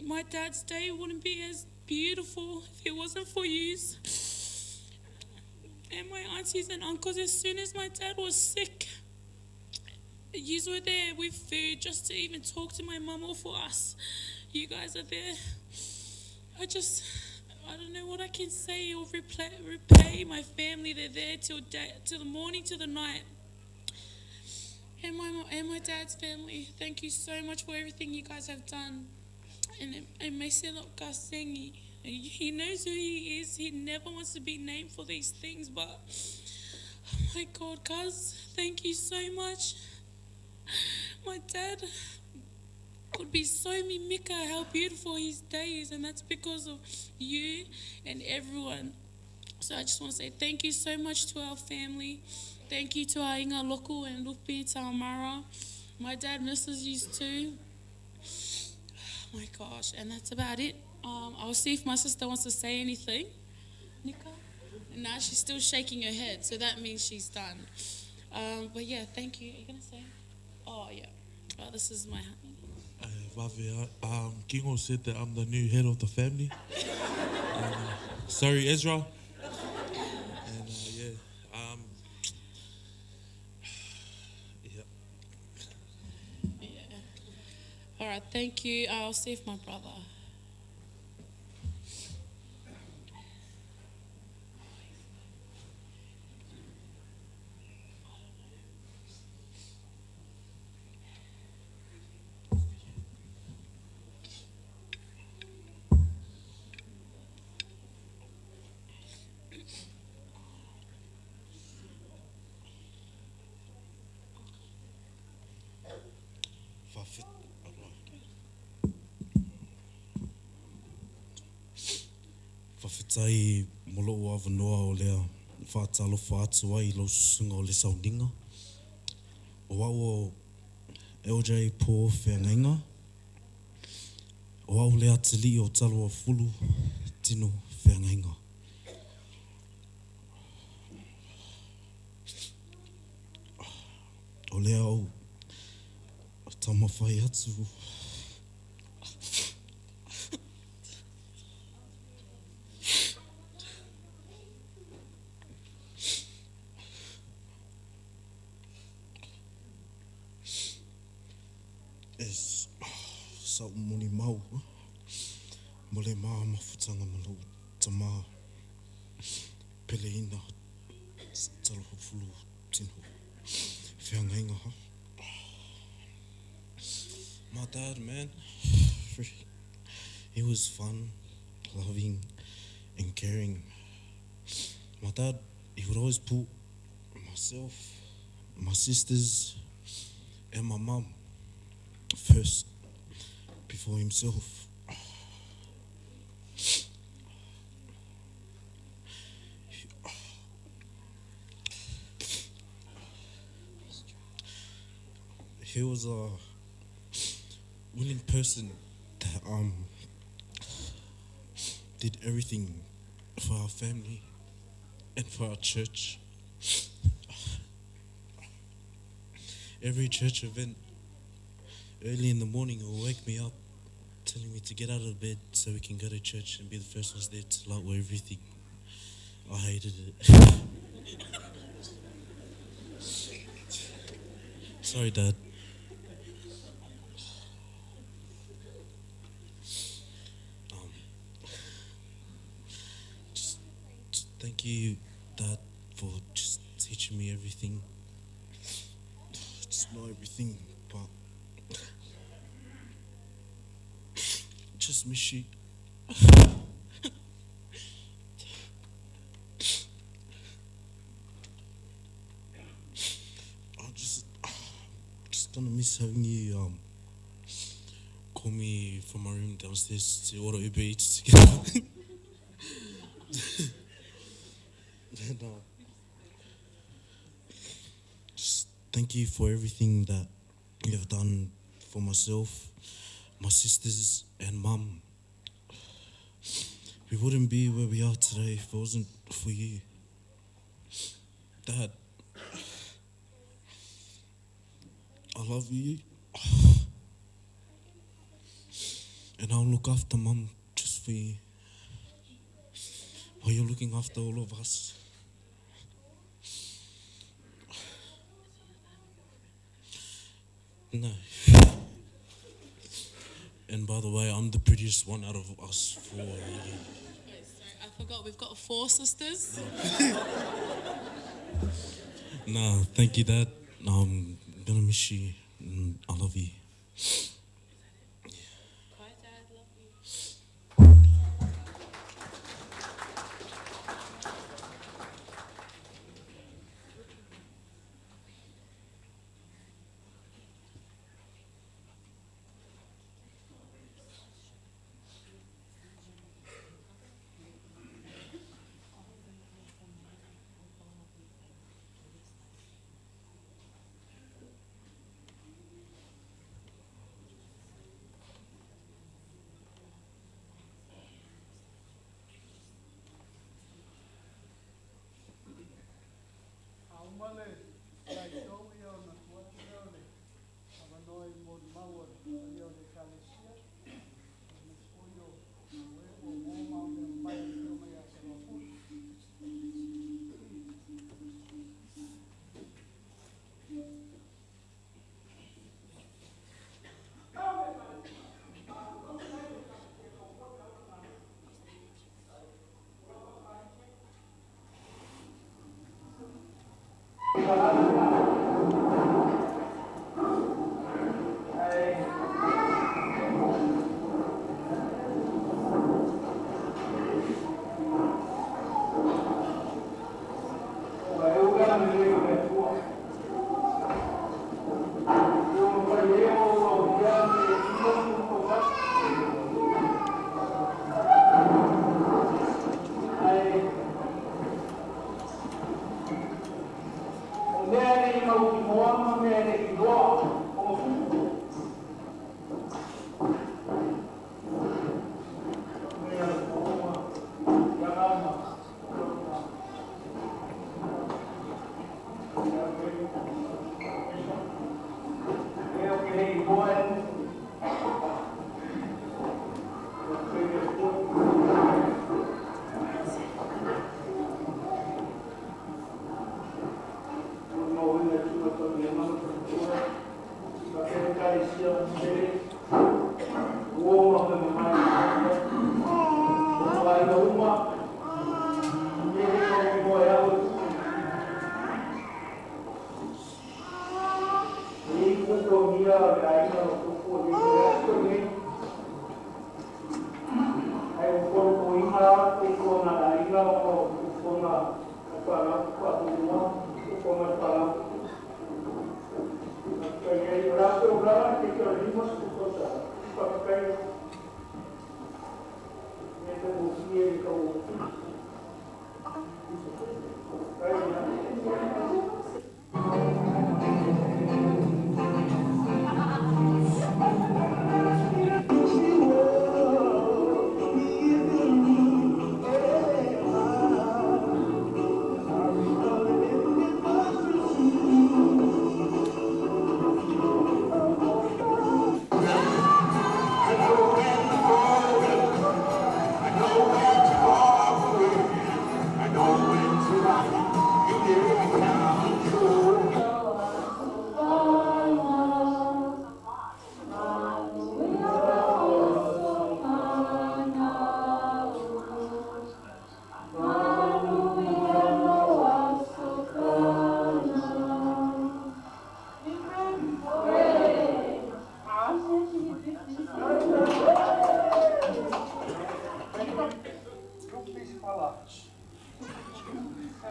My dad's day wouldn't be as beautiful if it wasn't for yous. And my aunties and uncles, as soon as my dad was sick, yous were there with food just to even talk to my mum or for us. You guys are there. I don't know what I can say or repay my family. They're there till the morning, till the night. And my dad's family, thank you so much for everything you guys have done. And may se lo ka sengi. He knows who he is. He never wants to be named for these things, but oh my God, guys, thank you so much. My dad would be so mimika how beautiful his day is, and that's because of you and everyone. So I just want to say thank you so much to our family. Thank you to our Inga Loku and Lupi Taumara. My dad misses you too. Oh my gosh, and that's about it. I'll see if my sister wants to say anything. Nika? No, she's still shaking her head, so that means she's done. But yeah, thank you. Are you going to say? Oh, yeah. Well, this is my honey. Kingo said that I'm the new head of the family. sorry, Ezra. And right, thank you. I'll see if my brother. Whawhetai molo o awanoa o lea whaatalo whaatu ai lo sunga o le sauninga. O au o LJ po Feagaiga. O au lea te li o Taloafulu tino Feagaiga. O lea au tamawhai atu. Sa moni mau, mo le maa mawhutanga malau tama pele ina Taloafulu tino Feagaiga. My dad, man, he was fun, loving, and caring. My dad, he would always put myself, my sisters, and my mum first before himself. He was a willing person that did everything for our family and for our church. Every church event, early in the morning, he'll wake me up, telling me to get out of bed so we can go to church and be the first ones there to light everything. I hated it. Sorry, Dad. Just thank you, Dad, for just teaching me everything. Just not everything, but just miss you. I'm just gonna miss having you call me from my room downstairs to order Uber Eats together. And, just thank you for everything that you have done for myself, my sisters, and Mum. We wouldn't be where we are today if it wasn't for you. Dad, I love you. And I'll look after Mum just for you, while you're looking after all of us. No. And by the way, I'm the prettiest one out of us four. Wait, sorry, I forgot we've got 4 sisters. Nah, thank you, Dad. I'm gonna miss you. And I love you. Bye, Dad. Love you.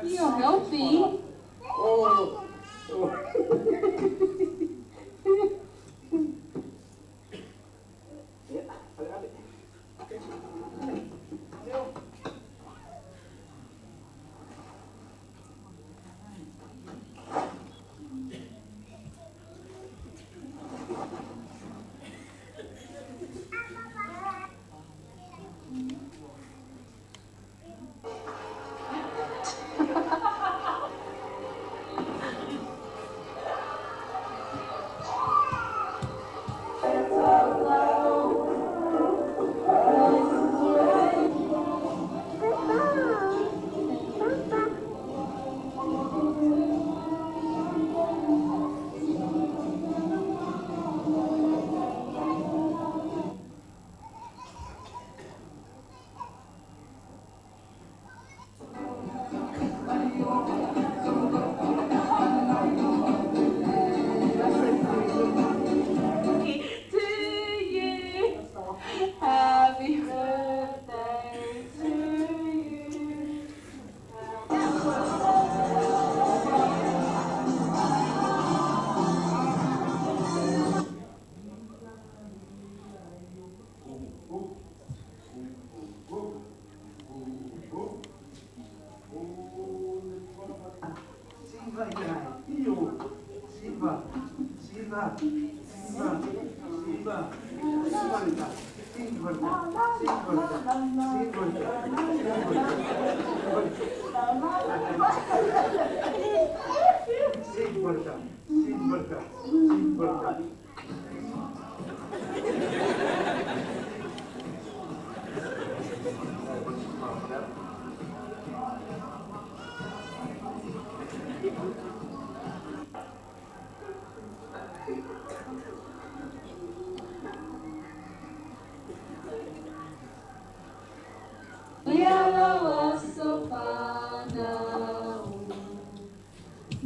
You're healthy.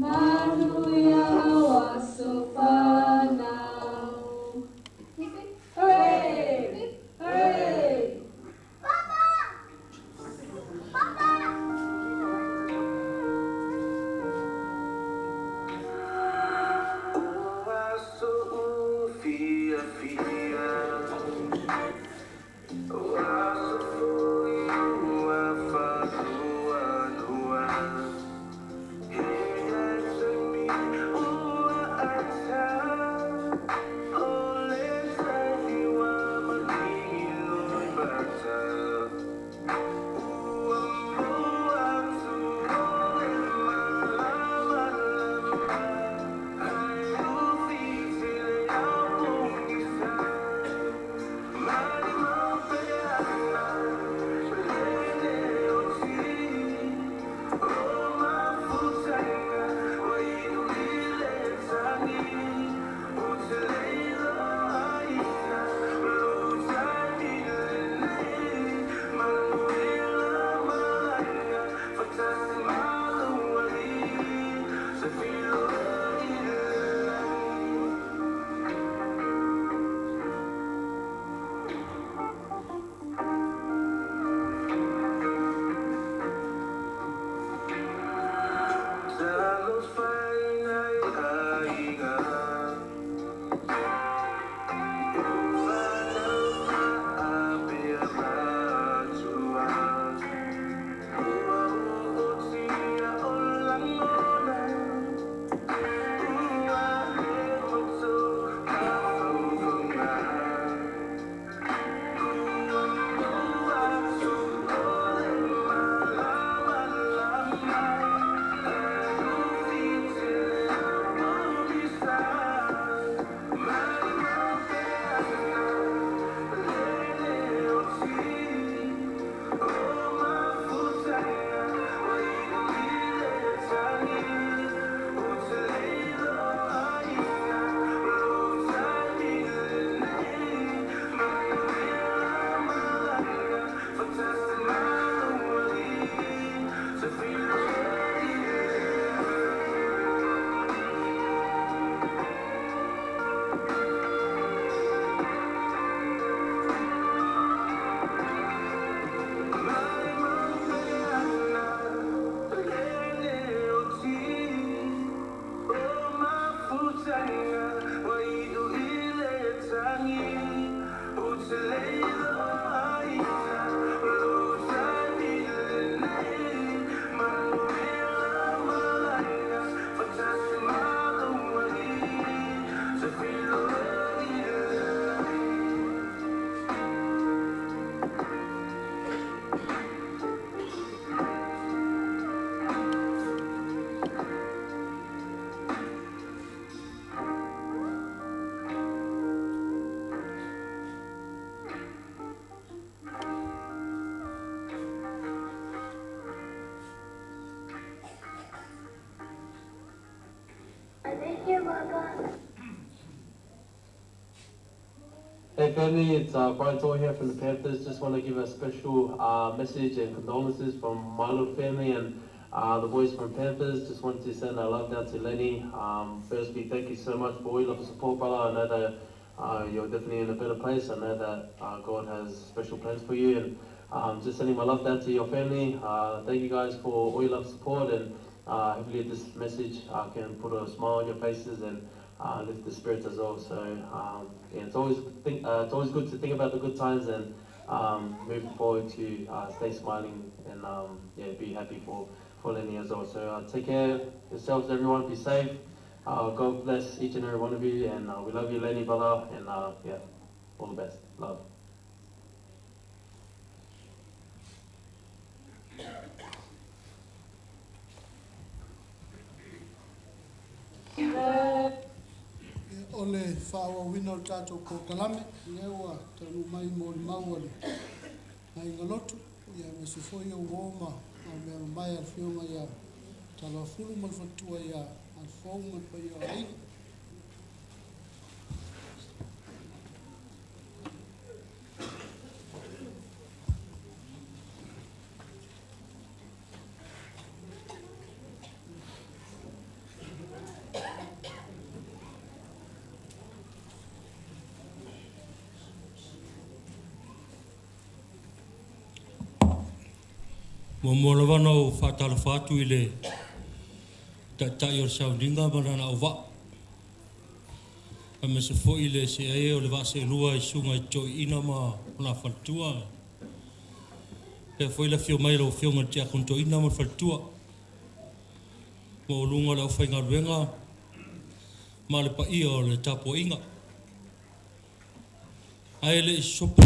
Mano Hey family, it's Brian Tor here from the Panthers. Just want to give a special message and condolences from my little family and the boys from Panthers. Just wanted to send our love down to Lenny. Firstly, thank you so much for all your support, brother. I know that you're definitely in a better place. I know that God has special plans for you, and just sending my love down to your family. Thank you guys for all your love support, and hopefully this message can put a smile on your faces and lift the spirits as well. So yeah, it's always good to think about the good times and moving forward to stay smiling and yeah, be happy for Lenny as well. So take care of yourselves, everyone. Be safe. God bless each and every one of you, and we love you, Lenny, brother. And yeah, all the best. Love. Ole whaua wina o tātou ko kalame, lewa tanu mai mōri mauale. Nai ngalotu, ia me se foi o woma, a mea mai al whionga ia Taloafulu mal fatua ia al whaunga pa ia ai. Mo molavana o whatalawhatu I le tai o sauninga marana o wa. A me se fo I le se ae o le wa se lua I sunga I toi ina ma ona whatua. He fo I le fio mai lo fio ngatia konto ina ma whatua. Mo lunga le whainga ruenga ma le pa ia o le tapo inga. Ae le sopa.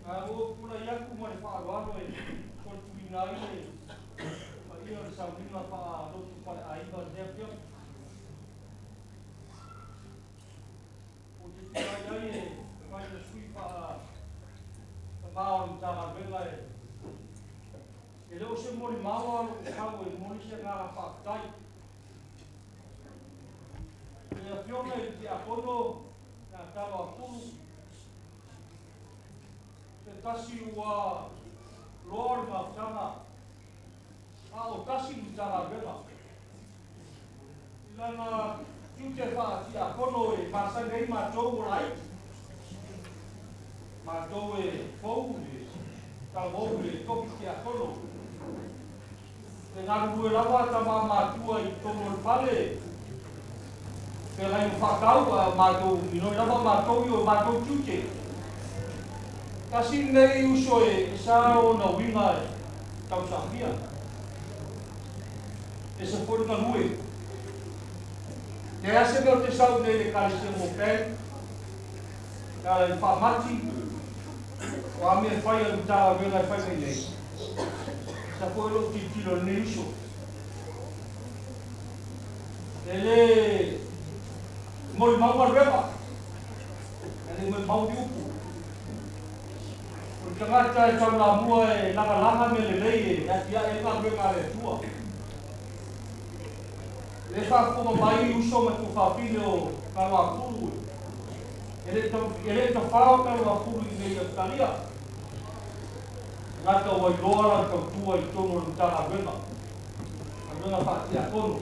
Ako pula yaku mo le whaarwano e kontu I nai e ma ia le saunina pa lotu pa le aiba le pia. O te tia iai e mai le sui pa mao ni taha vela e. E leo se mori maua alo o kau e mori se ngara whaakai. E a piona e te akono na Taloafulu. Tasi ua loa ma tama o tasi ni tala vela ilana tute fa ti a kono e masanga I ma tou rai ma tou e fou e talo e toki ti a kono te ngaru e lawa tama ma tua I tono le pale te lai whakau ma tou ino lawa ma tou I o ma tou tute kasi nei uso e sa o na winga e tau sahia. E se fori na nui. Te ase meo te sau nei le kare se mo pen. Kare I whamati. O ame e whai anu tawa vela e whai mei nei. Sa fori lo ki tilo nei uso. E le mori maua rewa. E le mori mau di upu. tangata e Taloafulu e langa me lelei e atia e ngā le tua. Le whakoma mai uso ma tu whapine o Taloafulu. E le ta whao Taloafulu i nei Australia. Ngata o loa la tua i tono o tanga wenga. A wenga whaatia kono.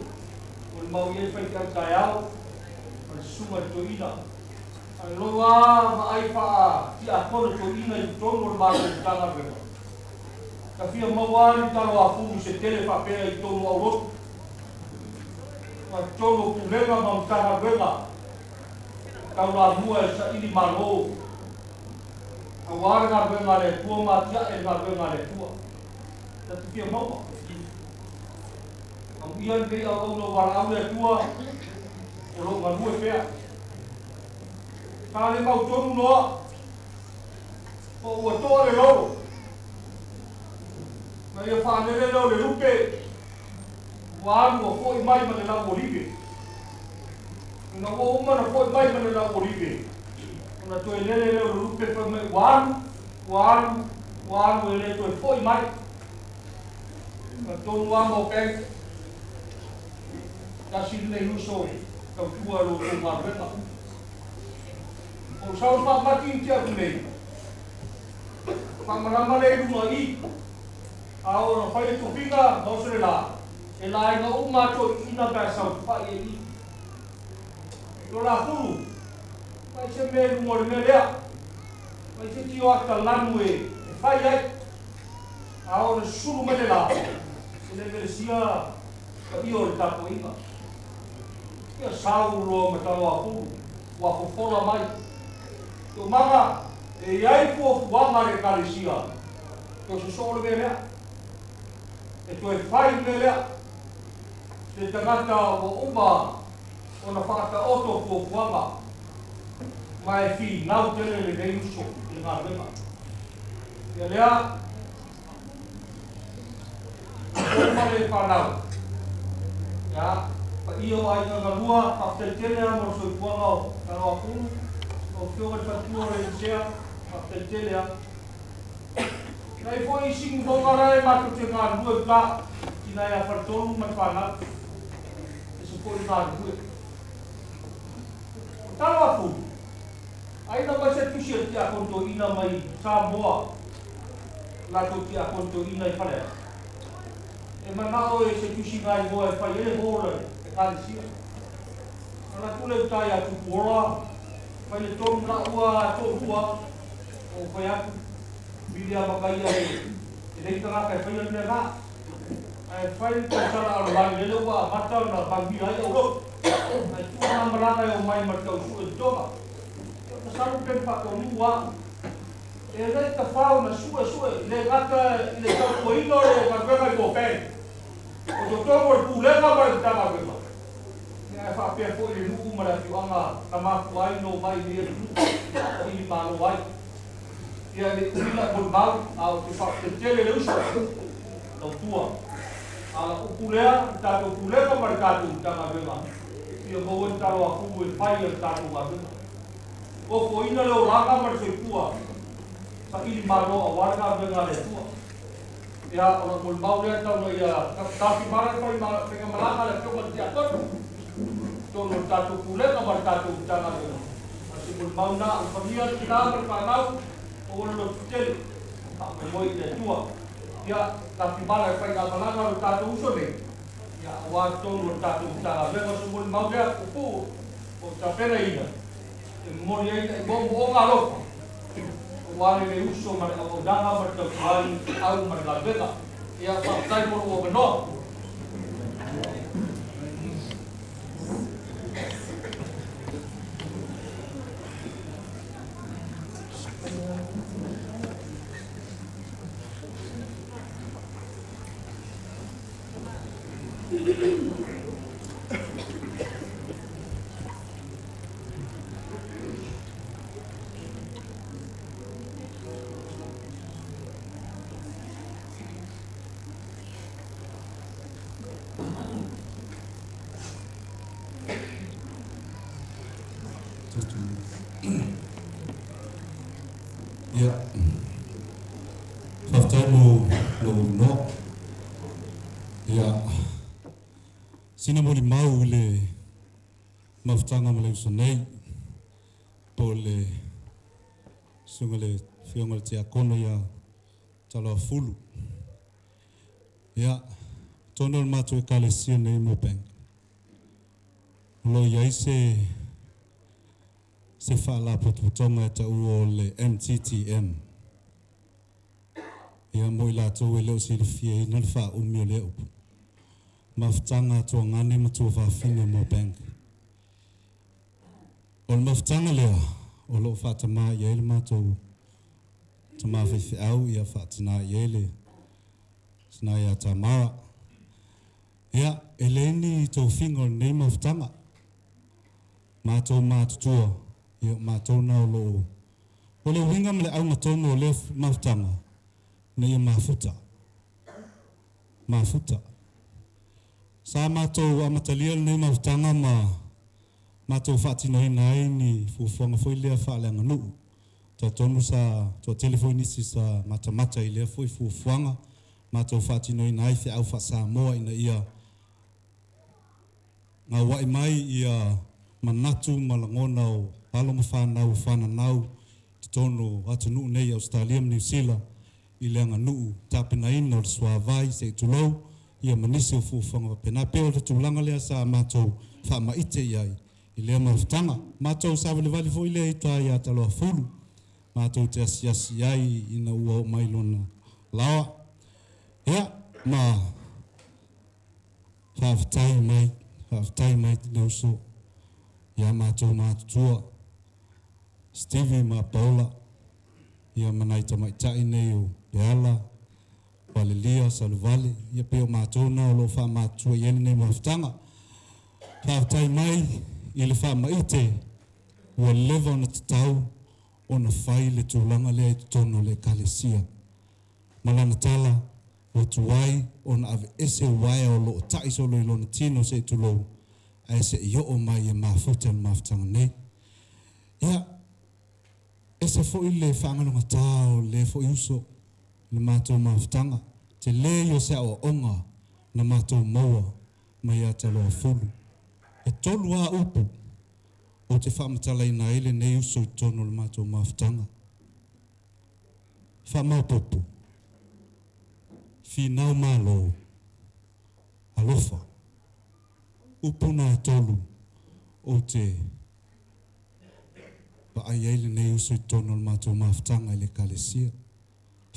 O le mau e whai tai au. O le suma i toina. Loa mai pa ti a kono to ina i tono ma ko tanga be. Ka fia mawari Taloafulu se tele pa pe i tono au ro. Ma tono ku lenga ma tanga bela. Taloafulu sa ili malo. A warga benga le tua ma tia e ga benga le tua. Ta fia mawa. Am ian be au no wala au le tua. O lo ma nu e pe. Kale mau tonu noa. O ua toa le loro. Ma ia whanere leo le lupe. Ua anu o fōi mai ma le lau olive. Ina ua umana fōi mai ma le lau olive. Una toe lele leo le lupe fōi mai. Ua anu e le toe fōi mai. Ma tonu ama o peng. Kasi le luso kau tua lo tō marweta. O sao pa mati tia kunei. Pa marama le runga i. A ora whai tu pinga, mausere la. E la inga umato ina pa sao pa e i. Taloafulu. Pai se me runga le me lea. Pai se tio ata lanu e whai ai. A ora suru me le la. Se le veresia ka i o le tapo inga. Ia sao roa me Taloafulu. Wa fofola mai. Tō manga, e iai kua fuanga re karesia. Tō se sōle me lea. E tō e whai me lea. Te tangata o uma o na whakata oto kua fuanga. Ma e whi nau tele le nei uso i ngā renga. Ia lea, kōma le whanau. Ia, pa iyo ai ngā whakate tele a moro soi fuanga o Taloafulu. O whionga tatua re sea, a te telea. Nei fo i singu whongara e matu te ngā rue ka, ki nei a whartonu mai whanau. E se fo i ngā rue. Taloafulu. Aina mai se tusia ti a konto ina mai Samoa. Latu ti a konto ina i whanea. E manao e se tusi ngai moa e whai ele hōra e kāresia. Ana tule utai a tupuola. Pai le tonu na ua tohua o pai aku bilia makai e rei tangaka e whaia nea ngā. Ai whai tala arwani lele ua mata na bangi ai au rot. Ai tua marana e o mai martau su e tonga. Ka saru pen whakonu ua. E rei ta whao na sue le gata i le tau koino e ka whenga i kōpeng. O to tongo e pūlenga mai tama whenga. E whapea po i le nuku mara ki anga na maku ai no mai ni e nuku i mano ai. Ia le uila kon mau au te whapea tele le uso tau tua. Ala upulea, tātou pulega mara tātou tanga wenga. Ia mau e Taloafulu e whai e tātou ngā wenga. O ko ina leo ranga mara soi tua. Sa ili mano a warga wenga le tua. Ia ona kon mau lea tau no ia tāpi mara whai whenga maranga le whionga te atotu. Tono tātou pulega mar tātou tanga wenga. Asi kon mauna ang pamia ki nā mar whanau o wana lo tutele. Moimoi le tua. Ia tāpi mara e whai ngā malanga o tātou uso nei. Ia awa tono tātou tanga wenga so mori maunea kupu o tapena ina. E mori eina e gombo o ngā lopa. O wale me uso mar o danga mar tau kuari au mar ngā wenga. Ia whaktai moro o wanoa. Ia, lo no ya sina mo mau le maftanga mo le sonei po le sunga le fionga te akono ya Taloafulu ya tono le matu e kalesia nei Moorebank lo ya se fala putonga ta o le MTTM ya mo Latu e leo si le fie na le fa umio leo maftanga to ngani matu fa fine Moorebank o maftanga lea o lo fatama ya ile matu tama fe au ya fatna yele sna ya tamara ya eleni to finger name of tanga mato matua ya mato na lo winga mle au mato no le maftanga ne ya mafuta sa mato amatalia name of tanga mato fatina nai ni fufonga foi le fa le nganu ta tonu sa to telefoni si sa mata ile foi fuanga mato fatina nai fe au fa Samoa ina ia nga wai mai ia manatu malangona o palo mafana ufana nau tonu atunu nei Australia New Zealand ile nganu tapina ina swavai se tulo ia manisi fufonga pena pe o tulanga le sa mato fa maite ia ile maftanga mato sa vale foi le ita ya Taloafulu mato te asiai ina ua mai lona lawa ya ma half time mai no so ya mato matua Stevie ma Paula ya manaita mai tai nei o Paula Valelia Salvale ya pe mato na lo fa matua yele nei maftanga half time mai ile fa maite o leva ona tau ona fai le tulanga le tono le kalesia malana tala o tuai ona ave ese wai o lo tai so lo lona tino se tulo ai se yo o mai e mafuta maftanga nei ya ese fo ile fa ngana tau le fo uso le mato maftanga te le yo se o onga na mato moa mai a Taloafulu e tolu a upu o te whamatala ina ele nei uso I tono le mato maftanga whamapopo finau malo alofa upuna e tolu o te pa ai ele nei uso I tono le mato maftanga ele kalesia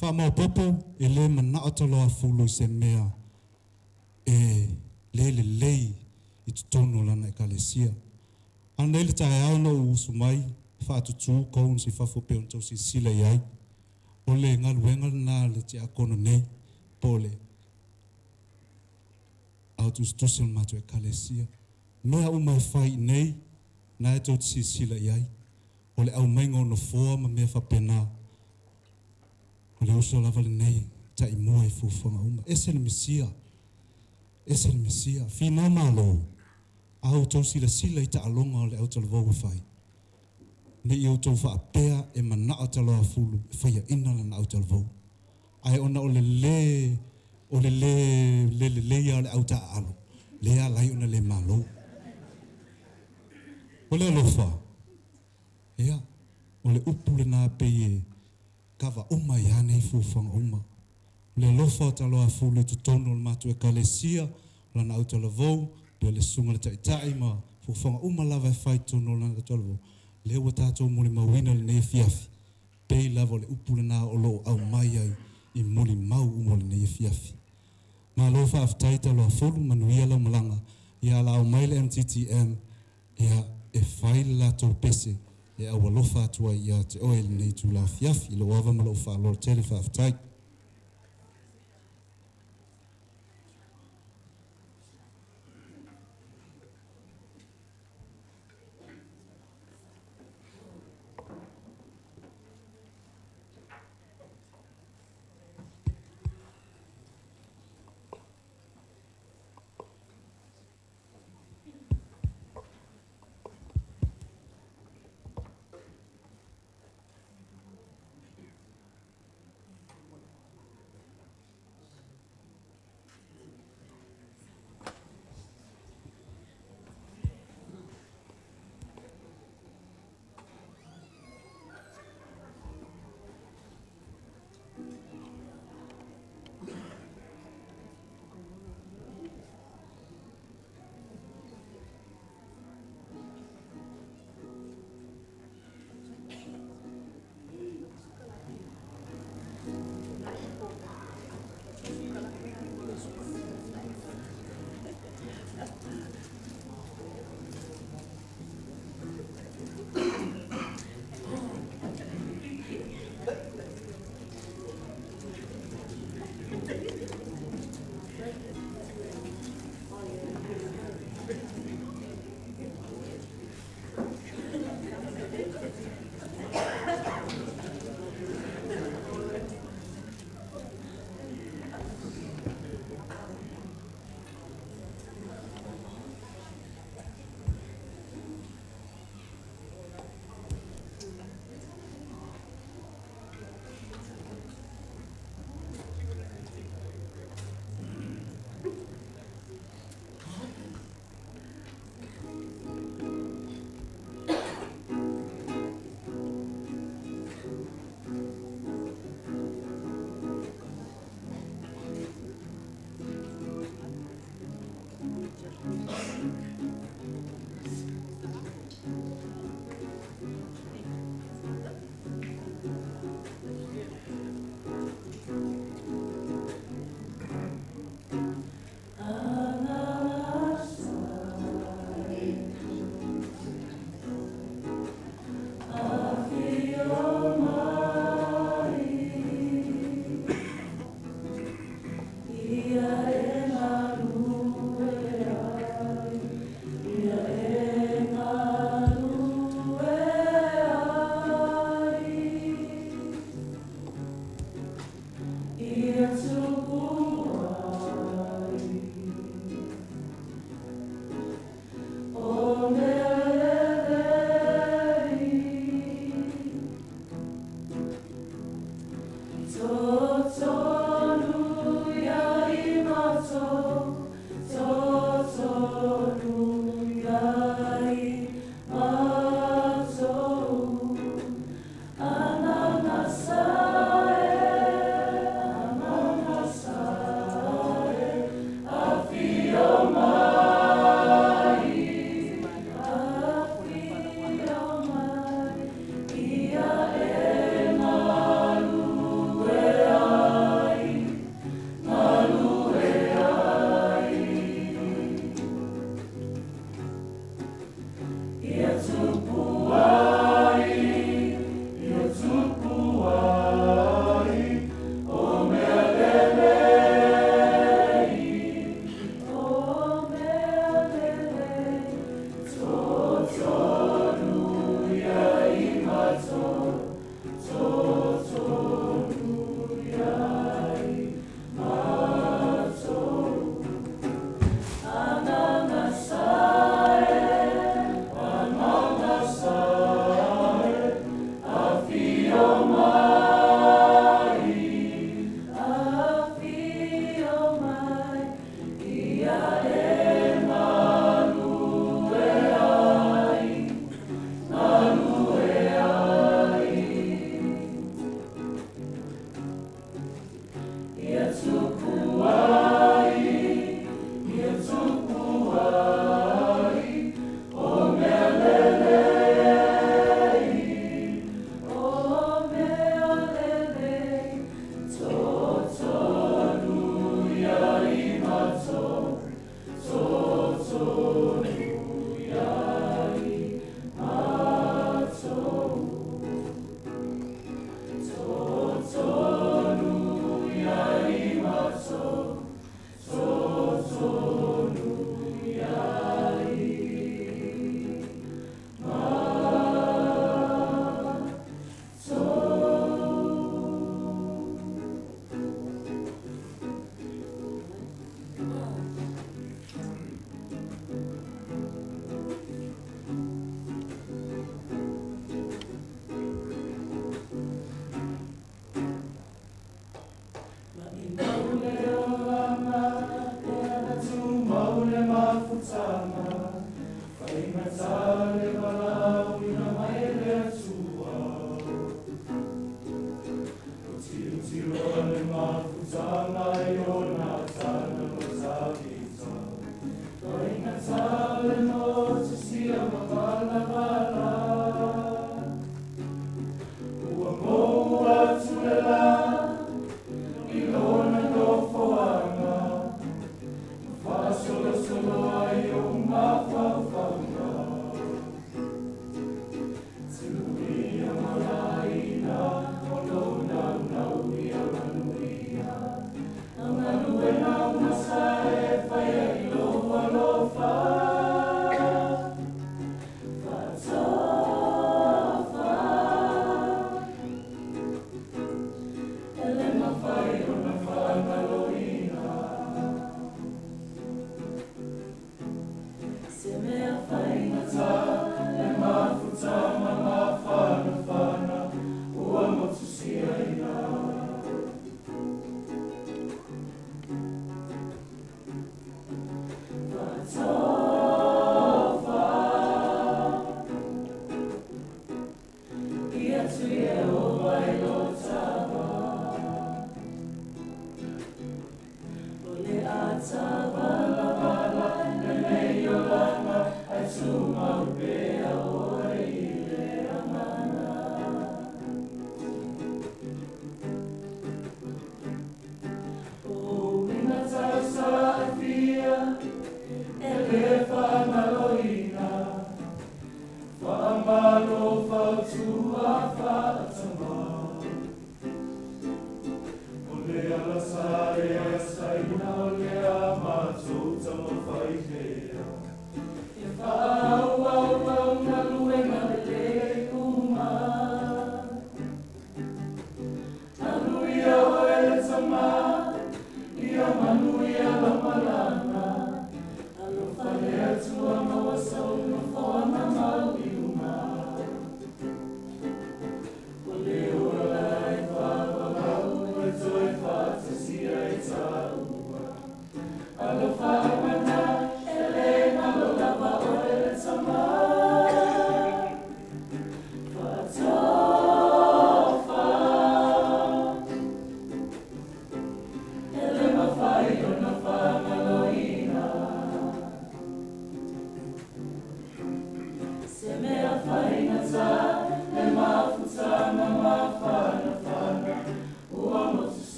whamapopo ele mana o Taloafulu I se mea e lei I tono lana e kalesia ana ele tae au no usu mai whaatutu koun si whafo peon tau si sila iai o le ngaluenga na le te akono nei pole au tustusil mato e kalesia mea umai whai nei na e tau si sila iai o le au maingo no foa ma mea whapena o le uso lava le nei ta I mua I fufanga uma ese le mesia fina malo au tau sila I ta alonga o le au talavau whai ne I tau whaapea e mana o Taloafulu e whaia ina lana au talavau ai ona o le ia o le au ta alo le a lai ona le malo o le alofa ea o le upu le nā peye kawa uma I ane I fufanga uma le alofa o Taloafulu tu tono le matu e kalesia lana au talavau pe le sunga le tai ma fufanga uma lava e whai tono lana talavau le ua tātou mole mawina le nei fiafi pei lava le upu le nā o lo au mai ai I mole mau umole nei fiafi ma lo whaaftai Taloafulu manuia lau malanga ia la au mai le MTTM ia e whai le lātou pese e au alofa atua ia te oe le nei tu la fiafi lo ava ma lo whaalor tele whaaftai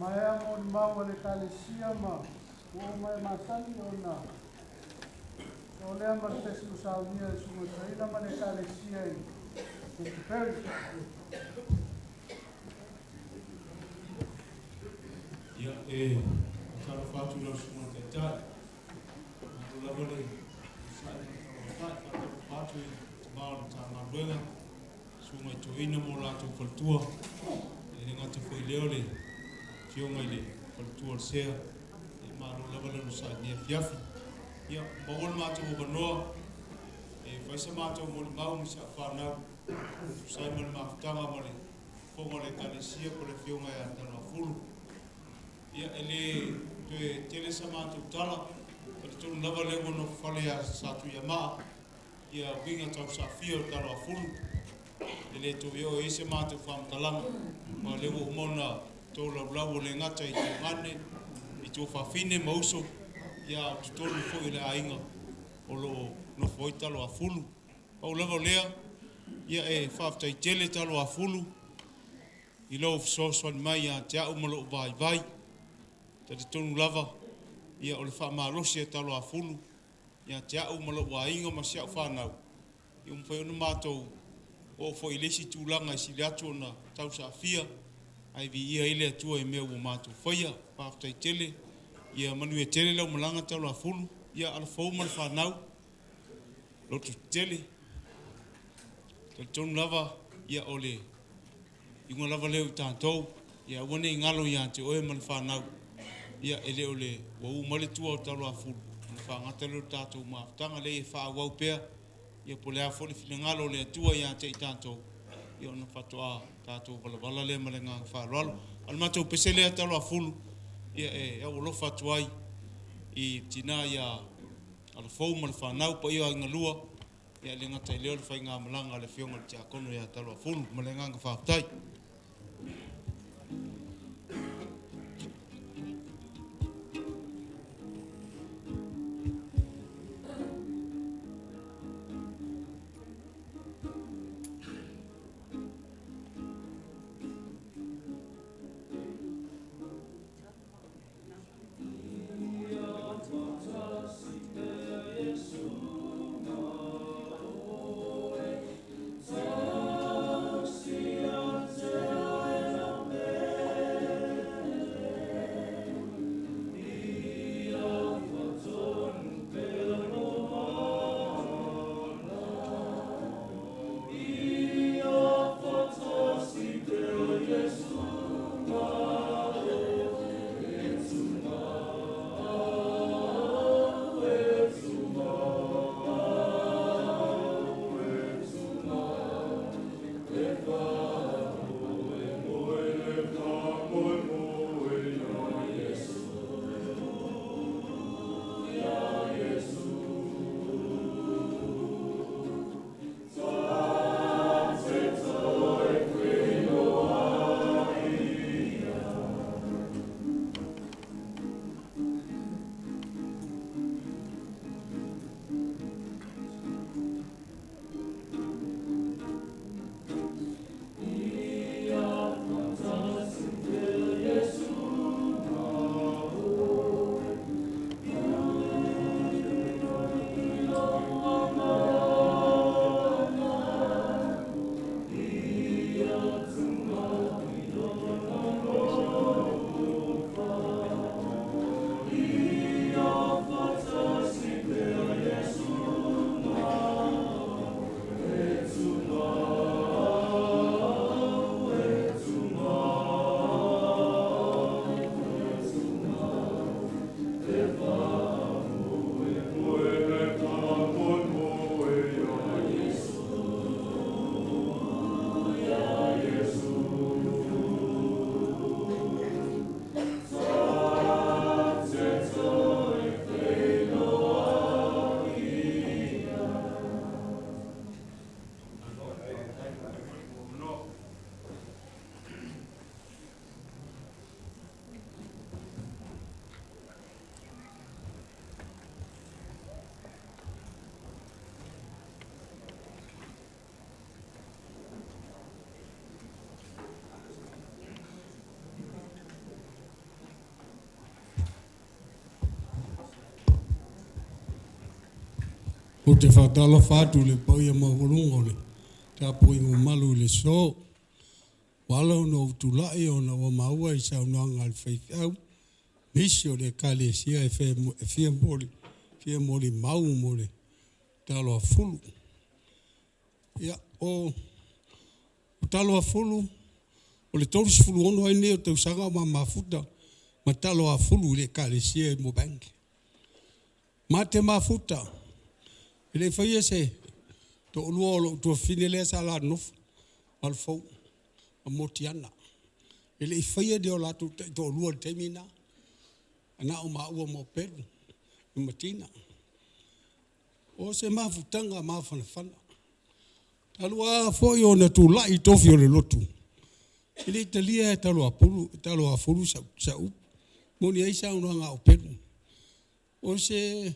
Maya Moimoi o le kalesia ma o mai masani ona o le ama te susaunia e sumatraina ma le kalesia i Peri. Ia tara fatu lo suma te tai. Atu lava le fatu i maori ta maruenga suma i toina mo lato faltua. E le ngata foi leo le fionga i le faltua sea. E maru lava le nusa nia fiafi. Ia maol mato o banoa. E faisa mato mo le mau misa whanau. Susai mo le mafutanga mo le fonga le kalesia po le fionga e a Taloafulu. Ia ele te tele sama tu tala le tonu lava le wono fale a satu ia maa ia winga tau sa fio Taloafulu ele to yo ese ma tu fam talama ma le wo mona to la blau le ngata i te mane i to fa fine mauso ia tu tonu fo ile ainga o lo no foi Taloafulu o lava lea ia e fa tai tele Taloafulu i lo so so mai a te au malo vai vai te tonu lava ia o le whaamarosi e Taloafulu ia te au malo wa inga ma sia whanau i umwhai ona mātou o fo i lesi tūlanga i sili atu ona tau sa fia ai vi ia ile atua i mea ua mātou whaia pāwhtai tele ia manu e tele lau malanga Taloafulu ia ala fau ma le whanau lotu tele te tonu lava ia o le ingo lava leo i tātou ia wane i ngalo ia te oe ma le whanau ia ele ole wa u male tua o Taloafulu na whangata leo tātou maafutanga le e whaawau pēr ia po lea foli whingalo le atua ia te i tātou ia ona whatoa tātou walawala le male ngā whaaralo al mātou pese lea Taloafulu ia e au lofa tuai i tina ia ala fau ma le whanau pa ia inga lua ia le ngata i leo le whainga malanga le whionga le tia kono ia Taloafulu ma le ngā whaafutai. O te whatalo whātu le pau ia maurungo le. Ta pui ngu malu le so. Wala no utulai o na wa maua I sa unanga le whaiwhau. Misi o le kale sia e whia mori. Whia mori mau mori. Taloafulu. Ia o Taloafulu. O le tauris fulu ono ai neo tau sanga ma mafuta. Ma Taloafulu le kale sia e Moorebank. Ma te mafuta. Ele whaia se. To uluo to fine le sa la nof. Al fau. A motiana. Ele whaia de o latu to uluo temina. Ana o maua mo peru. I matina. O se mafutanga mafana. Talua foi o na tu lai tofi o le lotu. Ele Italia Taloafulu sa u. Moni ai sa unanga o peru. O se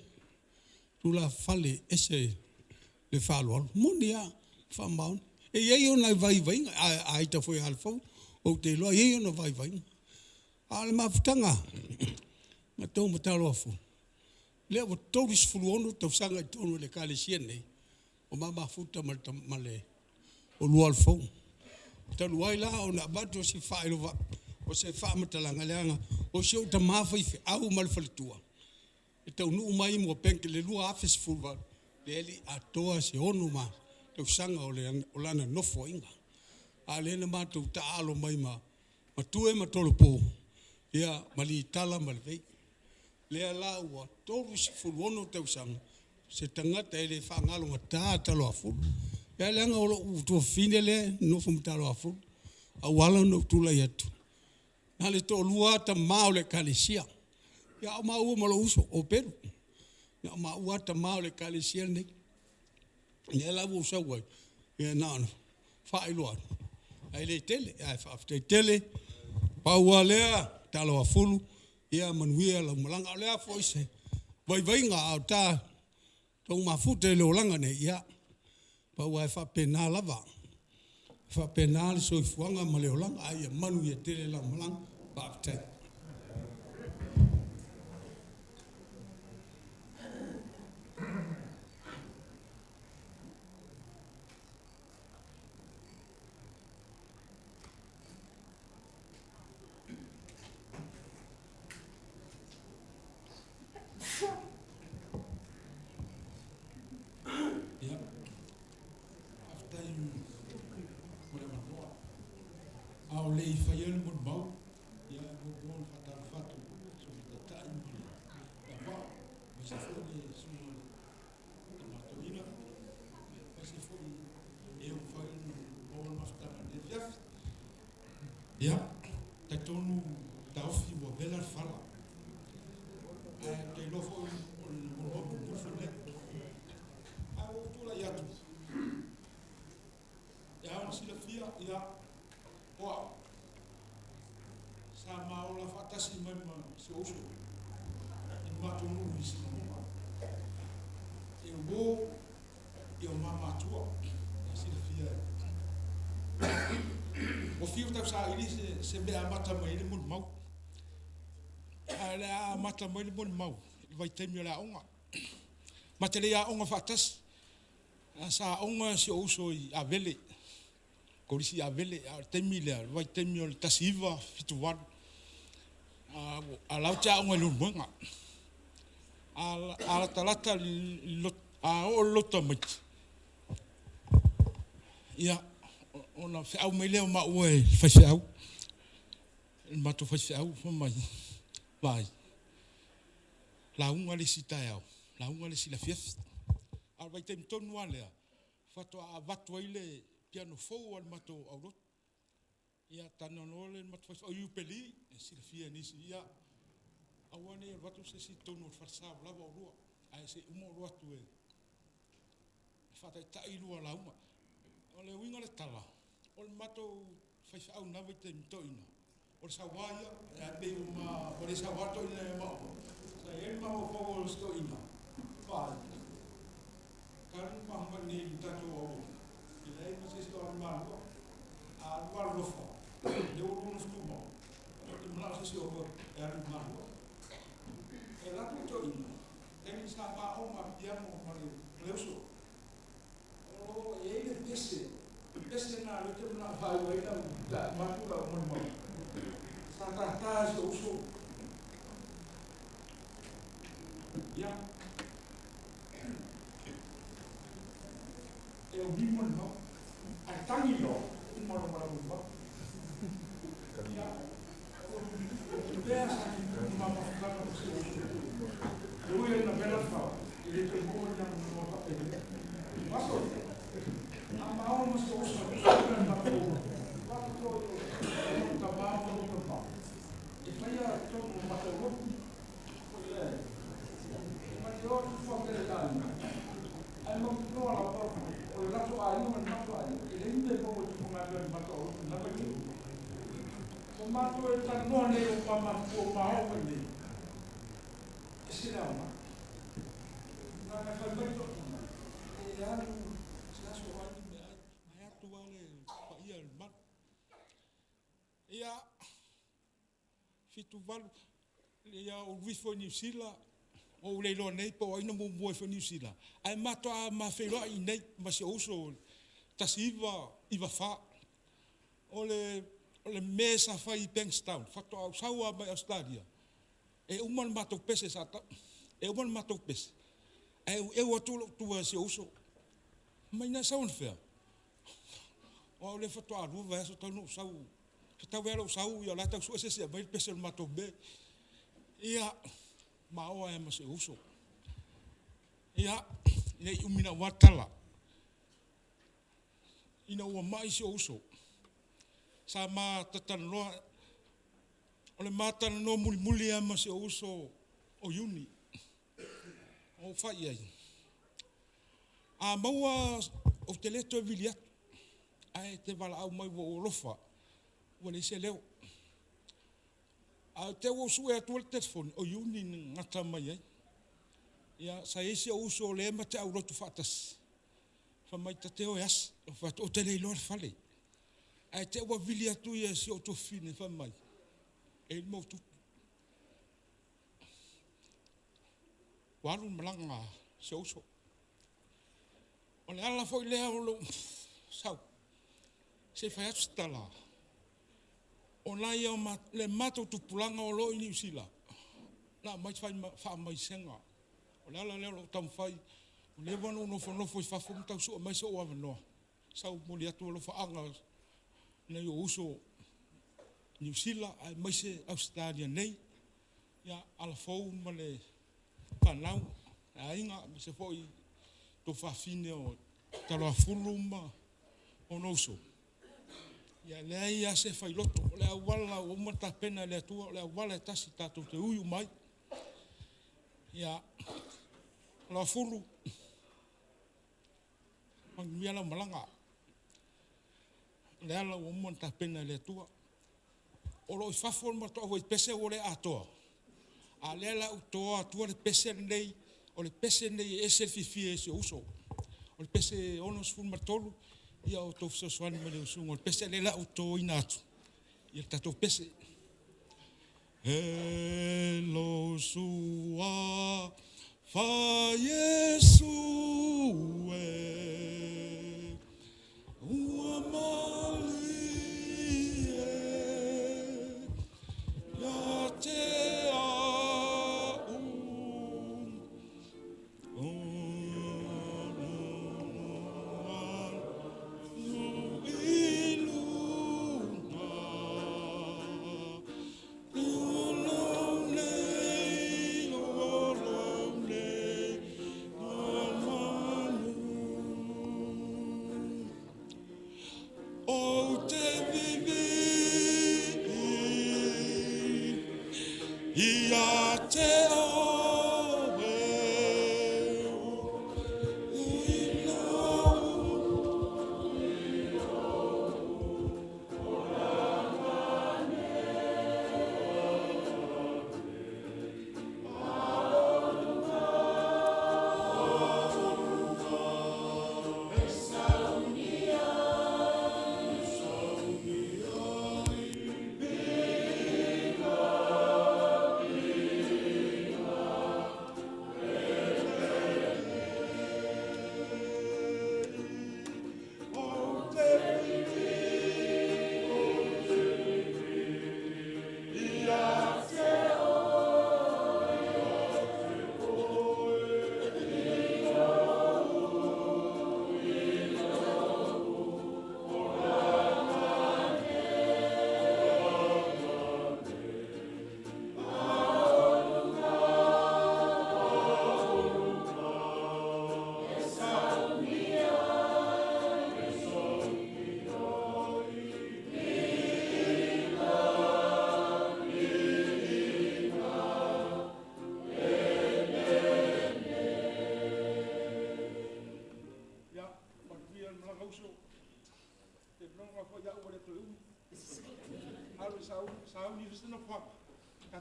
tu la fale ese le falo. Moni a famau. E ia o na vai ai ta foi alfo o te lo ia o na vai. Al mafutanga. Ma tau Taloafulu. Le o tauris fulu ono tau sanga I tonu le kale siene. O mama futa male o lua alfo. Talu ai la o na bato si whaelova. O se whaamatala ngaleanga. O se o ta mawhai au malfalitua. E tau nuu mai mua penke le lua afes fulwa. Le eli atoa se onu ma. Tau sanga o lana nofo inga. A lena ma tau taalo mai ma. Ma tue ma tolo po. Ia mali tala malvei. Lea la ua tauris fulu ono tau sanga. Se tangata ele whaangalo ngā Taloafulu. Ia leanga o tua fine le nofo ma Taloafulu. A wala no tula atu. Nā le tō lua ta mao le kalesia. Ia o maua malo uso o peru. Ia o maua ta mao le kalesia nei. Ia la ua usa wai. Ia nāna. Whaeloa. Ai le tele. Ia whaaftai tele. Paua lea Taloafulu. Ia manuia la malanga. Lea fo ise. Vai ngā au tā. Tau mafuta le olanga ne ia. Paua e whapena lava. Whapena le soifuanga ma le olanga. Ai manu ia tele la malanga. Whaaftai. Au le I whaia le mon mau. Ia mo bon whatara whatu. So ta tai mo. Ia wā. Mese fōi e suma. Tamatoina. Mese fōi e o whai bon maftara ne fiaf. Ia. Ta tonu taufi wa vela whala. Te lofo o le monobu kufu le. A o tula iatu. Ia on sila fia. Ia. Wow. Sa maola fatasi mai ma se oso. In matonu I Samoa. E wo e o mama tua. Si le fia. O fio tau sa ili se mea mata mai le mun mau. Ale a mata mai le mun mau. Vai temio la onga. Mate le a onga fatasi. Sa onga se oso I avele. Korisi avele a temi le vai temi o tasiva fituar a lauta o ngelu monga a talata a o lota mai ia ona fe au mele o ma oe fa au ma to fa au fo mai vai la unga le sita au la unga le sila fief a vai temi tonu ale fa to a vatu ile piano fo al mato aurot ia tanonole mato fo you peli si fia ni si ia awane watu se si tono farsa lava rua ai se umo rua tu e fa ta ilu ala uma ole winga le tala ol mato fa au na vite mtoina ol sawaia e be uma ol sawato ile ma sa e ma fo ol stoina fa kan pa ma ni tato Lei non si sta armando a guardo fo. Devo uno stumo. Non la si sta armando. E la tutto in. Kami sama o ma pia mo mari leuso. O e pese. Pese na le te na fa wa ina da ma tu la mo. Sa ta so so. Ya. E o bimo no. A tangi no. Un mo mo mo. Ya. Vea sa ki ma ma ka no se o. Lui è una bella fa, il tuo cuore non lo fa bene. Ma so, ma ho una cosa, non va bene. Quando trovo un cavallo, non va. E fai a tutto un matto, ma ti ho fatto delle danni. E non trovo la porta, ho lasciato a uno, non lasciato a uno. E le mie come tu come abbiamo fatto, non va bene. Ma tu è tanto non è un po' ma tu ma ho bene. Sirama. Na kalbaito. E alu sa so wani me ai tu wale pa ia ma. Ia fitu valu ia o wifo New Zealand o le lo nei po ina mo mo fo New Zealand. Ai mato a ma fe lo i nei ma se uso tasiva iva fa. Ole mesa fa i Bankstown. Fato au saua mai Australia. E uman mato pese sata. E uman mato pese. E o tu se uso. Mai na saun fea. O le fato alu va so tonu sau. Kita vero sau ia lata su se mai pese mato be. Ia mao e ma se uso. Ia nei umina watala. Ina o mai se uso. Sa ma tatanoa o le mata no muli ama se uso o uni. O fai ai. A maua o te leto e vili atu. Ai te wala au mai o lofa. Wale se leo. A te o sue atu le telefoni o uni ngata mai ai. Ia sa ese o uso o le ema te au rotu fatas. Fa mai ta te o yas. O te leilo le fale. Ai te o vili atu ia si o to fine fa mai. E mo tu waru malanga se uso o le ala foi le o lo sau se fai atstala o lai o ma le mato tu pulanga o lo New Zealand la mai fai fa mai senga o le ala le o tam fai o le vano no foi fa fu tau so mai so wa no sau mo le atu lo fa anga le o uso New Zealand ai mai se Australia nei ya ala fou ma le panau ainga se foi to fa fine o Taloafulu ma o noso ya le ia se fai loto le wala o mata pena le tu le wala tasi tato te uyu mai ya Taloafulu mang miala malanga le ala o mata pena le tu o lo fafo ma to o pese o le ato a le la to atu le pese nei o le pese nei e se fifi e se uso o le pese ono su ma tolu ia o to so swani ma le uso o le pese le la to inatu ia tato pese hello sua fa yesu e uamali ya te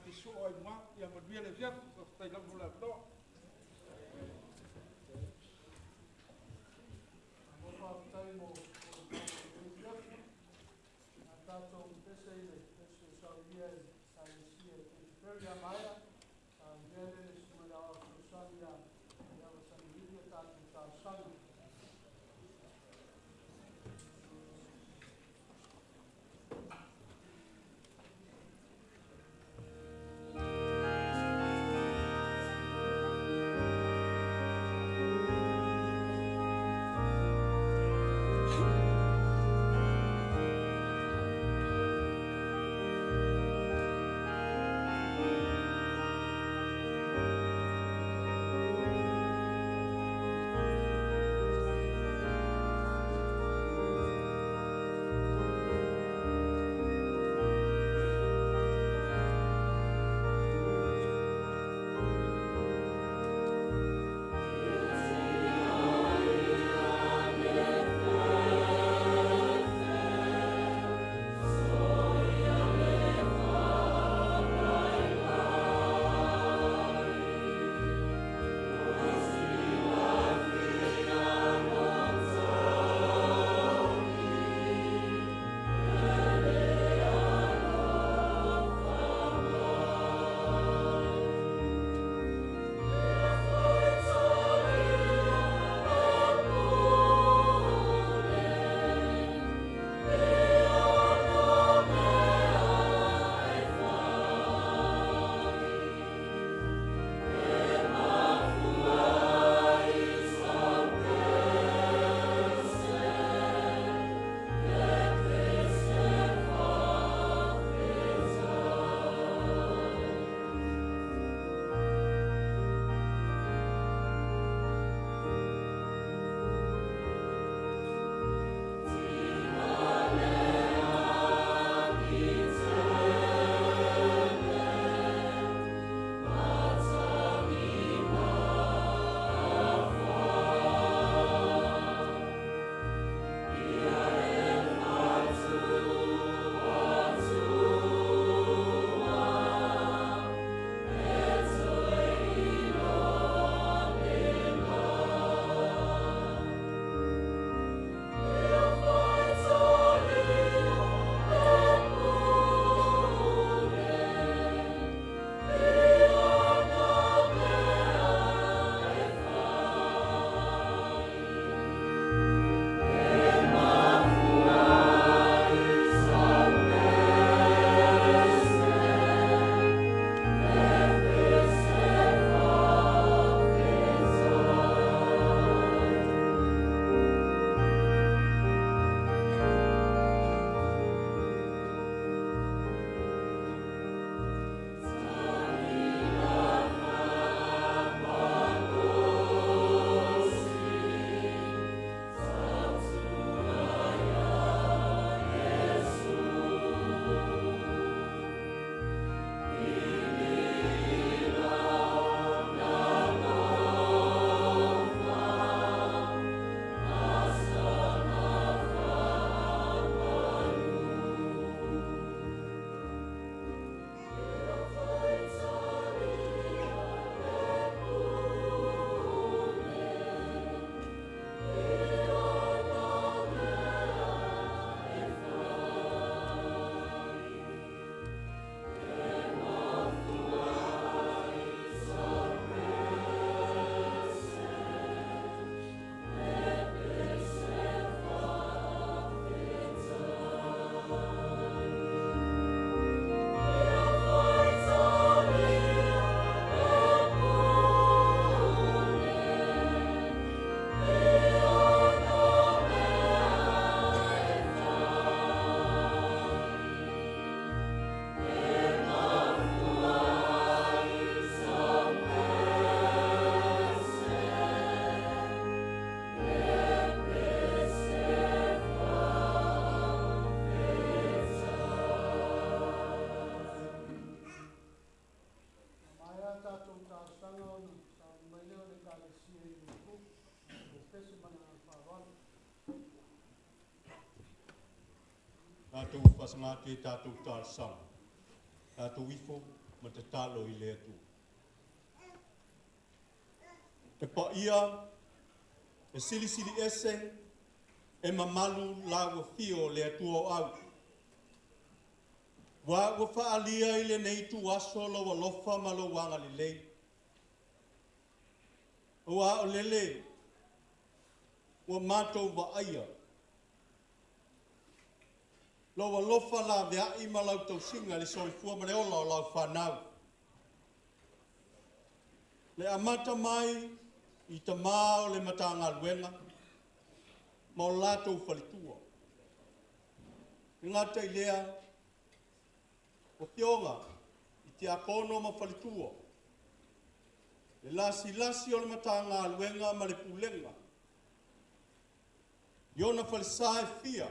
te so ai ma ia ma via le via tai la vula to Tātou pasangati tātou tārsang. Tātou ifo, ma te talo I le atu. E pa ia, e sili ese, e mamalu la fio le atu o au. Wa whaalia I le nei tu aso lo walofa ma lo wanga li lei. Wa o lele, wa matou wa aia. Lo walofa la vea I ma lau tau singa le soifua ma le ola o lau whanau. Le amata mai I ta mao le matanga luenga, ma o latou whalitua. Ngata I lea, o pionga, I te akono ma whalitua. Le lasi o le matanga luenga ma le pulenga. Iona whalisae fia.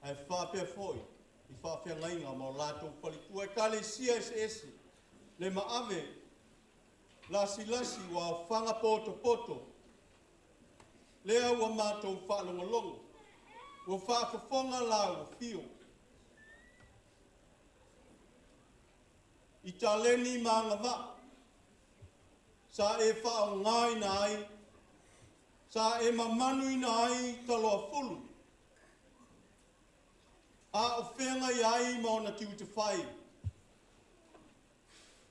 Ai whapea foi, I whapea ngainga ma o latou whalitua. E kale sia ese. Le maave, lasi wa o whanga poto. Lea ua mātou whaalongolongo. Ua whaafafonga la ua fio. I taleni maanga wa. Sa e whao ngai na ai. Sa e mamanu ina ai Taloafulu. A o whenga I ai maona tiu te whai.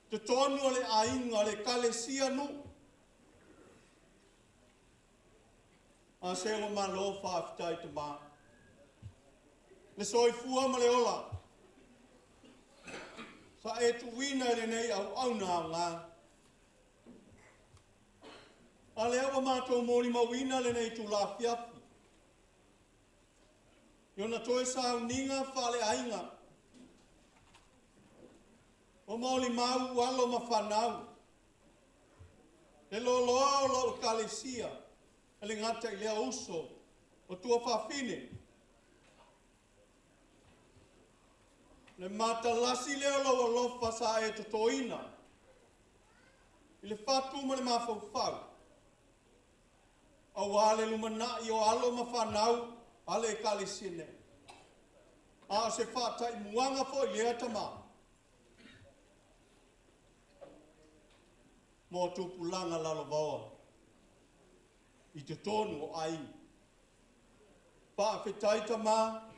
Te tonu o le ainga le kalesia no. A se o malo whaafitai te mā. Le soifua ma le ola. Sa e tu wina le nei au nā ngā. A le awa mātou mōri ma wina le nei tu la fiafi. Iona toe sa uninga whale ainga. O maoli mau alo ma whanau. Le loa o lau kalesia. Le ngata I lea uso. O tua whawhine. Le mata lasi leo lau lofa sa e totoina. I le whatu ma le mawhau. Au ale lumana I o alo ma whanau. Ale kalesia ne. A se whatai muanga fo I lea tamaa. Mo tupulanga lalo vaoa. I te tonu o ai. Pa whetai tama.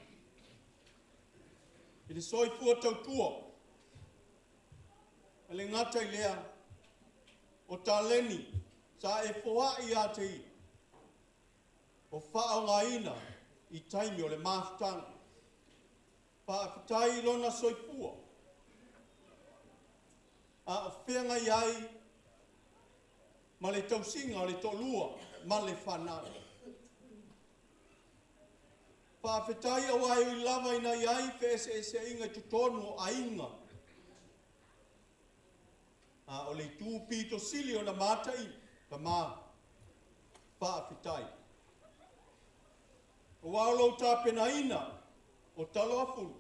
I te soifua tautua. E le ngata I lea. O taleni. Sa e foa I a te I. O whao ngaina. I taimi o le maftanga. Pa whetai lona soifua. A o whenga I ai. Ma le tausinga o le tolua, ma le whanau. Whawhetai au ai I lava ina iai whese inga tutonu o ainga. O le tūpito sili o na mātai, ka mā. Whawhetai. O waulau tāpena ina, o Taloafulu.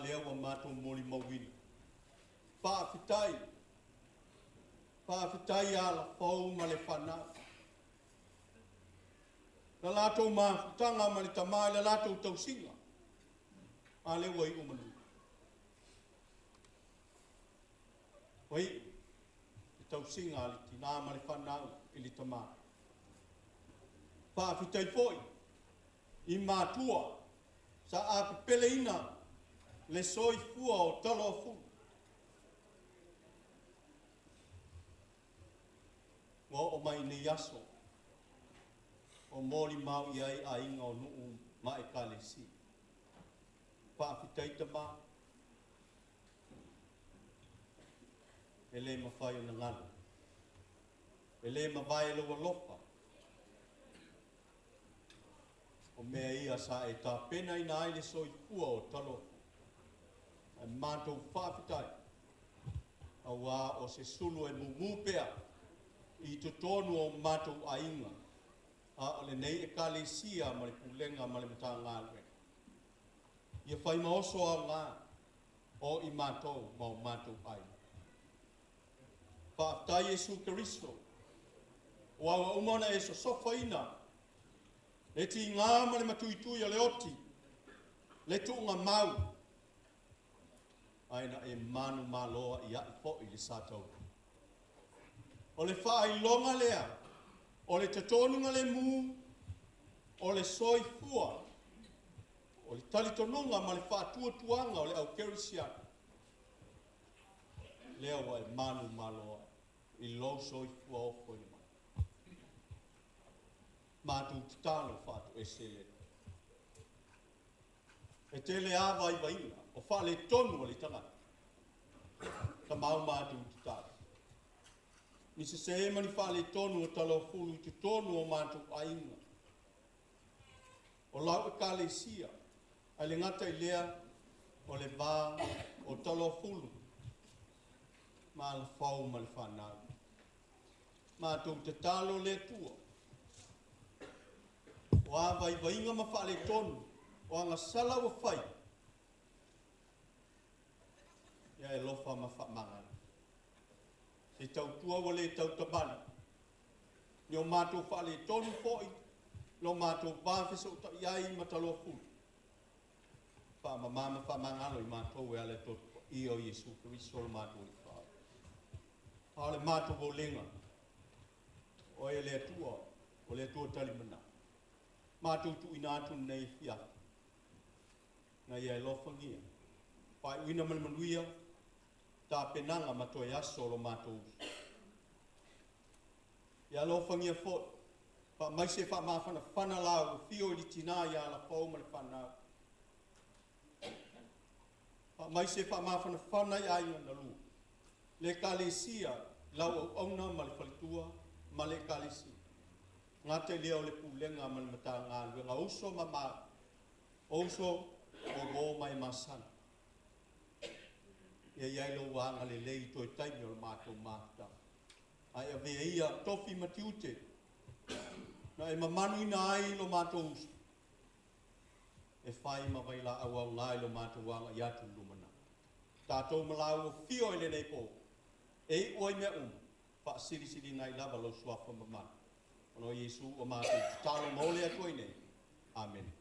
Lea wa mātou mori mawini. Whawhetai. Whawhetai ala whau ma le whanau. La lātou māwhutanga ma le tamai, la lātou tausinga. A le wai umanu. Wai, le tausinga le tina ma le whanau I le tamai. Whawhetai foi, I mātua, sa apipele ina, le soifua o Taloafulu. O mai ne yaso. O mori mau I ai a inga o nuu ma e kalesi. Whaafitai tama. E le mawhai o na ngana. E le mawhai lo lofa. O mea ia sa e tā pena ina ai le soifua o talo. E mātou whaafitai. A wā o se sulu e mumupea. I te tonu o mātou ainga. O le nei e kalesia ma le pulenga ma le matanga alwe. Ia whai maoso a ngā o I mātou ma o mātou ai. Whaatai Jesu Keristo. O awa umana e so sofa ina. E ti ngā ma le matuitui a Leoti. Le tuunga mau. Aina e manu maloa ia i po i le sātou. O le whailonga lea. O le tatonunga le mū. O le soifua. O le talitonunga ma le whaatuatuanga o le au kerisiana. Lea wa e manu maloa. I lo soifua o fo i mai. Mātu titano whaatu e sele. E te le awa i wainga. O wha le tonu o le tangata. Ka mau mātu titano. Mi se e mani wha le tonu o Taloafulu i te tonu o mātu ainga. O lau e kālesia. Ai le ngata i lea o le vā o Taloafulu. Ma le whau ma le whanau. Mātou te talo le tua. O awa i wainga ma wha le tonu. O anga sala o whai. Ia e lofa ma wha mangana. E tau tua o le tau tabani. Ni o mātou wha le tonu fōi. Lo mātou bāwhisa o ta iai ma Taloafulu. Wha ma mama wha mangano i mātou e ale toto. I o Yesu Christo o mātou i wha. Ale mātou o lenga. O e le tua. O le tua talimana. Mātou tu ina atu nei fia. Na ia e lofa ngia. Pai uina manuia. Ta penanga mato e aso lo mātou. Ia lofa ngia fo. Pa mai se fa mawhana whana lau. Fio i tina ia la pau ma le whanau. Pa mai se fa mawhana whana ia inga na lu. Le kalesia. Lau au auna ma le whalitua. Ma le kalesia. Ngā te leo le pūlenga ma le mata ngā ngā uso ma mā. Uso o gō mai masana. Ia iai lo wanga le lei toi taimi o le mātou mātou. Ai a vea ia tofi matiute. Na e mamanu ina ai lo mātou uso. E whai ma vai la au au ngai lo mātou wanga i atu lumana. Tātou malau o fio ele nei pō. E oi mea Pa siri siri nai lava lo suafa mamana. Ono Yesu o mātou talo mole atu ai nei. Amen.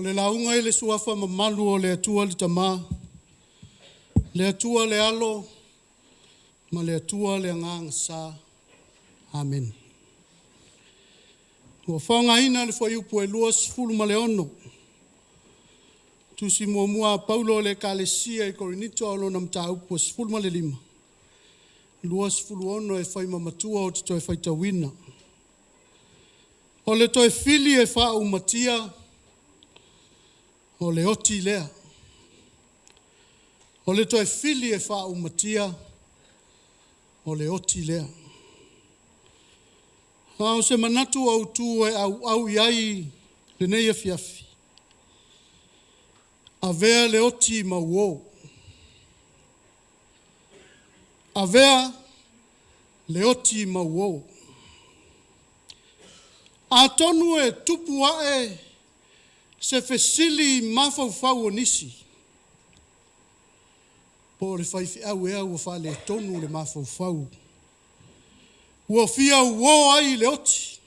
O le launga i le suafa mamalu o le atua le tamā. Le atua le alo, ma le atua le anganga sa. Amen. Ua whaongaina le whai upu e luas fulu ma le ono. Tusi mua Paula o le kalesia i Korinito o lona mta upu es fulu ma le 5. Luas fulu ono e whai mamatua o te toi whai tawina. O le toi fili e wha umatia o le oti lea. O le toi fili e wha umatia o le oti lea. O se manatu au tu e au iai le neia fiafi. A vea le oti mauo. A vea le oti mauo. A tonu e tupu ae se fesili mafaufau o nisi. Po le whaifi au ea ua wha le tonu le mafaufau. Ua fia uo ai le oti.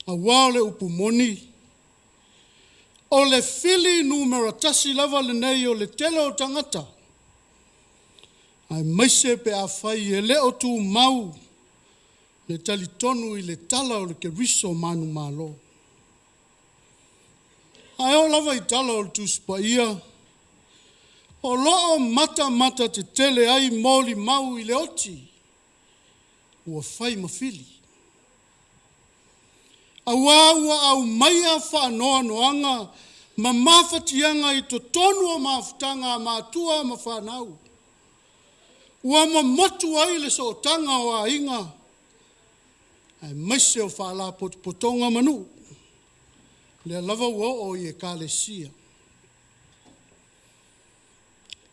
A wao le upumoni. O le fili numero tasi lava le nei o le tele o tangata. Ai maise pe a whai e le o tu mau. Le tali tonu i le tala o le ke riso manu malo. Ai o lava i tala o le tuspa ia. O loo mata te tele ai moli mau i le oti. Ua whai mawhili. Awa au maia whaanoa noanga, ma mawhatianga i to tonu o mawhatanga a mātua ma whanau. Ua ma motu ai le so tanga o a inga. Ai maise o whala potonga manu. Le lava ua o i e kalesia.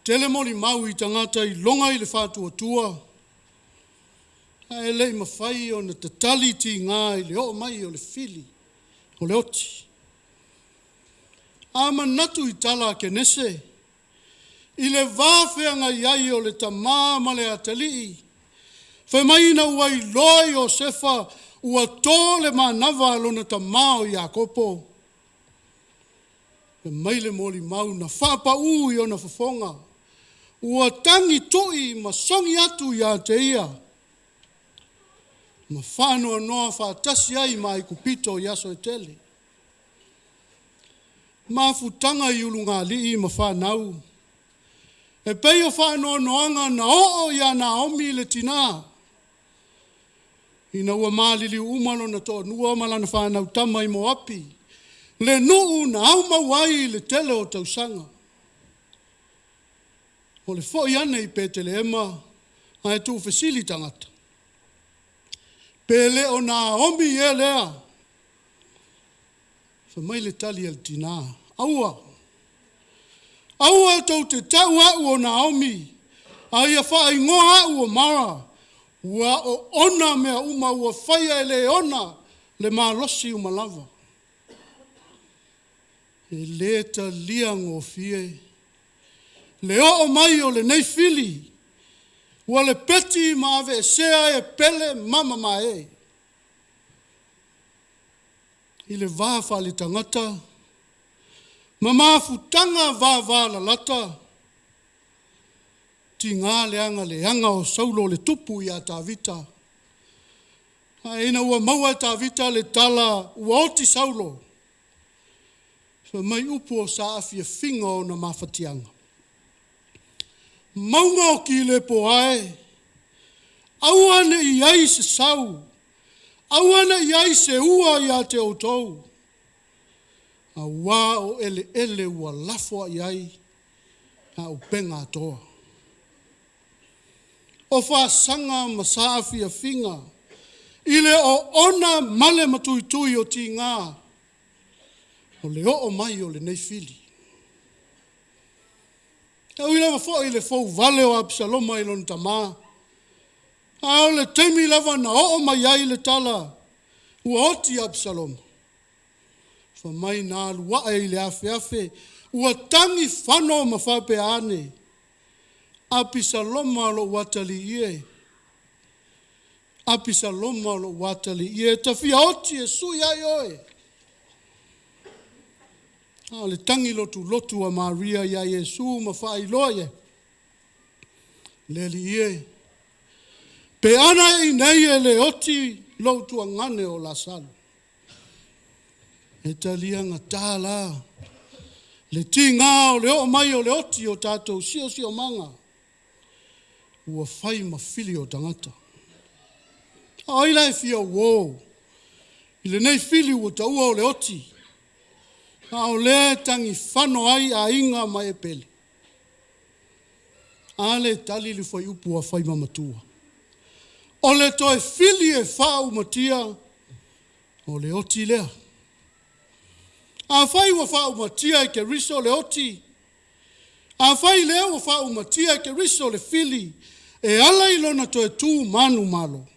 Tele moli mau i tangata i longa i le whātua tua. E lei mawhai o na tatali ti ngā i le o mai o le fili, o le oti. A manatu i tala ke nese, i le vāwhenga iai o le tamā ma le atali. Whai mai na ua i loi o sefa, ua tō le mānawa lona tamā o Iakopo. E mai le moli mau na whapa ui o na whafonga. Ua tangi toi ma songi atu ia te ia. Ma whanoa noa whātasi ai mai kupito i aso e tele. Ma futanga i ulunga li ma whanau. E pei o whanoa noanga na o ia na omi le tina. Ina ua maalili umalo na tō nua malana whanau tama i moapi. Le nuu na au mawai le tele o tausanga. O le fo iane i pētele ema, ai tū fesili tangata. Pele o na omi e lea. Fa mai le tali al tina. Aua. Aua tau te tau au o na omi. Ai a wha ingoa au o mara. Ua o ona mea uma ua whaia e le ona. Le malosi umalava. E le ta liang o fie. Le o mai o le nei fili. Ua le peti ma ave sea e pele mama ma e. I le vāwha le tangata. Ma mafutanga vāwha la lata. Ti ngā leanga o saulo le tupu i a tāwita. Ina ua maua tāwita le tala ua oti saulo. So mai upu o sa afia finga o na mawhatianga. Maunga o ki le po ae. Auane i ai se sau. Auane i ai se ua i a te outou. A wā o ele ua lafua i ai. A upenga atoa. O whaasanga ma saafia finga. Ile o ona male matuitui o ti ngā. O le o mai o le nei fili. Au lava fo ile fo vale o Absaloma i lon tamā. Au le temi lava na o mai ai le tala. Ua oti Absaloma. Fa mai na lua e le afe. Ua tangi whano ma whape ane. Absaloma lo watali ie. Absaloma lo watali ie. Ta fia oti e sui ai oe. O le tangi lotu a Maria ia Yesu ma whailoa ye. Le li ie. Pe ana i nei e le oti lotu a ngane o la salu. E talianga tāla. Le tinga o le o mai o le oti o tātou sio manga. Ua whai ma fili o tangata. Ai lai fia wō. I le nei fili ua taua o le oti. A o le tangi whano ai a inga mai e pele. A le tali li whai upu a whai mamatua. O le toe fili e whau matia o le oti lea. A whai ua whau matia e ke riso le oti. A whai lea ua whau matia e ke riso le fili. E ala ilona toe tū manu malo.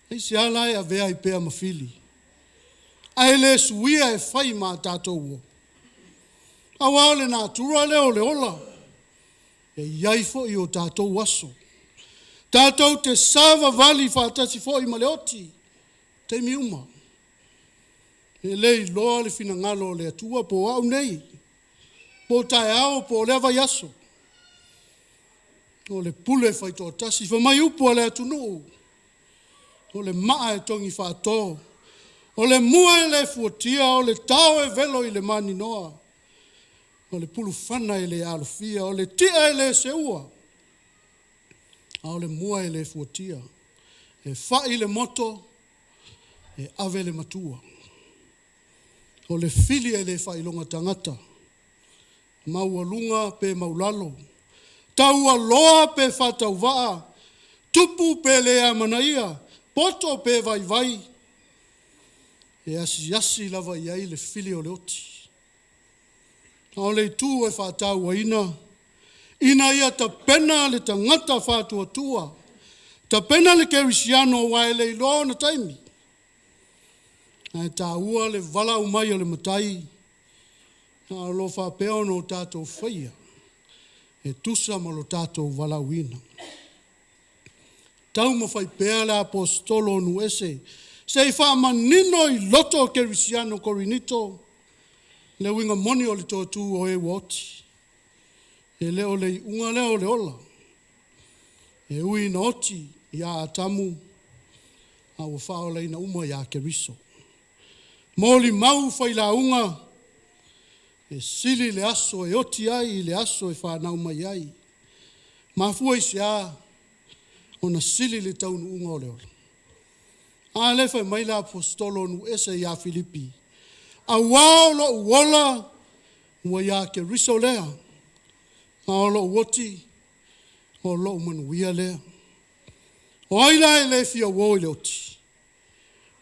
E si ala e a vea i pea mawhili. A ele suia e whai ma tātou o. A wale nā tura leo le ola. E iai fo i o tātou waso. Tātou te sava vali whātasi fo i maleoti. Te miuma. E lei loa le fina ngalo le atua po au nei. Po tae ao po leva yaso. O le pule whai tō tasi. Fa mai upo le atunu. O le maa e tongi whātō. O le mua e le fuatia. O le tau e velo i le mani noa. O le pulu whana e le alufia. O le tia e le seua. O le mua e le fuatia. E whai le moto. E ave le matua. O le fili e le whai longa tangata. Maua lunga pe maulalo. Taua loa pe whatau waa. Tupu pe lea manaia. Poto pe vai vai. E asi lava iai le fili o le oti. O le tū e whatau a ina. Ina ia ta pena le tangata whatua tua. Ta pena le kerisiano wa e le iloa na taimi. E ta ua le vala umai o le matai. A lo whapeo no tātou whaia. E tusa ma lo tātou vala uina. Tau ma whai pēa le apostolo nu ese. Se i wha manino i loto kerisiano korinito. Le winga moni o le tōtū o e woti. E leo le unga leo le ola. E ui na oti ia atamu. A ua whao le ina uma ia keriso. Moli mau whai la unga. E sili le aso e oti ai le aso e whanau mai ai. Mafua isi a. Ona sili le taunu unga o le ola. A le whai mai la apostolo nu ese ia Filipi. A wao lo uola. Ua ia keriso lea. A lo woti. O lo manuia lea. O aila e le fia wo le oti.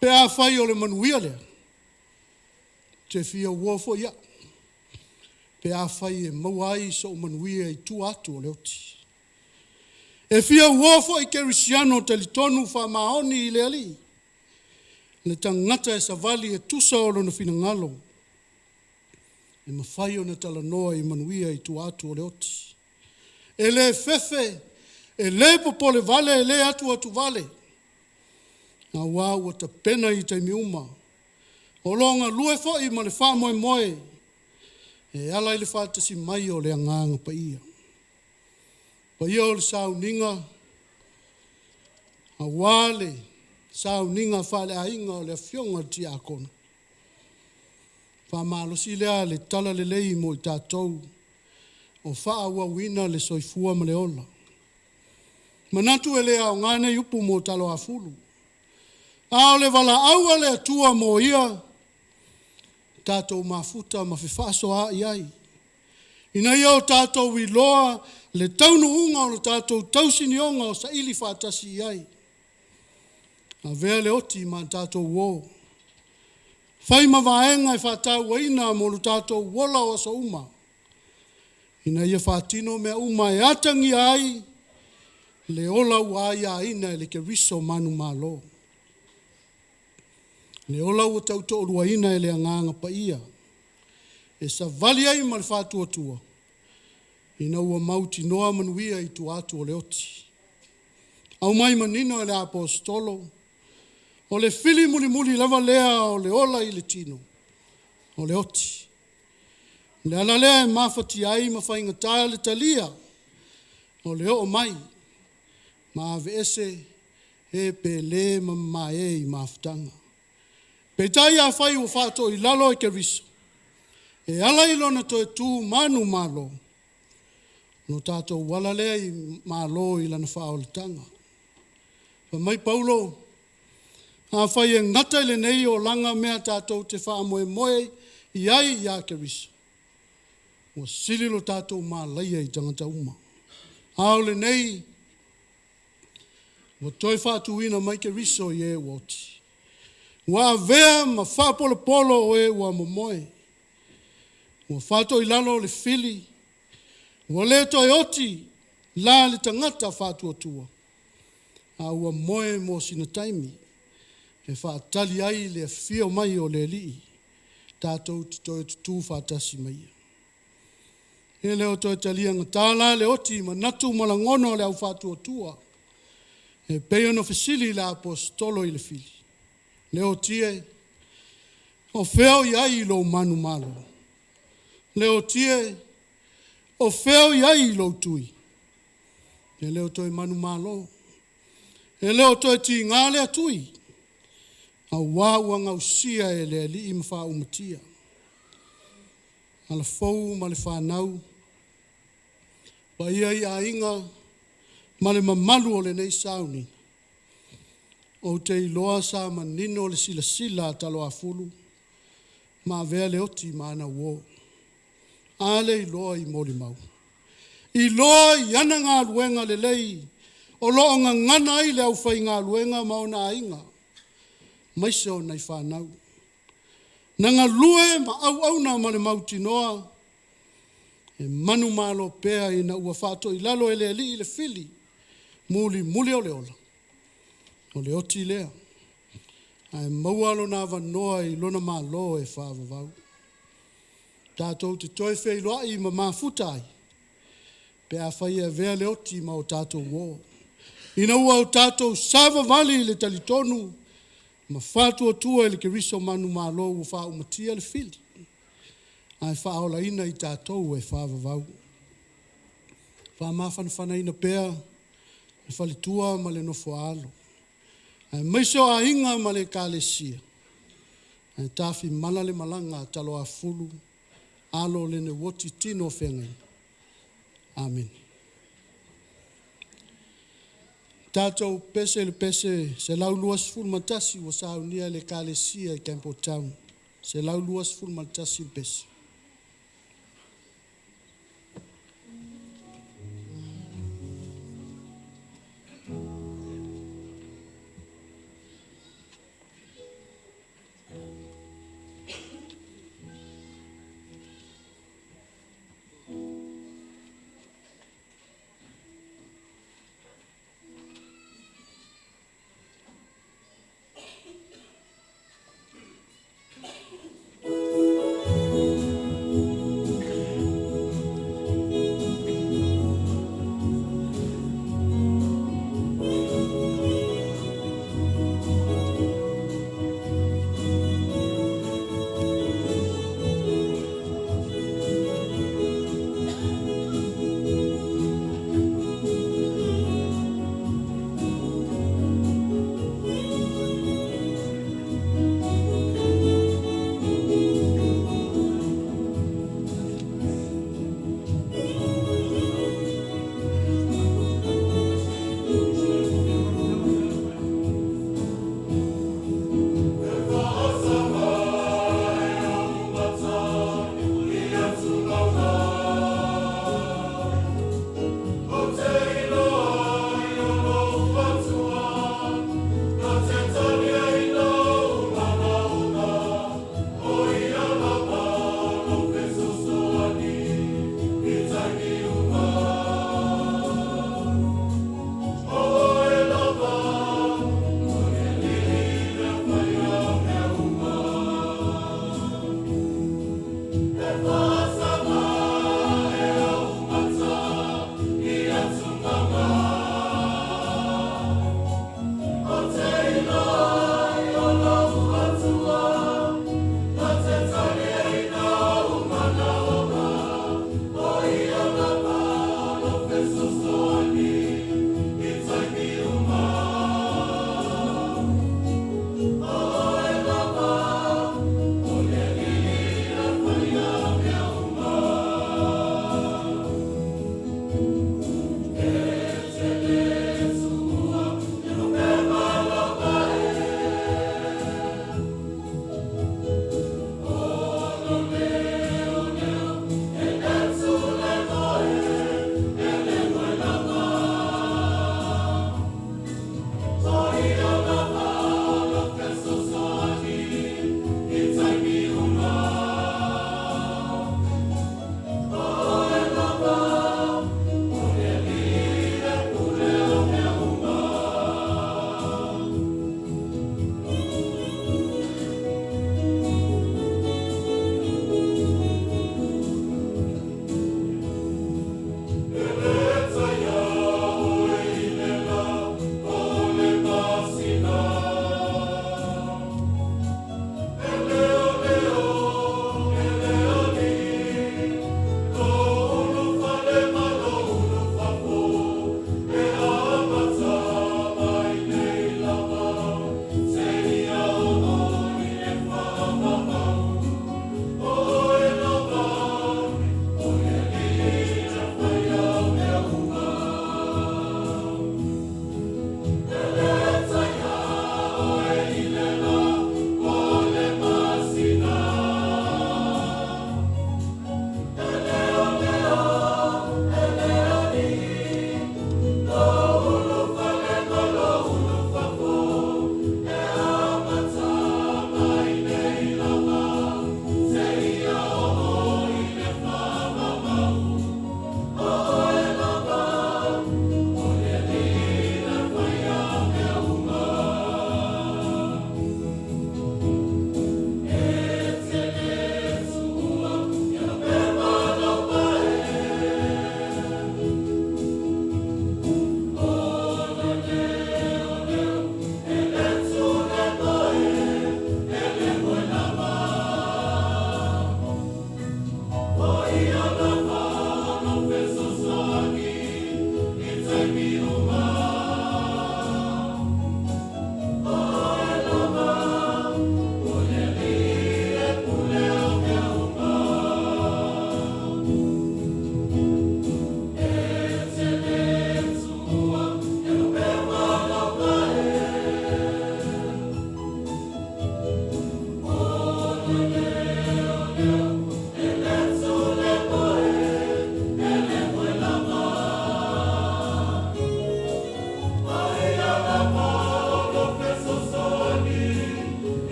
Pe a whai o le manuia lea. Te fia wo fo ia. Pe a whai e mauai so manuia i tu atu o le oti. E fia wo fo i kerisiano te li tonu wha maoni i le ali. Le tangata e savali e tusa o lona fina ngalo. E mawhai o na talanoa i manuia i tu atu o le oti. E le fefe, e le popole vale, e le atu vale. Na wau o ta pena i te miuma. O longa lue fo i ma le wha moe. E ala i le whatasi mai o le anganga pa ia. Pa ia o le sauninga. A wale, sauninga whale a inga o le fionga ti a kona. Wha malosi lea le tala le lei mo i tātou. O wha ua wina le soifua ma le ola. Manatu e lea o ngane upu mo Taloafulu. A o le wala aua le atua mo ia. Tātou mafuta ma whiwhaso a iai. Ina ia o tātou i loa le taunu unga o le tātou tausini onga o sa ili whātasi iai. A vea le oti ma tātou wō. Whai ma vaenga e whātau waina mo le tātou wola o sa uma. Ina ia whātino mea uma e atangi ai. Le ola ua ia ina e le ke riso manu malo. Le ola ua tauto orua ina e le anganga pa ia. E sa vali ai ma le whātua tua. Ina ua mauti noa manuia i tu atu o le oti. Au mai manino e le apostolo. O le fili muli lava lea o le ola i le tino. O le oti. Le ala lea e mawhati ai ma whainga tae le talia. O le o mai. Ma ave ese e pe le ma mai i mawhatanga. Pe tai a whai o whato i lalo e ke riso. E ala i lona to e tū manu malo. No tātou wala lea i malo i lana whaoletanga. Pa mai Paulo, a whai e ngata le nei o langa mea tātou te wha moe i ai i a ke riso. O sililo tātou mā laia i tangata uma. Ao le nei, o toi whātuina mai ke riso i e woti. Wa vea ma whapolo polo o e wa Moimoi. Wa whātou i lalo le fili. Wa le toi oti la le tangata whātua tua. A ua moe mo sina taimi. E whaatali ai le fio mai o le li. Tātou te toi tutu whaatasi mai. E leo toi talia ngatala le oti ma natu malangono le au whātua tua. E peo no fesili la apostolo i le fili. Leo tie, o feo i ai lo manu malo. Leo tie, o feo i ai lo tui. E leo toi manu malo. E leo toi ti ngale a tui. A wawa ngau sia e le li ima wha umatia. Ala fau ma le whanau. Pa ia i a inga ma le mamalu o le nei sauni. O te iloa sa manino le sila sila Taloafulu. Ma vea le oti ma ana uo. Ale iloa i moli mau. Iloa i ana ngā luenga le lei. O loo ngā ngana i le au whai ngā luenga mauna a inga. Maise o nei whanau. Na ngā lue ma au na ma le mauti noa. E manu malo pea i na ua whato i lalo ele li i le fili. Muli o le ola. O le oti lea. Ai maualo na wanoa i lona malo e whaavavau. Tātou te toi whei loa i ma mafutai. Pe a whai e vea le oti ma o tātou wō. Ina ua o tātou sava vali le talitonu. Ma whātua tua e le ke riso manu malo u wha umatia le fili. Ai whaola ina i tātou e whaavavau. Wha mawhanawhana ina pea. E whalitua ma le nofo alo. Ai maiso a inga ma le kālesia. Ai tāwhi mana le malanga Taloafulu. Alo Leneuoti tino Feagaiga. Amen. Tātou pese le pese se lau luas fulu matasi wa saunia le kālesia i Campo Town. Se lau luas fulu matasi pese.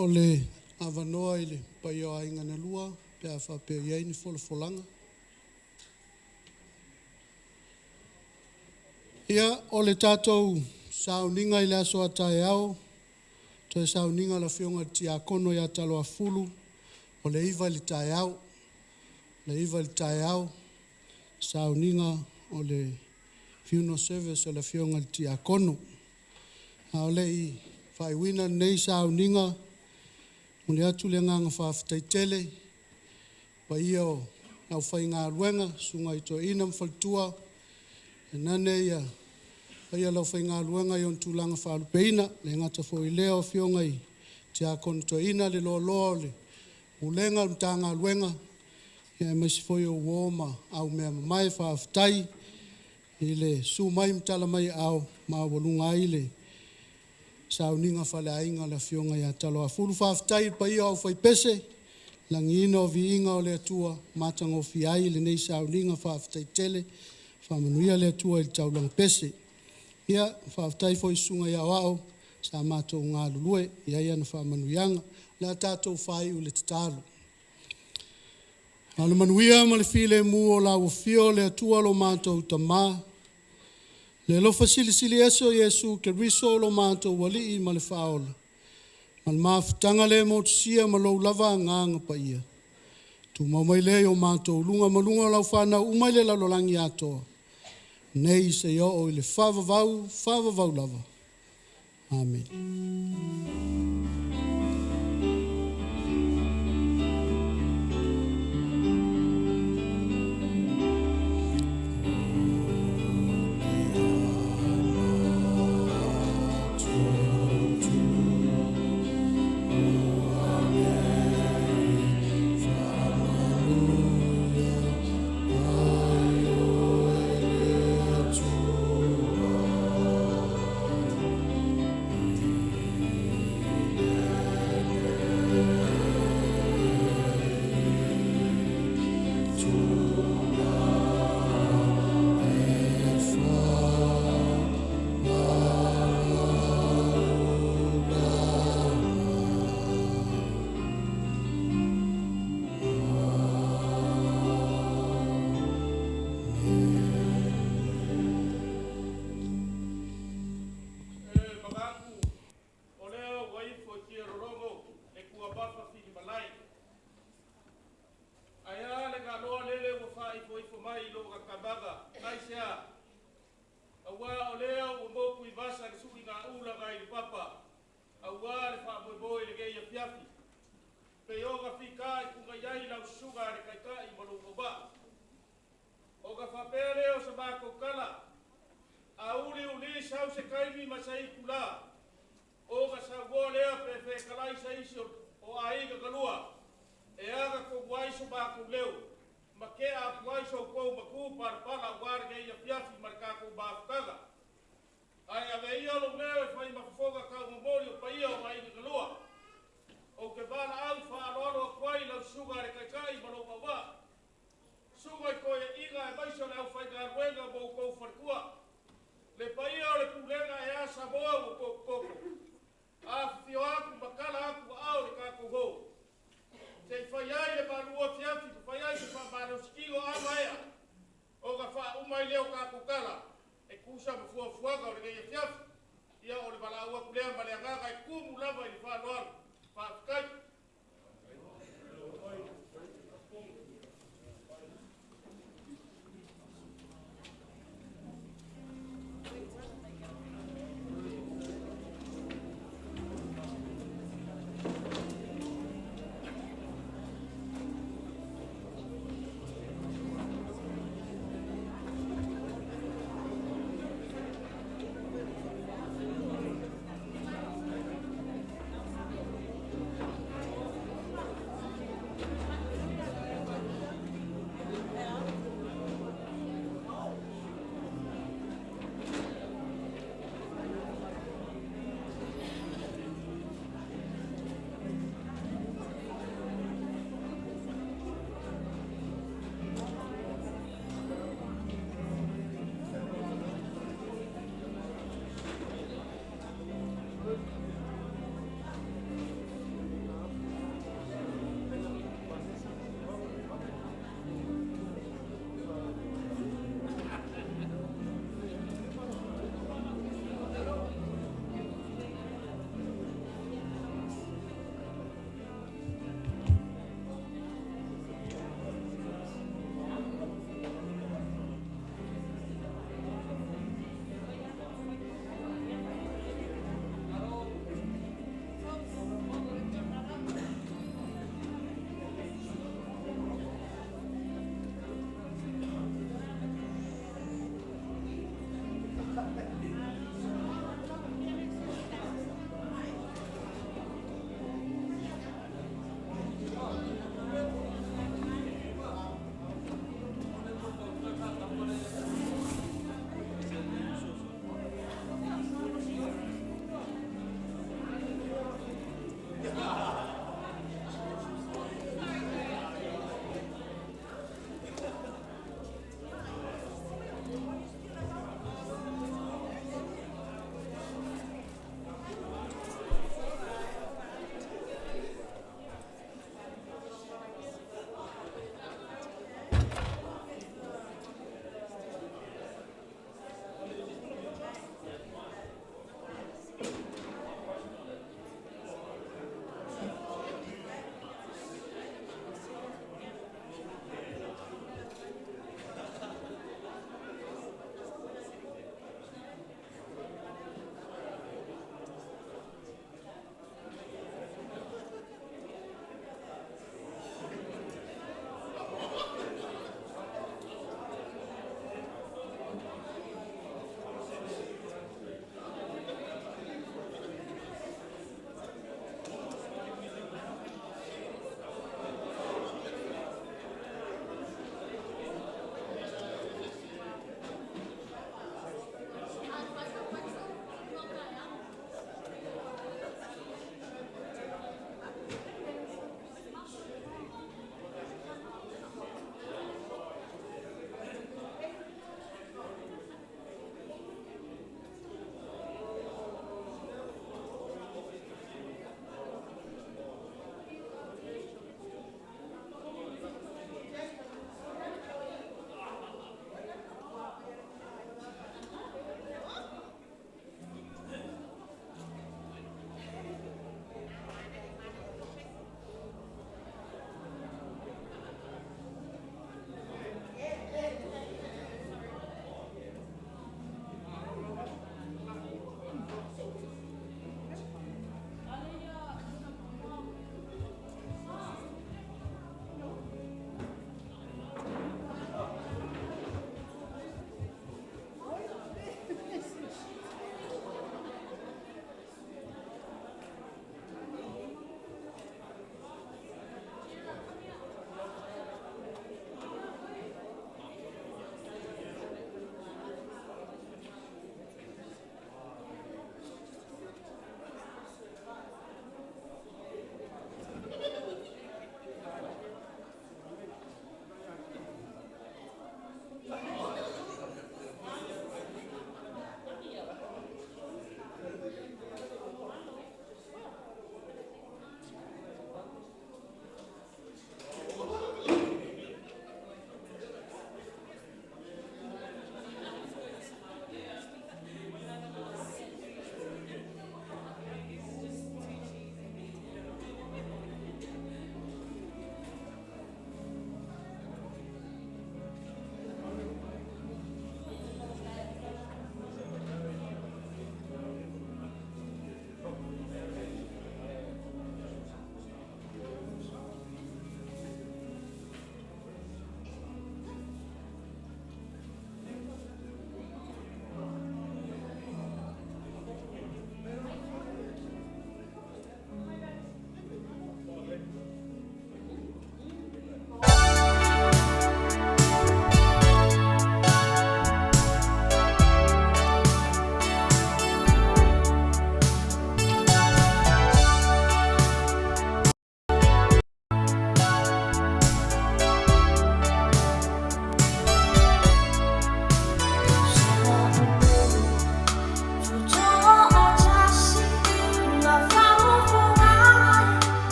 o le avanoa i le pai o ainga na lua, pe a whapeo iei ni wholafolanga. Ia, o le tātou sauninga i le aso atai au, toi sauninga la whionga tia kono ia Taloafulu, o le iwa li tae au, le iwa li tae au, sauninga o le funeral service o le whionga li tia kono. A o le i whaiwina nei sauninga, mune atu le nganga whawhataitele, pa ia o au whai ngā ruenga, sunga i to ina mwhaltua, e nane ia, pa ia lau whai ngā ruenga i on tūlanga whalupeina, le ngata fo i leo whionga i tia kono to ina le lo loa le ulenga mta ngā ruenga, ia e maisi fo i o woma au mea mai whawhatai, i le su mai mtala mai au maa walunga i le sauninga whale ainga le whionga ia Taloafulu whawhatai pa ia au whai pese, langi ina o vi inga o le atua, matanga o fi ai le nei sauninga whawhatai tele, whamanuia le atua i taulang pese. Ia whawhatai fo i sunga ia wao, sa mātou ngā lulue, ia ia na whamanuianga, le tātou whai u le tatalu. Ala manuia ma le while mu o la wafio le atua lo mātou tamā, le lofa sili sili eso Yesu ke riso lo mātou wali i ma le whaola. Ma le mawhitanga le motusia ma lo lava nganga pa ia. Tu Moimoi le o mātou lunga malunga lau whanau umai le lalolangi atoa. Nei se yo o i le whavavau lava. Amen.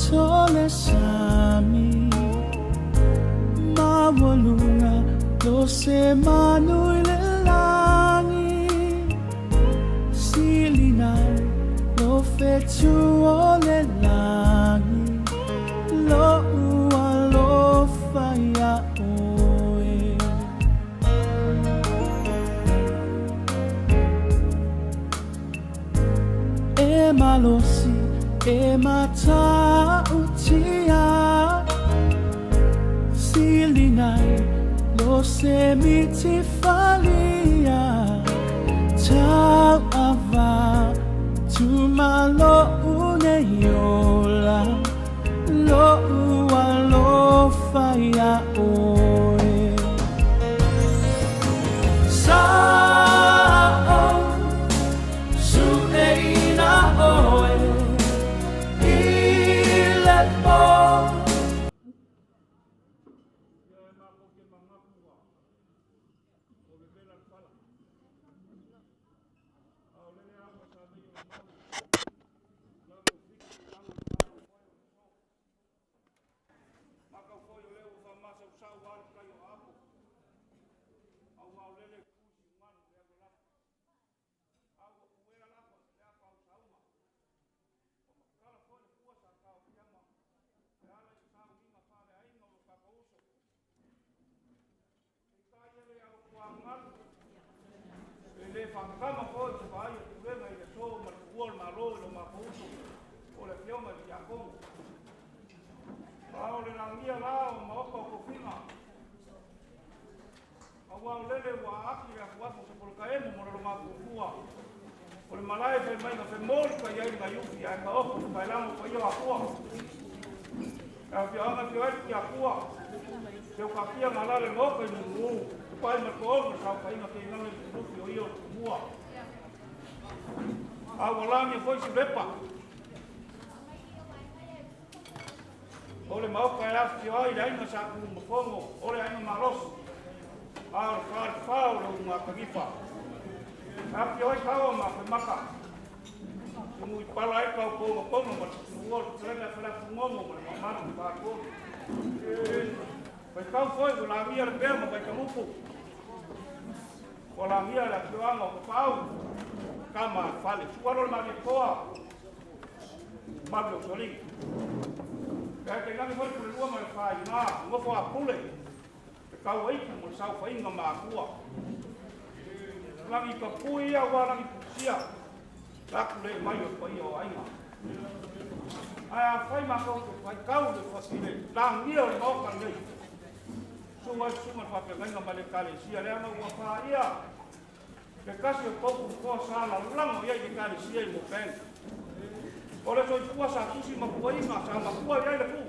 tole sami mawalunga lo se manu le langi silinai lo fetu le langi lo ua lo faya oe e malosi e mata utia silinai lo semiti falia tau ava tu malo uneyola lo ua lo faya oe sao su eina oe le whakama koe te whaia kurenga i le tō ma te uol ma roi lo ma pouso o le whionga i a kongo. Pao le rangia rao ma oka o kowhinga. A wau lele wa aki le akuafu se polo kaemu mo le ronga kukua. O le malae whai mai na whai mōri ka iai na yuki a ka oku te whailango ka ia akua. E a whianga ki oetu ki akua. Te o ka kia ngalale ngoka i mungu. Pai ma ko o sa pai na ke ngale rufi o io mua. A wala ni foi si lepa. Ole mau ka ya fi ai dai na sa ku mo fongo, ole ai ma los. A far fao lo ma ka gifa. A fi ai ka o ma ka maka. Mu pala ai ka ko mo ko mo mo tlela fela mo mo ma ma ba ko. Pai ka foi la mia le pema pai ka mupu. Ola mia la tuanga o pau kama fale suaro ma ni koa mablo soli ka te ngai foi ku lua ma fai na ngo fo apule ka wai ku mo sa fai nga ma kua la mi ka pui a wa la mi sia la ku le mai o pai o ai ma ai fai ma ko fai kau de fasile la mia o mo ka nei suma fa pe nga male kale sia le ama wa fa ia ke kasi o toku ko sala lango ia ke kale sia i Moorebank ole so tua sa tusi ma kuai ma sa ma kuai ia le pu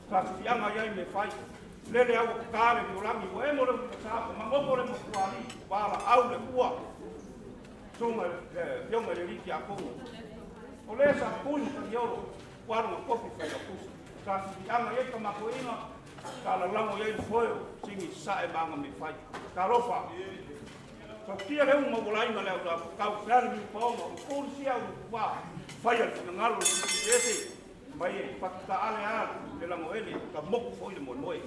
kasi anga ia me fai le au kale ni olangi o e mo le sa ma ngo le mo kuali para au le kua suma yo me le ki a ko ole sa pun yo kwaro ma kofi fa yo kusi kasi anga ia ma kuina kala lango ia foi singi sa e manga mi fai karofa so kia le mo bolai ma le ka fer mi po mo ko sia u pa fai al ngalo ese mai pakta ale a le lango ele ka mo foi le Moimoi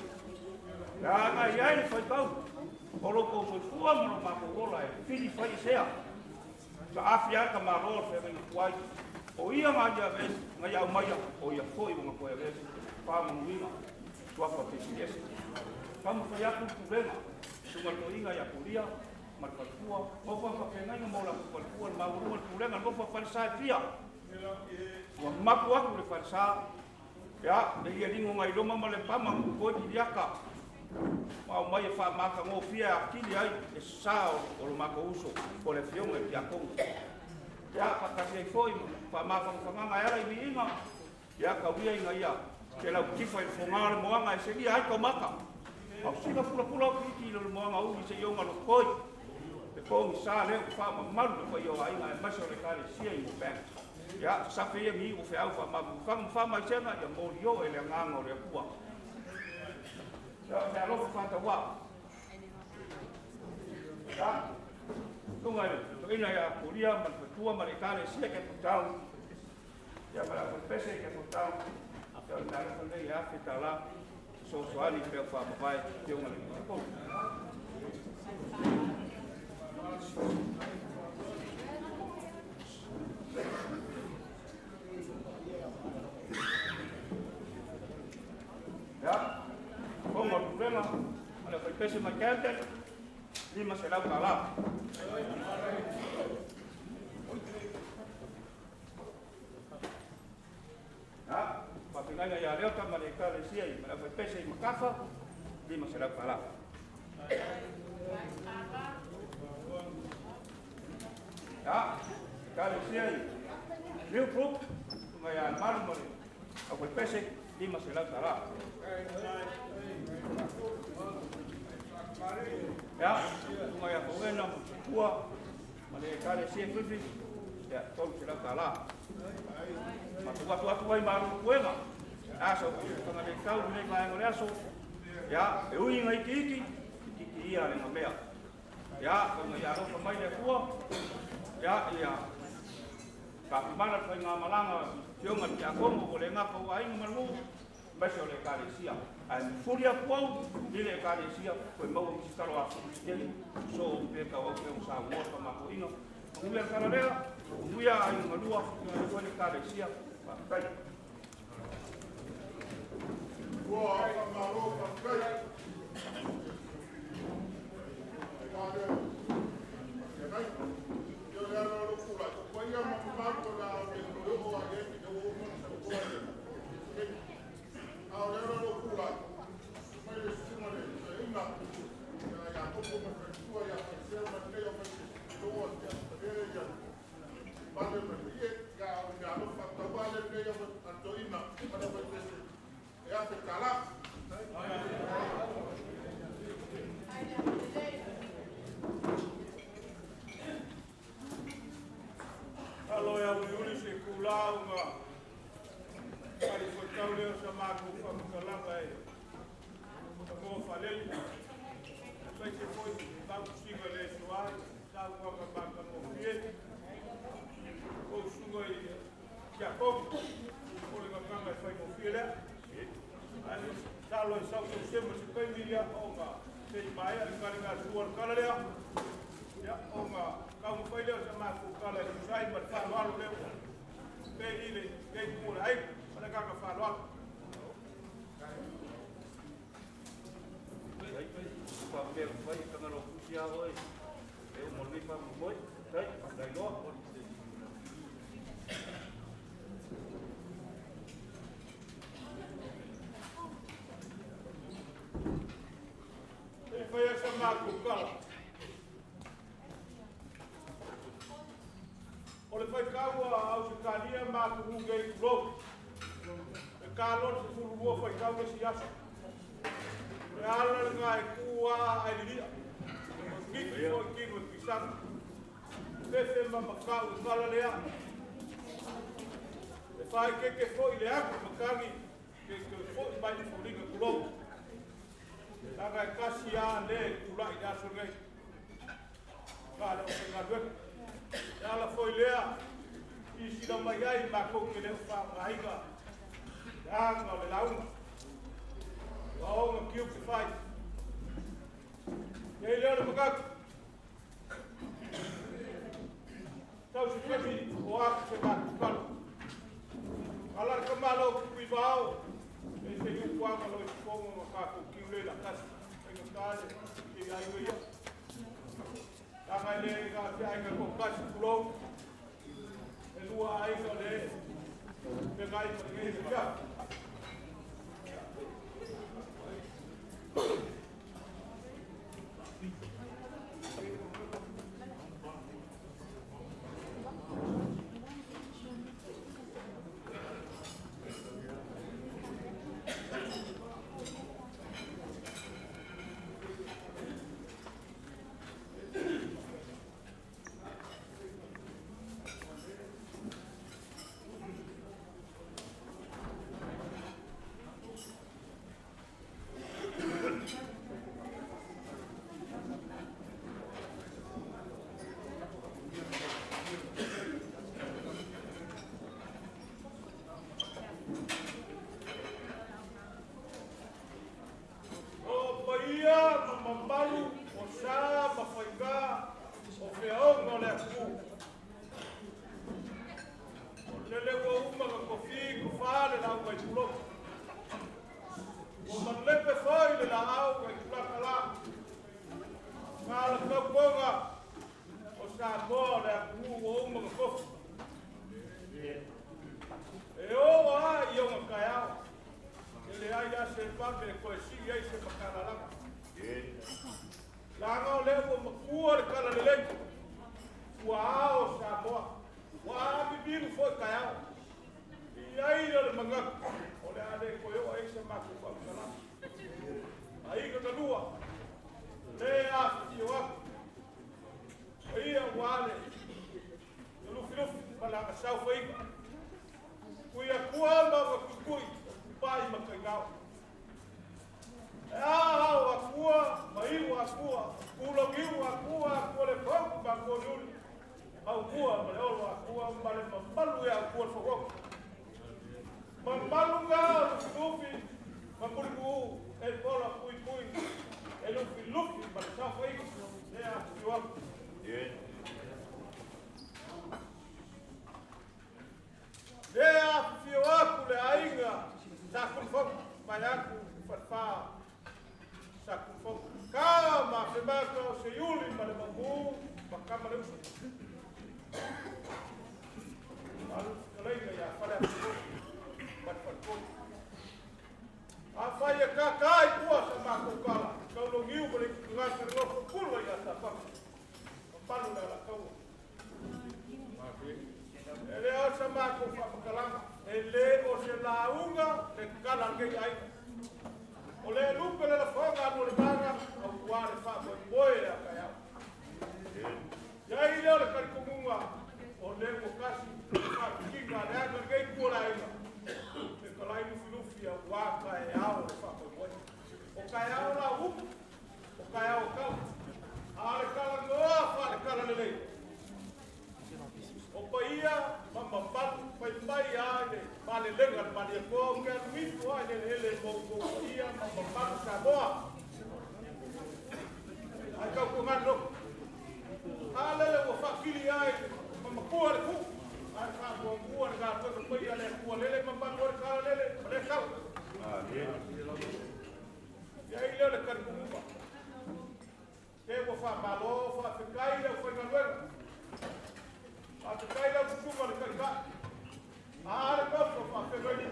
ya na ia le fai kau oro ko mo tua mo ma ko ola e fili fai sea sa afia ka ma ro fe mi kwai o ia ma ja ves ma ia mai o ia foi mo ko e ves pa mo winga tua pa te sies. Kamu fa ya ku kubena, sunga to inga ya kulia, markatua, mo fa fa penga mo la ku ma uru kulenga mo fa falsa fia. Wa maku aku le falsa. Ya, de ia dingo ngai loma mo le pama ko ti diaka. Ma mai fa maka mo fia akili ai e sao o lo mako uso ko le fionga ti akong. Ya pa ka se foi fa maka fa nga era i inga. Ya ka wia inga ia. Ke lau kifa i whongare moanga e se lia ai kau maka. Au sina pula ki lo moanga ui se ionga lo koi. Te kongi sa leo wha maru le koi o ainga e maso le kare sia i Moorebank. Ya, sape ia mi iu whi au wha maru. Kamu wha mai senga ia mori o e le nganga o le kua. Ya, me alofa whanta wā. Ya, tunga le, ina ia kuria, man fatua, man e kare sia ke putau. Ya para ko pese ke ko tau. Ya na ko le ya fi tala. So ali pe fa pai yo ngali ko. Ya. Como problema, ala ko pese ma kente. Lima será tala. Ya, papinanya ya leo kama mereka lesia, mereka pesa makafa, lima será tala. Ya, kalau lesia, new group, lumayan malu mereka. Aku pesa lima será tala. Ya, lumayan buena, buah, mereka lesia putih, ya, tol será tala. Watu wai maru kuenga aso kanga le kau le mai ngore aso ya e ui ngai kiki ia le ngomea ya kanga ya ro mai le kuo ya ia ka mara fa nga malanga tionga ya kongo le nga ko ai malu baso le kalesia ai furia kuo le kalesia ko mau ki Taloafulu dele so pe ka o ke usa mo pa ma ko ino Uya karalera, uya ai malua, ko le kalesia, pa. Wah, maro pa kai. Yo le ro kula, ko ya ma ko la o ko wa ge ko ko wa. A le ro kula. Mai le sima le, ina. Ya ko ko ma ko ya ko se ma le yo ma Vale, ya lo facto vale que yo Antoina para pues ya te cala. Alo ya Eulogy se kula nga. Ari ko tawle sama ko kala ai. Ko faleli. Sai que foi da possível le soar, da uma capaca no pie. O sugoi ya kom o le kanga fai mo file ani talo sa so sempre se pai milia o nga se mai ali kanga suar kala le ya o nga ka mo fai le sa ma ku kala ni sai ma fa lo le pe ile ke ku ai para ka fa lo pa me fai kanga lo ku sia oi e mo ni pa mo moi dai dai lo Foi essa macucala. Olha, foi caua ao Chicaria, macu gay bloco. O calor se furou, foi caua esse aço. Ela ngai cua a iria. O que foi que no pisado. Esse mamacau fala lea. Fai que foi le aco macani que foi mais de foringa bloco. Taga kasia le kula ida sungai. Kala o ngadwe. Ala foi lea. Isi da mai ai ma ko ke le fa raiga. Ya no le laun. Wa o kiu ke fai. Ye le o makak. Tau se pedi o ak se ba kala. Ala ka malo ku bao. Esse é o quadro do fogo no caco que o leila casa. Tem que estar e aí o ia. Tá mais legal que aí com casa pulou. Ele o aí que ele pegar e fazer já. se pame ko si ai se makala la. La ngo le ko makua kala le. Wow, Samoa. Wa bibiru fo kaya. Ai le manga. Ole ade ko yo ai se maku ko kala. Ai ka lua. Le a yo wa. Ai wale. Lu filu pala ka sau foi. Kuya kuamba wa kukui. Pai makangao. Akua, mai akua. Pulau iu akua, akua le pau ba ko luli. Akua ma le olo akua ma le mampalu ya akua fo. Mampalu ga lufi, mampulu e pola pui pui. E lufi ma le sa foi. Ne a tua. Ne a fio le ainga. Ta kun fo ma ya ku fa. Sakufo kama sebako se yuli pada babu bakama le alu kalaika ya pada pat apa ya kakai kuah sama kala kalau ngiu boleh ngasih roh puluh ya tapak palu la kau ele sama ko kalam ele o se launga le kala ke ai ole lupe le fonga no le paga o kuare fa ko boe a kaya ya ile le kar kumunga o le ko kasi ka kinga le a ke ku la ina le kala i lu fia wa ka e a o fa ko boe o kaya o la u o kaya o kala a le kala no fa le kala le o paia mamba pat pai ai vale lenga vale ko ke mi ko ai le ko ia mamba pat Samoa ai ka ko ngalo ale le fa kili ai mamba ko le ku ai fa ko ga to paia le ko le mamba ko ka le ka ya ile le kan ku ba ke ko fa malo fa kai le ko ngalo Atu kai la kukuba le kai ka. Ara ka ko fa fe gani.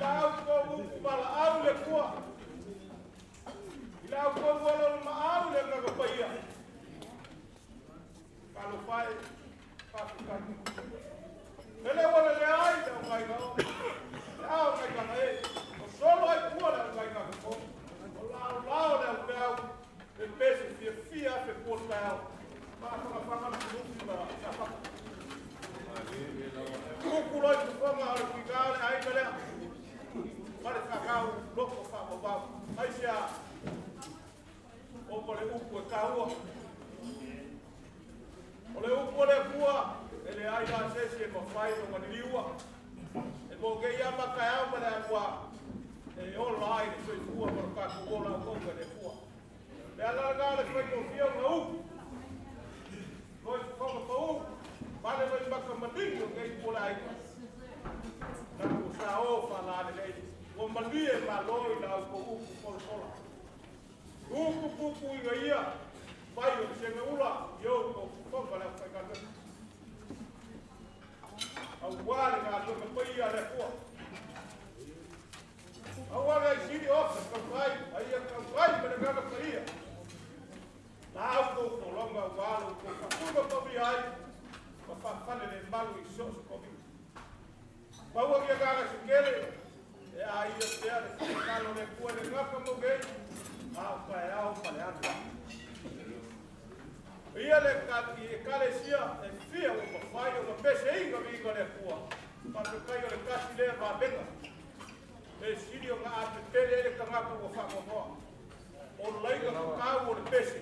La ko u bala au le ko. La ko wala ma au le ka pa ia. Ka lo fai fa ka. Ele wala le ai da ngai ka. Au ngai ka ai. O solo ai ko la ngai ka ko. La le au. Le pese fia fe ko ka. Kukuloi kufonga o kigale ai tele. Pare kakau loko fa baba. Ai sia. O pole uku kaua. Ole uku le kua ele ai la sesi ko fai no maniliwa. E ko ge ya makaya ma le kua. E online so kua por ka ko la ko le kua. Le ala ga le ko fio no uku. Nós fomos para o vale vai para o mandinho que é por aí na o sao falar dele o mandinho é maloi lá o pupu e aí vai o chega ula eu com para para cá ao guarda na do país a rua agora é sim ó vai aí vai para cá para país lá o longa o valo o tudo para viai para fazer o embalo e só se come para o que agora se quer é aí o que é o calo de cua de cá como gay ao palhaço e ele calecia é fia o pai o peixe ainda vindo de cua para que caia o casi leva bem é sírio na arte ele camaco o faco o leiga cau o peixe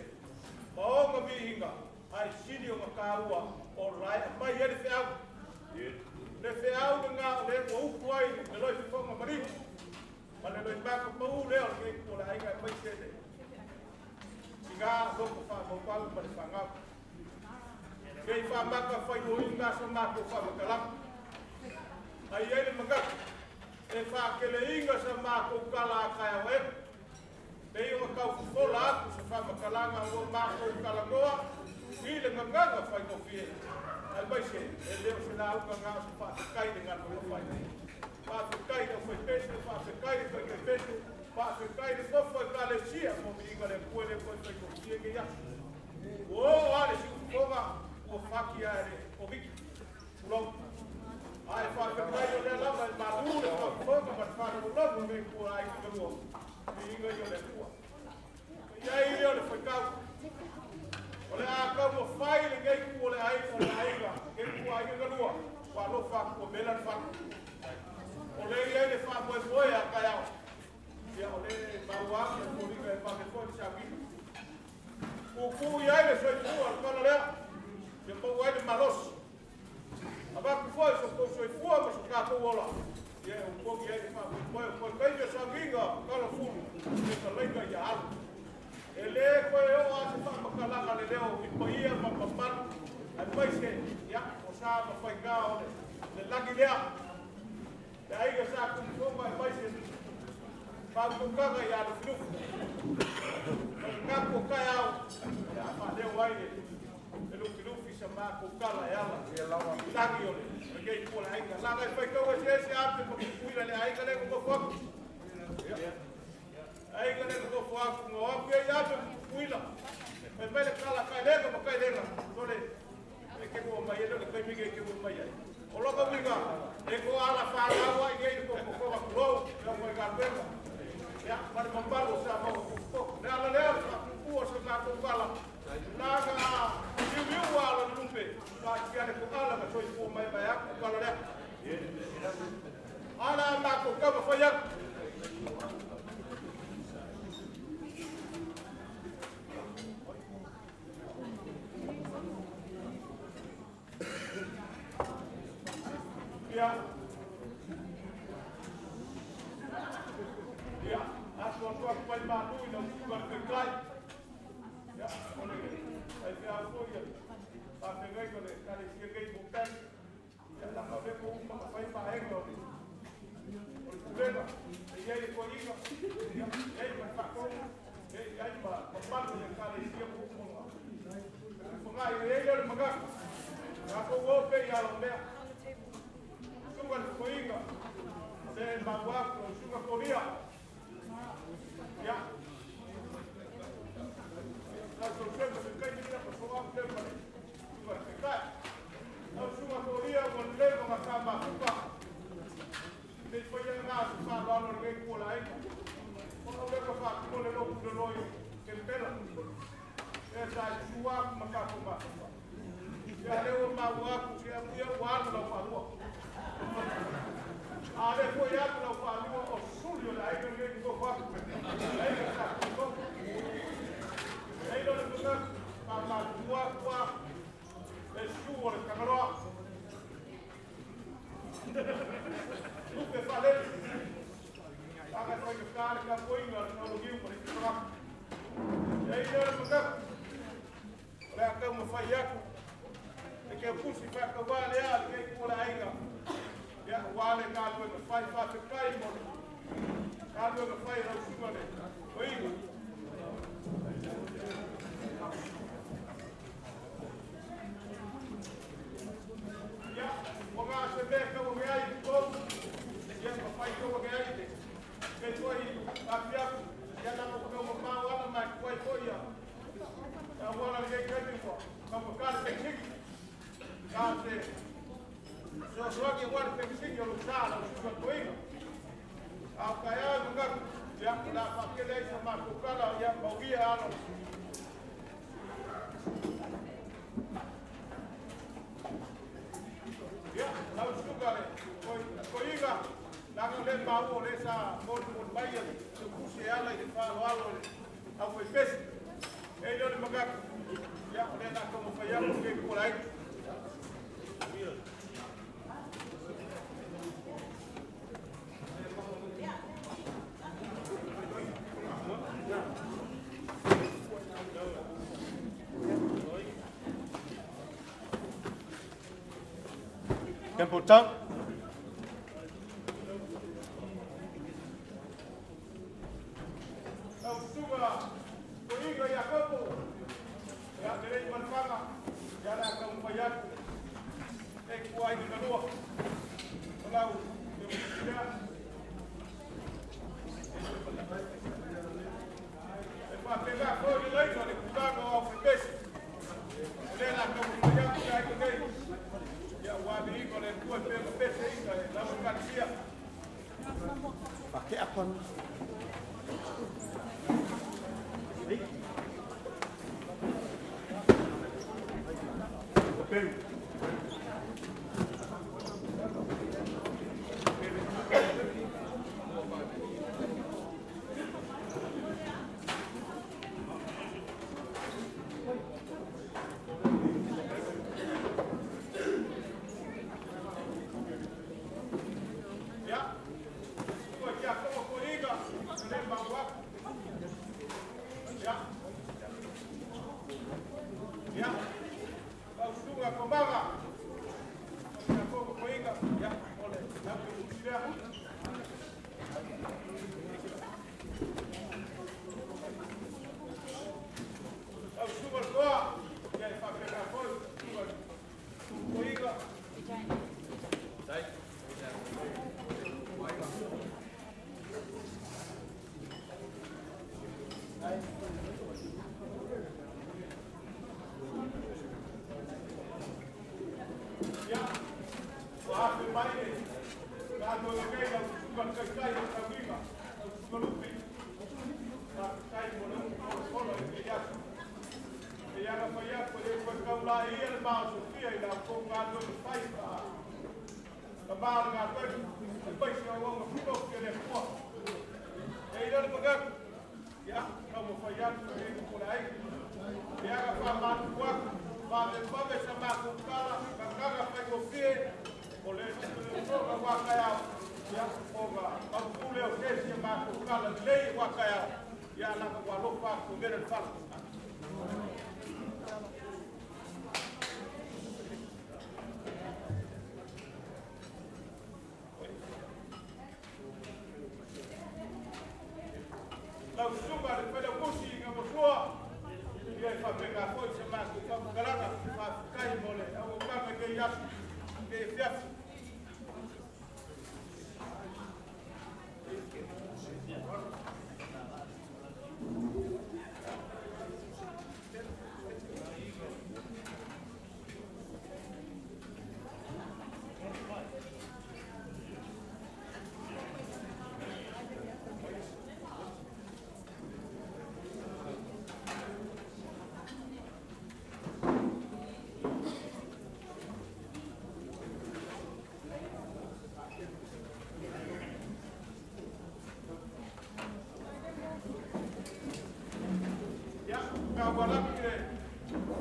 Maonga bihinga ai sini o makaua o rai mai ele fe au le fe au nga le o kuai le loi fo nga mari ma le loi ba ko pu le o ke ko lai ga mai se de singa lo ko fa mo pa ma le fanga ke fa ma ka fa yo inga so ma ko fa ka la ai ele maka e fa ke le inga so ma ko kala ka we Dei uma cau fola, se fa makalanga o marco calagoa, ile nganga fai no fie. Ai vai se, ele deu sinal que nganga se fa cai de nganga no fai. Fa cai no foi peixe, fa cai pepe, pa se kai de fofo e kale sia, mo mi inga le puele ko te ko sia ke ya. O ale si konga o faki ale o viki. Ulo. Ai fa ke kai o le lava ma lu le ko ma fa no lo me ko ai ko lo. Mi inga yo le ko. Ya i le foi ka. Ole a ka mo fai le ngai ku le ai ko le ai ga. Ke ku ai ga lo. Wa lo fa ko bela fa. Ole ia le fa mo boy a ka ya. Ya ole ba wa ko ni ga pa ke ko sa bi. Ku ia le so ku al ka le. Ke po wa le malos. Aba ku foi so ko so fu ma so ka ko ola. Ya o ko ia le fa mo ko pe yo sa ginga ka lo fu. Ke ka le ga ya al. Ele ko yo a se fa ma ka la le leo ki po ia ma pa pa. Ai pai se ya o sa ma fai ga ole. Le lagi lea. Ai ga sa ku ko mai pai se. Pa ku ka ga ya le flu. Ka ko ka ya. Ya pa le wai le. Ele flu fi sa ma ku ka la ya la. Lagi ole. Ke ko la ai ga la ga fai ko se a pe ko ku le ai ga le ko ko. Ai ga le ko ko no a pe ya pe ku la. Me mele kala ka le ko ka le la. Dole. Ke ko mai le ko mi ke ko mai ai. Olo ko mi ga. E ko ala fa la wa ke ko ko ko ko ya ko ga pe. Ya par mambalo sa mo ko. Na la le ku o sa na ko kala. Na ga yu wa la lumpe. Ba ki ale ko ala ka so ko mai ba ya ko kala le. Ala ma ko ka fa ya. Ya. Ya, aku aku pai batu ina bukan ke kai. Ya, oleh ai se aku ya. Pa pegai ko le kali sia gai bukan. Ya la ka ko ma pai pa ai ko. Ol problema, ya le ko ina. Ya, ai ma pa ko. Ai ma pa le kali sia ko ko. Ko ngai ye le maga. Aku wo pe ya lo me. Sugar Koiga, then Baguaco, Sugar Korea. Yeah. That's the same as the kind of so up there, Sugar Kai. Now, Sugar Korea will live on a Kama Kupa. They put your house to find out on the way for life. One of the fact, you don't know the lawyer can better. Yes, I do up Makakuma. Yeah, they were my work, we have one of our work. Ale foi ya no falou o sulio la ai que go fa. Ai que tá. Ai lo que tá para tua es suo le camera. Tu que fale. Aga foi que cara que foi no lugar por isso lá. Ai lo que tá. Olha como foi ya. É que pusi fa que vale a que por aí. Ya wale ka ko fai fa te kai mo ka ko fai ra su ko ne oi ya o ga se be ka o ga ai ko ya ko fai ko ga ai te ke ko i a pia ya na ko ko ma wala ma ko ya ya wala ke ka ti ko ka ka te ki ka te so que igual que sí yo lo sala lo coiga a caia nunca ya la pa que le hizo más cala ya movía algo ya la sugar coiga la que le baú esa por vaya se puse ala y fa algo a pues pes ellos le maga ya le da como falla porque por ahí Tempo tang. Suga, coiga ya campo. Ya tenéis marcada. Ya la acompañar. Kuai di Lalu. Kalau kon. Okay.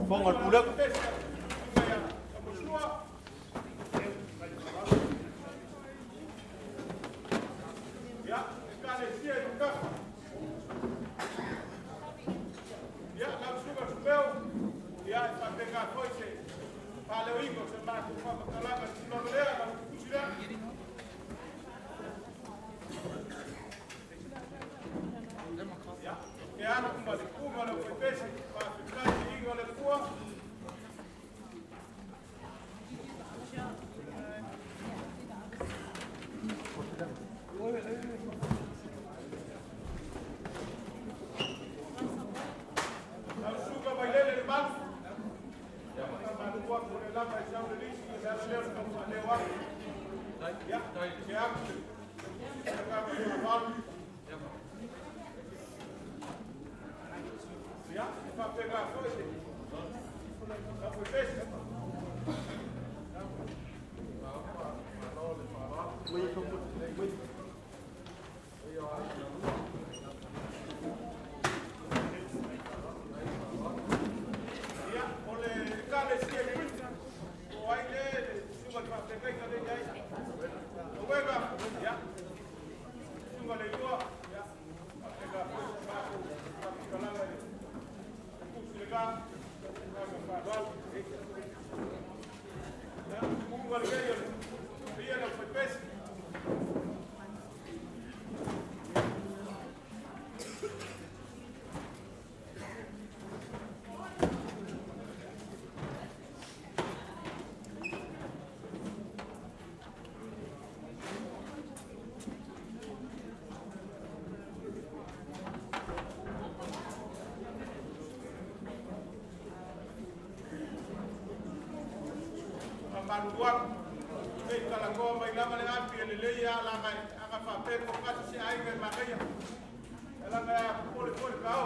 Phong ở Phú Đức. Maluak, kala ko may laman ng api, nilaya lamay, ang fa pe ko ka se ai ngai ma ngai ela ngai pole pole kao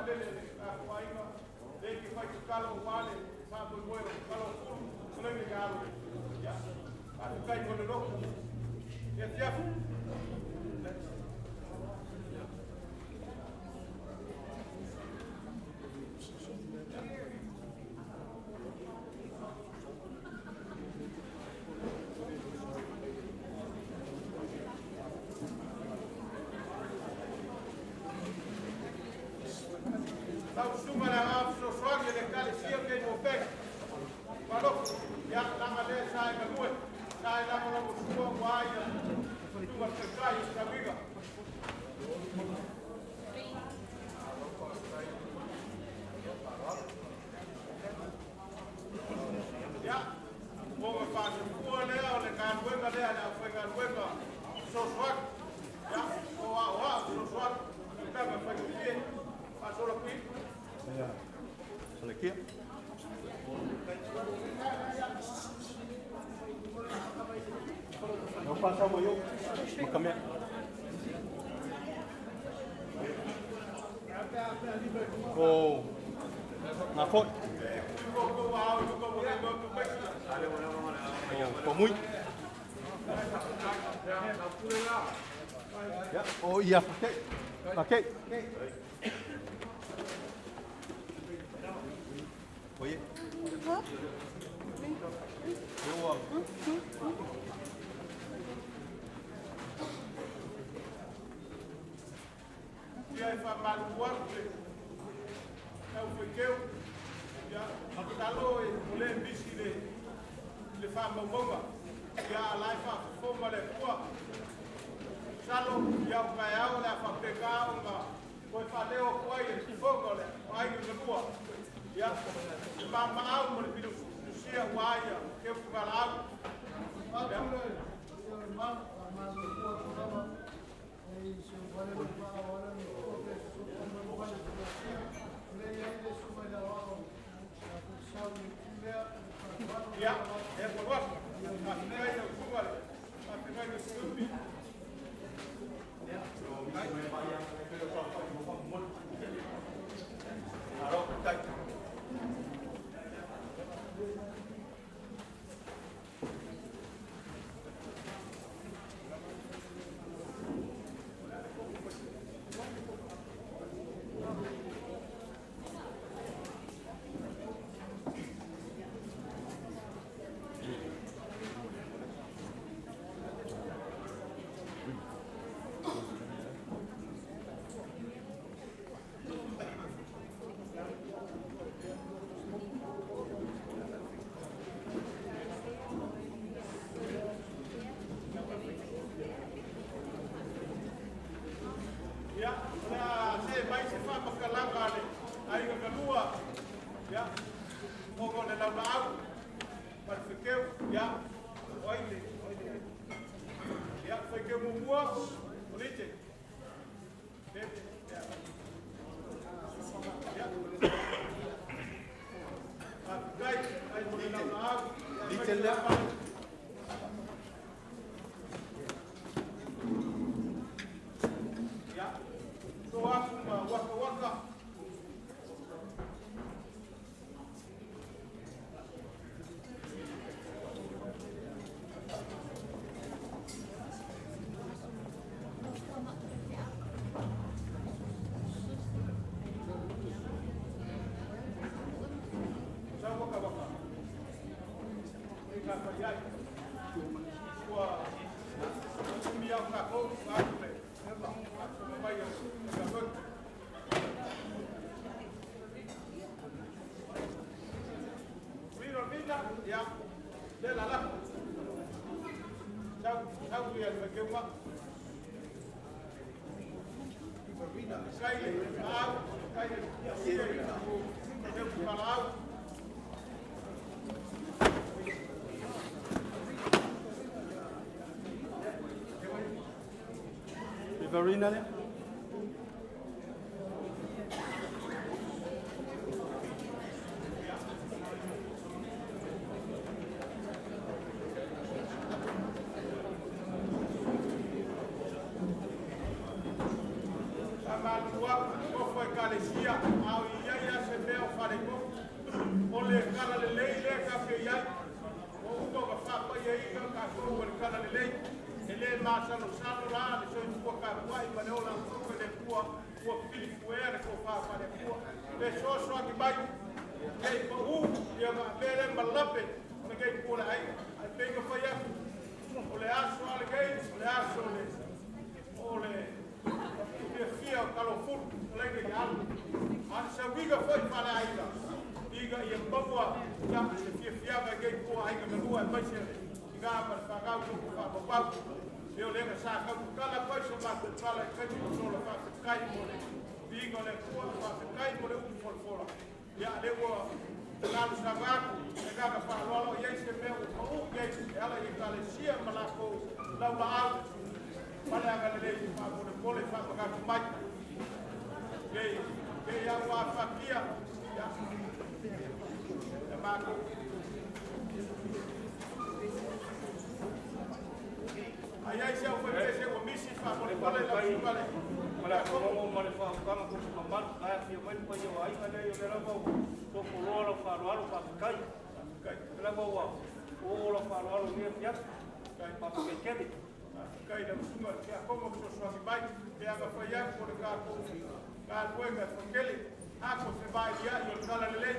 lele a kuainga le ki fai kalo wale sa Moimoi kalo fulu kole ni galo ya a kai ko no ya ya Oh, ngã phôi. Có mũi. Oh iya, pakai. Oh iya. Dia fa maluar eu fiqueu ya talo e mole bisi le fa mama ya lai fa foma le kwa salo ya ka ya la fa peka nga ko fa leo kwa ye fogo le ai ni kwa ya mama au mo bidu sia waya ke fa la ya é por lá a primeira eu fui lá a primeira eu subi Verena there? Foi calesia ia o uto ka whapa ia i ka kou wale kana le lei e le māsalo salo la le soi fua ka kuai ma leo la kuka le kua kua pili fuere ko whapa le kua le soso aki mai kei pa u ia ma pere malape ma kei kua ai ai pega whai aku o le aso ale kei o le aso le o le fia Taloafulu o le kei alu ana sa wiga foi whale aika iga ia papua ia le fia kei kua aika me lua e paise iga ama le whakau kuku whapapau leo lenga sa kau kala paise ma te kala kei o sola whakai mo le iga le kua whakai mo le uku folfola ia le ua lalu sagaku e kaka whaaloalo iei se mea o pau iei e ala i kale sia malako lau la au pale aga le lei whakone pole whakakaku mai kei au a whakia ia e mako ai ai se au whaitese o misi whakone pole lau whakale Mala komo male fa kama ko mamal ai fi mai pa yo ai ale yo le lavo to ko lo fa lo fa kai lavo wa o lo fa lo ni ya kai pa ke kedi kai da suma ya como ko so mi bai te aga fa ya ko ka ko ka keli a ko se bai ya yo kala le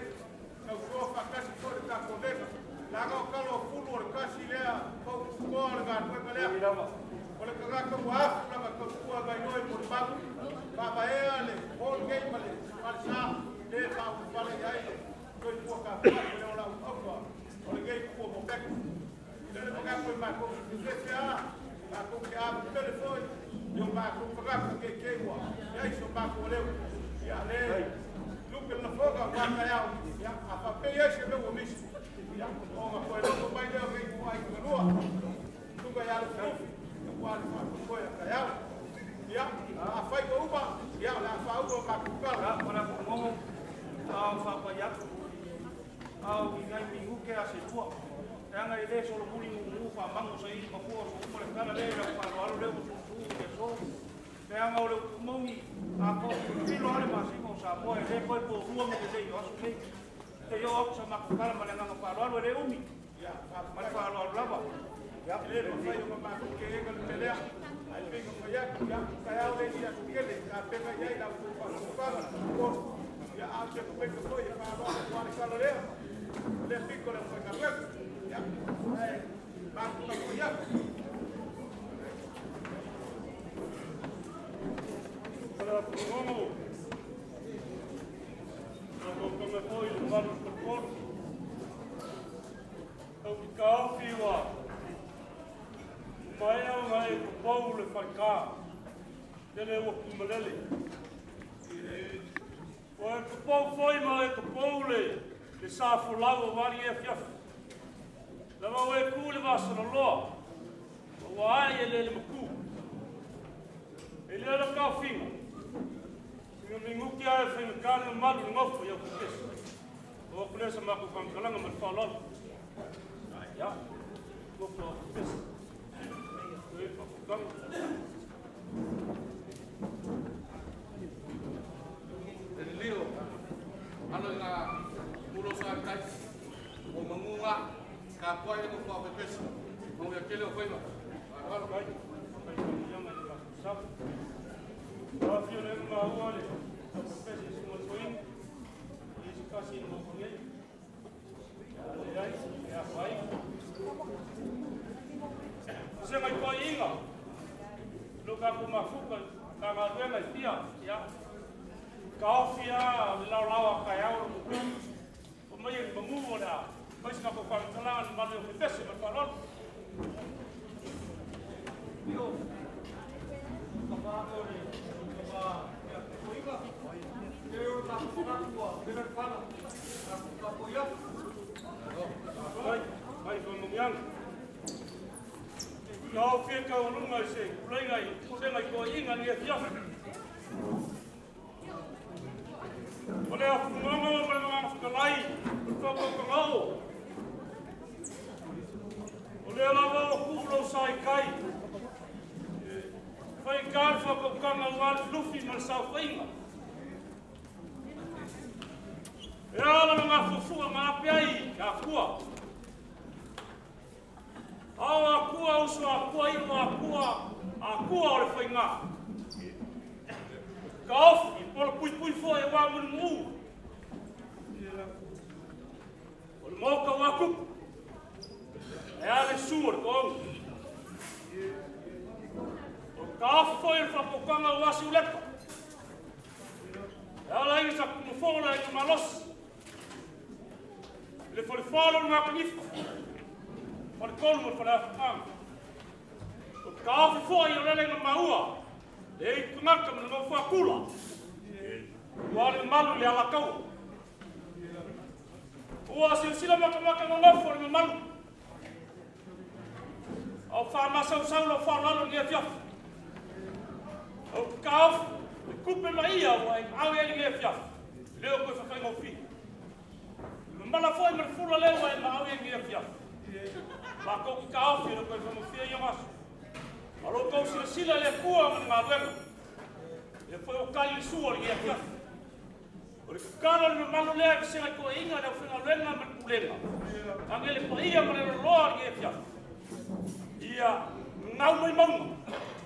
na so fa ka ko ka ko de la ga ka lo fulu ka si le ko ga ko le Ole kagaka wafu na makakua gainoi por babu baba ele all game male falsa de ka fale yai ko ko ka le ola opa ole game ko mo bek le ka ko ma ko se a ko ke a telefone yo ma ko ka ke wa yai so ba ko le ya le look na foga wa ka ya a pa pe ye se me wo mis ya ko ma ko le ko bai de ko ai ko no tu ga ya le wale kwa kaya ya afai ko uba ya la fa uba ka kukala para ko mo fa pa ya au ngai mi uke ase tua tanga ile solo puli mu fa mango sai ko ko mo le kana le la fa lo le su ke so tanga ole momi a ko ti lo ale ma si ko sa mo e ko po ruo mo ke yo asu te yo ok sa ma kukala ma le ngano fa lo le umi ya ma fa lo lava ya le fai o ma ko ke ga pelea ai pega ko ya kaya o le dia ko ke le ka pega ya ila ko pa ko ya a ke ko pega ko ya pa ba ko ani ka le pico le fue ka ya ba ko ya para promo como foi o vamos por cor o café mai au ngai ko Paula whaika tene o kumalele o e ko pau foi mai ko Paula le sa fulawa wari e fiafu lava o e kule vasa na loa o ai e le maku e le la ka finga inga mingu ki ai whenga kāne o malu ngofu ia kukesa o kunesa mako whankalanga man whalala ya ngofu o kukesa Leo, ano nga mulo sa kai o mangunga ka poe mo pa pepes mo ya kele foi ma agora vai chama de sab a fiore ma wale pepes mo foi isso quase no foi ya vai se mai ko inga luka ku mafuka ka ngaruenga pia ya kaofia lau ka ya o mai mamu ora mas ka ko pantala ma le pese ma parol yo ka ba ore ka ba ya ko inga eu na ko na ko ver fala ka ko ya vai vamos yang Kau fica o lunga se, lenga i, se mai ko inga ni fia. Ole a funga o pa ma fkalai, ko ko ngau. Ole la va o kulo sai kai. Fai kar fa ko kanga wal fluffy mal sa fainga. Ya la ma fufu ma piai, ka fua. Hau akua usu akua ino akua o le whainga. Ka ofi, i polo pui fo e wā munu. O le moka waku. E ale sua le kong. O ka ofi fo e le whapokanga o wasi ulepa. E ala inga sa kumufona e kumalosi. Le folifalo le makanifa. Fale kolu mo fale afakanga. O ka ofi fo e le lenga maua. Le i kungaka mo le ngofu akula. Wale malu le alakau. Ua silsila makamaka ngofu le malu. Au wha masau lo wha lalo ni a fiafu. Au ka ofi. Kupe mai ia wa au e nge fiafu. Leo koe whakai ngofi. Mala foi mar fula le wa ma au e nge fiafu. Ma ko ki ka ofi le koe ngofi ia masu. Alo ko silsila le kua mo ngā wenga. Le foi o kai sua le fiafu. O le kala le malu le se ko inga le whinga wenga ma kulenga. Angele pa ia ma le roa nge fiafu. Ia ngau mai maunga.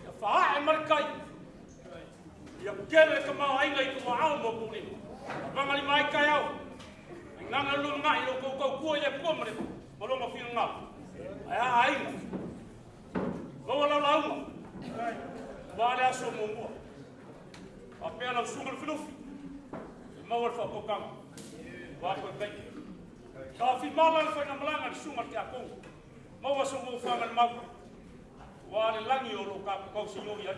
Ia wha e marikai. Ia kere ka mau ainga i kua au mo kulinga. Wangali mai kai au. Nanga lu ngai lo kou kua ia kua mare. Malonga whina ngau. Aia ainga. Wawa lau launga. Wale aso mo mua. Apea lau sunga le whinufi. Maua le whakokanga. Wako e pei. Ka whi mala le whaina malanga le sunga te a konga. Maua so mo whanga le mau. Wale langi o lo ka kausi yoi ai.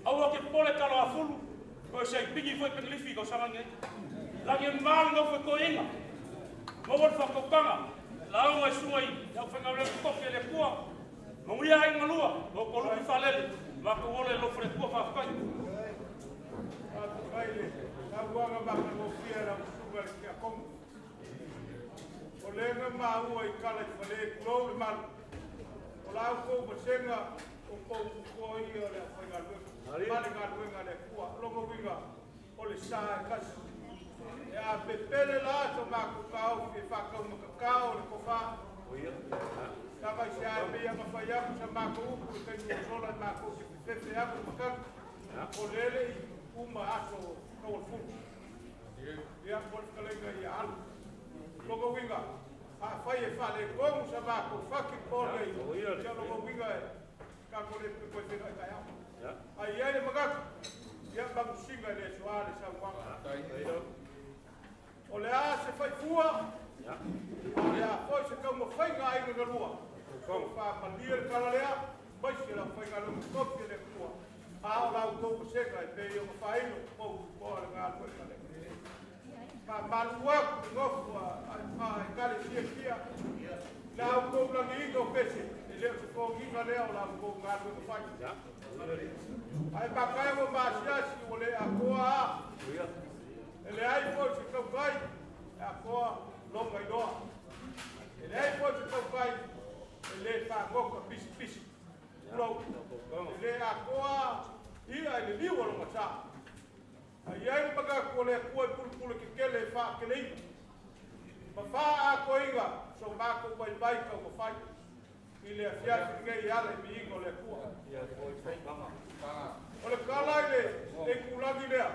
Aua ke pole Taloafulu, ko se pigi foi penglifi ko sama ngai. Lagi mal no foi ko inga. Mo wor fa ko kanga. La o e suai, ya fa ngau le ko le kua. Mo ia ai ngalua, mo ko lu fa lele. Ma ko wole lo fre ko fa kai. Baile, la guanga ba ko fiera suga ki a kom. O lenga ma u ai kala fa le ko le mal. O la ko ba senga o ko i o le whainga luenga. Mane ngā luenga le kua. Longo winga o le sā e kasi. E a pepele la ato mā kukau e whakau ma kakao le kowha. Takai se a mea ma whai aku sa mā kuku e kainu o sola mā kuku e pepe aku makaku. O lele i uma aso kau al fulu. Ia kone kalenga i alu. Longo winga. A whai e whale kongu sa mā kuku whaki pole i. Ia longo winga e. Kako le pe koe tena i kai au. Ai ai magaku. Ia bangu singa le soale sa wanga. O le a se fai fua. O le a foi se kau mo fai ngā inga ngalua. Kau wha mandia le kala lea. Mai se la fai ngā lunga kopi le fua. A o lau kou senga i pei o ka whaino. Pou kua le ngā lua kale. Ka malu aku ngofu a kale sia kia. Lau kou langi inga o pese. Leo se ko inga leo la ko ngā lua ka whai. Ai pakai mo masiasi o le akoa a. Ele ai po se kau kai. Akoa longa i loa. Ele ai po se kau kai. Ele pa ngoka pisi pisi. Ulau. Ele akoa ia ele liwa longa sa. Ai ai pakai ko le kua pulu ke kele fa kele ina. Ma fa a ko inga. So ma ko bai ka ko fai. Ile fiat ngai ala mi ingo le kua. Ole kala ile e kulagi lea.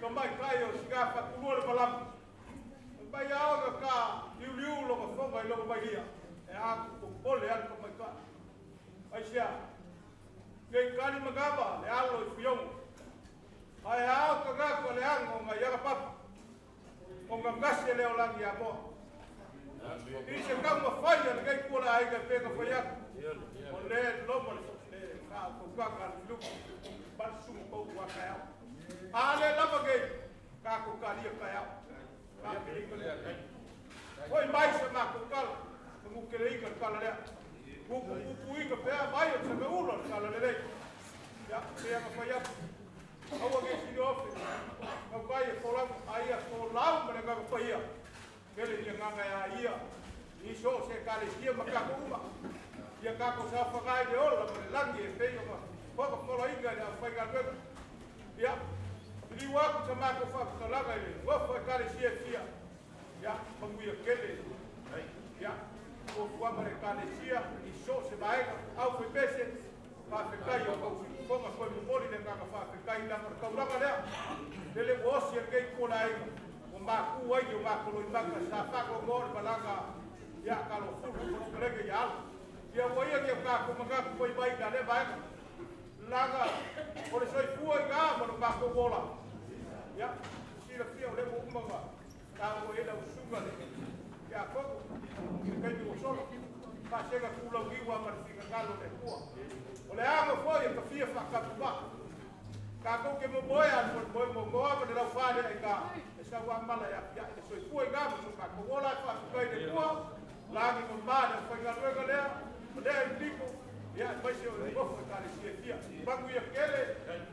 Kamai kai o siga pa kulua le balam. Bai ao ka liu lo ko fonga lo ko bai ia. E a ko pole al kamai ka. Ai sia. Ke kali magaba le alo i fiong. Ai ao ka ga ko le ango ngai ya pa. O ngasi le olangi a mo. I se kau ma whai ana kei kua ai ka pēka whai aku. O le loma le kā kukaka le luku. Bani sumu kou kua kai au. A le lama kei kā kukaria kai au. Kā pēka le kai. Hoi mai se mā kukala. Nguke le ika kala lea. Kuku ika pēa mai o te me ulo kala le lei. Ya, pēa ma whai aku. Aua kei sini ofi. Kau kai e wholangu. Aia ko lau mene kaka whai ia. Kele ia nganga ya ia. I so se kale ia makako uma. Ia kako sa whakai de ola mene langi e pei oma. Whaka whala inga ia whaika weka. Ia. Ili waku sa mako whakakalanga ile. Wafu e kale ia fia. Ia. Pangu ia kele. Ia. O whamare kalesia i so se vaega au foi pese whawhekai o kau whonga koe mumori le kaka whawhekai langa kauranga lea lele wosi e kei kona eiga o māku ai o mākolo i maka sa whako ngore malanga ia kalo fulu kurege i ala ia waia ki o kako magaku koe mai na le vaega langa o le soi fua i ngā mano māko wola ia sira fia o le mo umanga ka o e lau sunga le ia koko i kei mi o solo pasega kula wiwa ma fika kalo le kua o le anga foi ka fia whakapupa ka ko ke mo boya mo goa ma le fale ai ka e sa wa mala ya e soi fua i ngā mo ka ko wola fa kai le kua lagi mo mala fa ka luega le o le ai tiko ia mai se o le gofo ka le sia bangu ia kele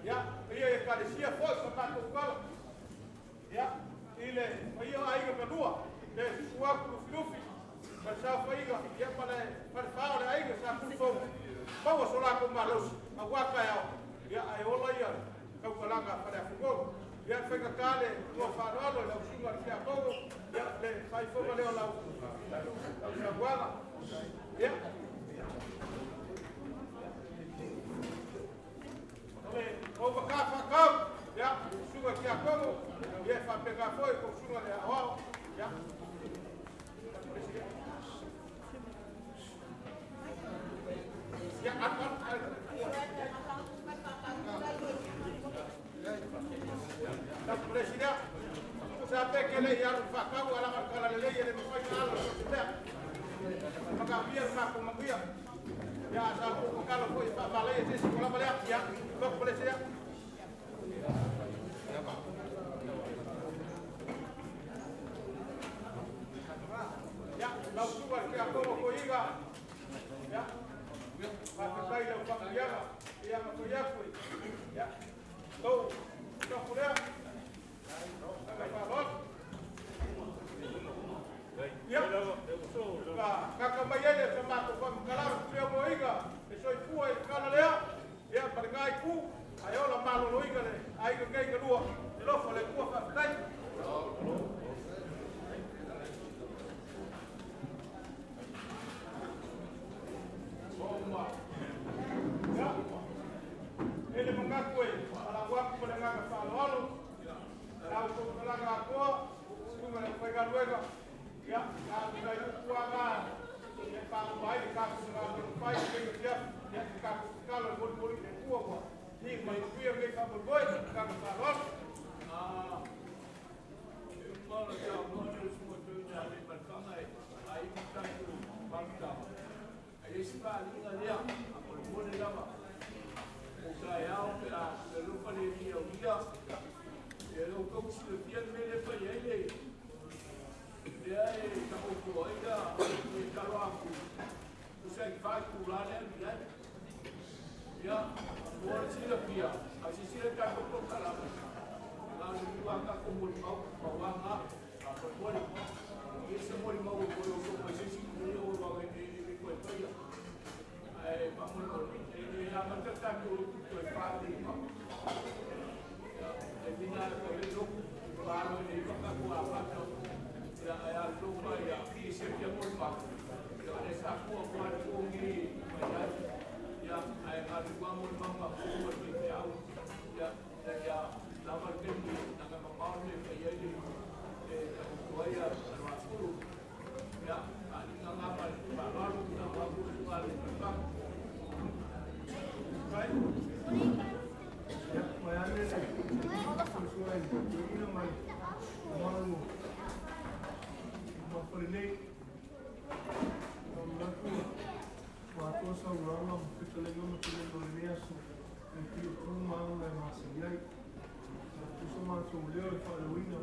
ia ia ka le sia foi ka ka ko kala ia ile ia ai ka lua le suaku filufi ma sa Feagaiga ia para fala ai que sa ku fo pa so la ko malos a wa ka ia ai ola ia ka kalanga para fugo ia feka kale ko fa rolo la usinga kia ko ia le sai fo le ola la guala ia ole o ka fa ka ia suga kia ko ia fa pega foi ko suga le ao ia ya akan la presida sabe que le ya fa ka wala ka la ley le fa ka la sociedad maka biar ma ko mabia ya sa ko ka lo ko fa fa le ese ko la bale ya ko presida ya la suba que a como coiga ya Whakakai lau whakaianga, ia makoi akoi. Ia, tau, tapurea. Taka whalot. Ia, ka kakamai ene ka mako whakakalaro kurea moiga, e soi pua e kala lea, ia paringai ku, ai ola malo loiga le, ai ka kei ka lua, e lofa le kua whakakai. Ele mangaku e ala waku pole ngaka whaloalo au ko langa koa sunga le Feagaiga luega ia ka ngai kua nga e pa mai ka sunga ko pai ke ia ia ka kala ko le kua ko ni mai pia ke ka boi ka whaloalo e mala ja mo mo tu na le markanga ai ka ku panta ai sta linga dia ko mo le lava o kai au pe a le lupa le dia o dia e lo ko si le pia me le fa ye le ai ka o ko ida e Taloafulu o sai fa ku la le dia ya o si le pia a si le ka ko ka la la ni wa ka ko mo ma wa ma a ko mo e se mo ma o ko ko si si o wa ni ko pa ya ai pa mo la matata ko ko fa di ma e vina ko le lo pa no ni ko ka ko a pa ya ya lo pa ya ki se ki mo pa ya ne sa ko ko ni ya ai ha di ko mo ma ma ko ni ya ya la ma ke ni na ka ma ne pe ye ni e ko ya Taloafulu ya ani na ma pa pa lo na ma ko pa le pa right? Ya, mai ane le. Suai, ina mai. Malu. Ma pole. Latu. Wa to sa urama, kitale no kitale no le aso. E ki o ma na ma se yai. Tu so ma tu le fa le wina.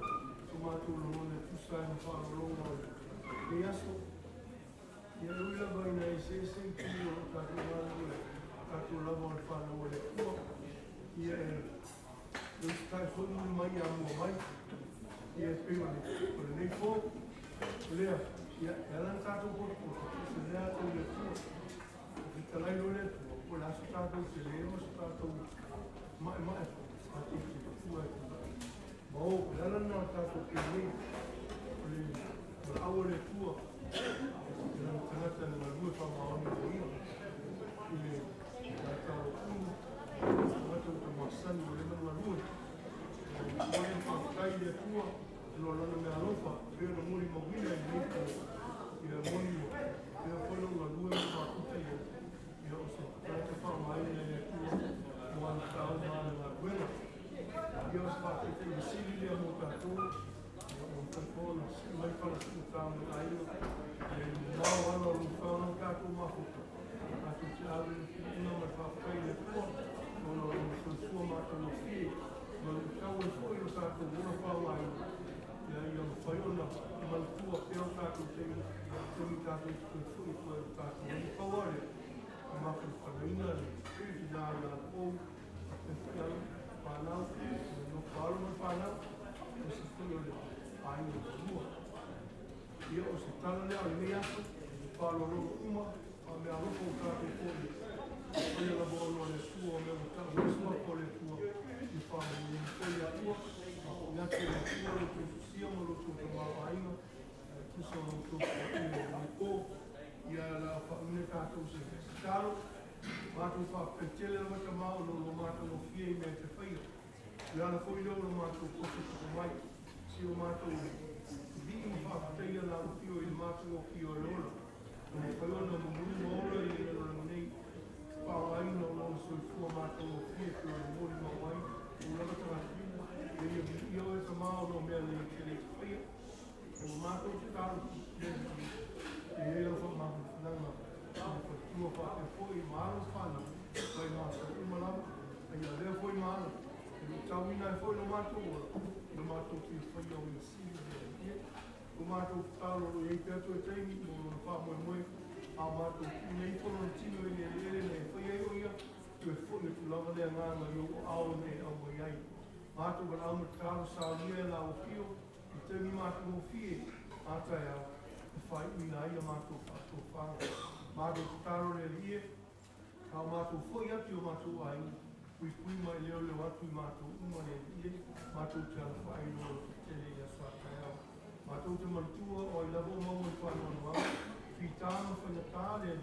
Tu ma tu lo ne tu sa na fa lo no. E aso. Ya uila vai na ese ki o ka tu ma le. Katu lava o whanau le kua. Ia e kai whanu mai a mua mai. Ia e pēwa o le nei fō. Lea, ia e alan tātou kōrko. Se lea tau le kua. Ki talai lo le kua. O le aso tātou se le ema so tātou mai mai. A te ki te kua e kua. Ma o, e alan tātou ke nei. O le awa le kua. E alan ngata na ngalue whamaoni o ia. Ile Taloafulu, ngata uta masani o lema ngalue. Moe whakai le tua, no lana me alofa, pēr na muri mawina i niko i a Moimoi. Pēr whano ngalue me whakuta i ia o se tāta whamaina le tua, mo ana tāu maana ngā kuera. Ia o se whakete i siri lea mo tātou, o tāpona, mai whala siku tāmu aio, e mau ana o whana kātou mafuta. Tātou te awe ina mai whakai le tua, o no sua mātou no whie, ma le kau e fwoi o tātou muna whawai, ia ia whaiona, ma le tua pēo tātou temi tātou te fwoi fwoi o tātou ni whaware, a mafu whanaina le, i nā pou, e whiau, whanau, no whaaro mai whanau, o se fwoi o le aina o mua. Ia o se tala lea o le mea aso, whaaro rogo uma, a mea roko o tātou fwoi, Oia la bono le tua o meu tau, o sua po le tua, i whamu i fwoi a tua, o ngate le tua le tu sia mo lo tu te mawainga, tu sa lo tu i le ko, ia la whaune tātou se talo, mātou whapetele la wata mao lo mātou o fie i mea te whaia. Ia la fwoi leo lo mātou kote te mai, si o mātou vi i whapeteia la o fio i mātou o fio e ola. O me whaiona mo muni maola i le lo nei, Paula no no so for mato o fie ko o Moimoi o lava tanga e io e tamao no me le ke fie o mato talo e io fa ma na o tuo fa e foi malo fana foi mato o malama e io le foi malo e tawina foi no mato que foi o si o mato talo e peto e temi no fa Moimoi a mato nei fono tino e nei foi eu ia tu fono tu lava le ngana yo ao nei ao mai mato ba au talo sa ia la o fio e te mi mato mo fie ata ia fai ina ia mato mato talo le lie a mato foi atu o mato ai pui mai leo atu mato uma le lie mato talo fai no te le ia sa ia mato te mantua o i lavo mo mo fa no Pitano whanatale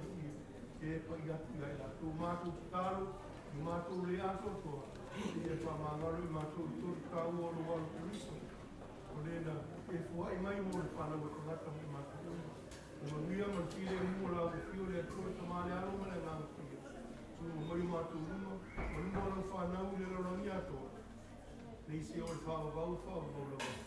e pai atu ai la. Tō mātou taro, i mātou le ato toa. E whamangaru i mātou i tōru tau o lo walu kuriso. O rena, e fuai mai mo le whanau e kongata mo i mātou. O mawia man tire mua la o fio le atoa tamale aro mane ngāna kia. So mai o mātou ruma, o ruma la whanau le rorangi atoa. Nei se o le whawabau la.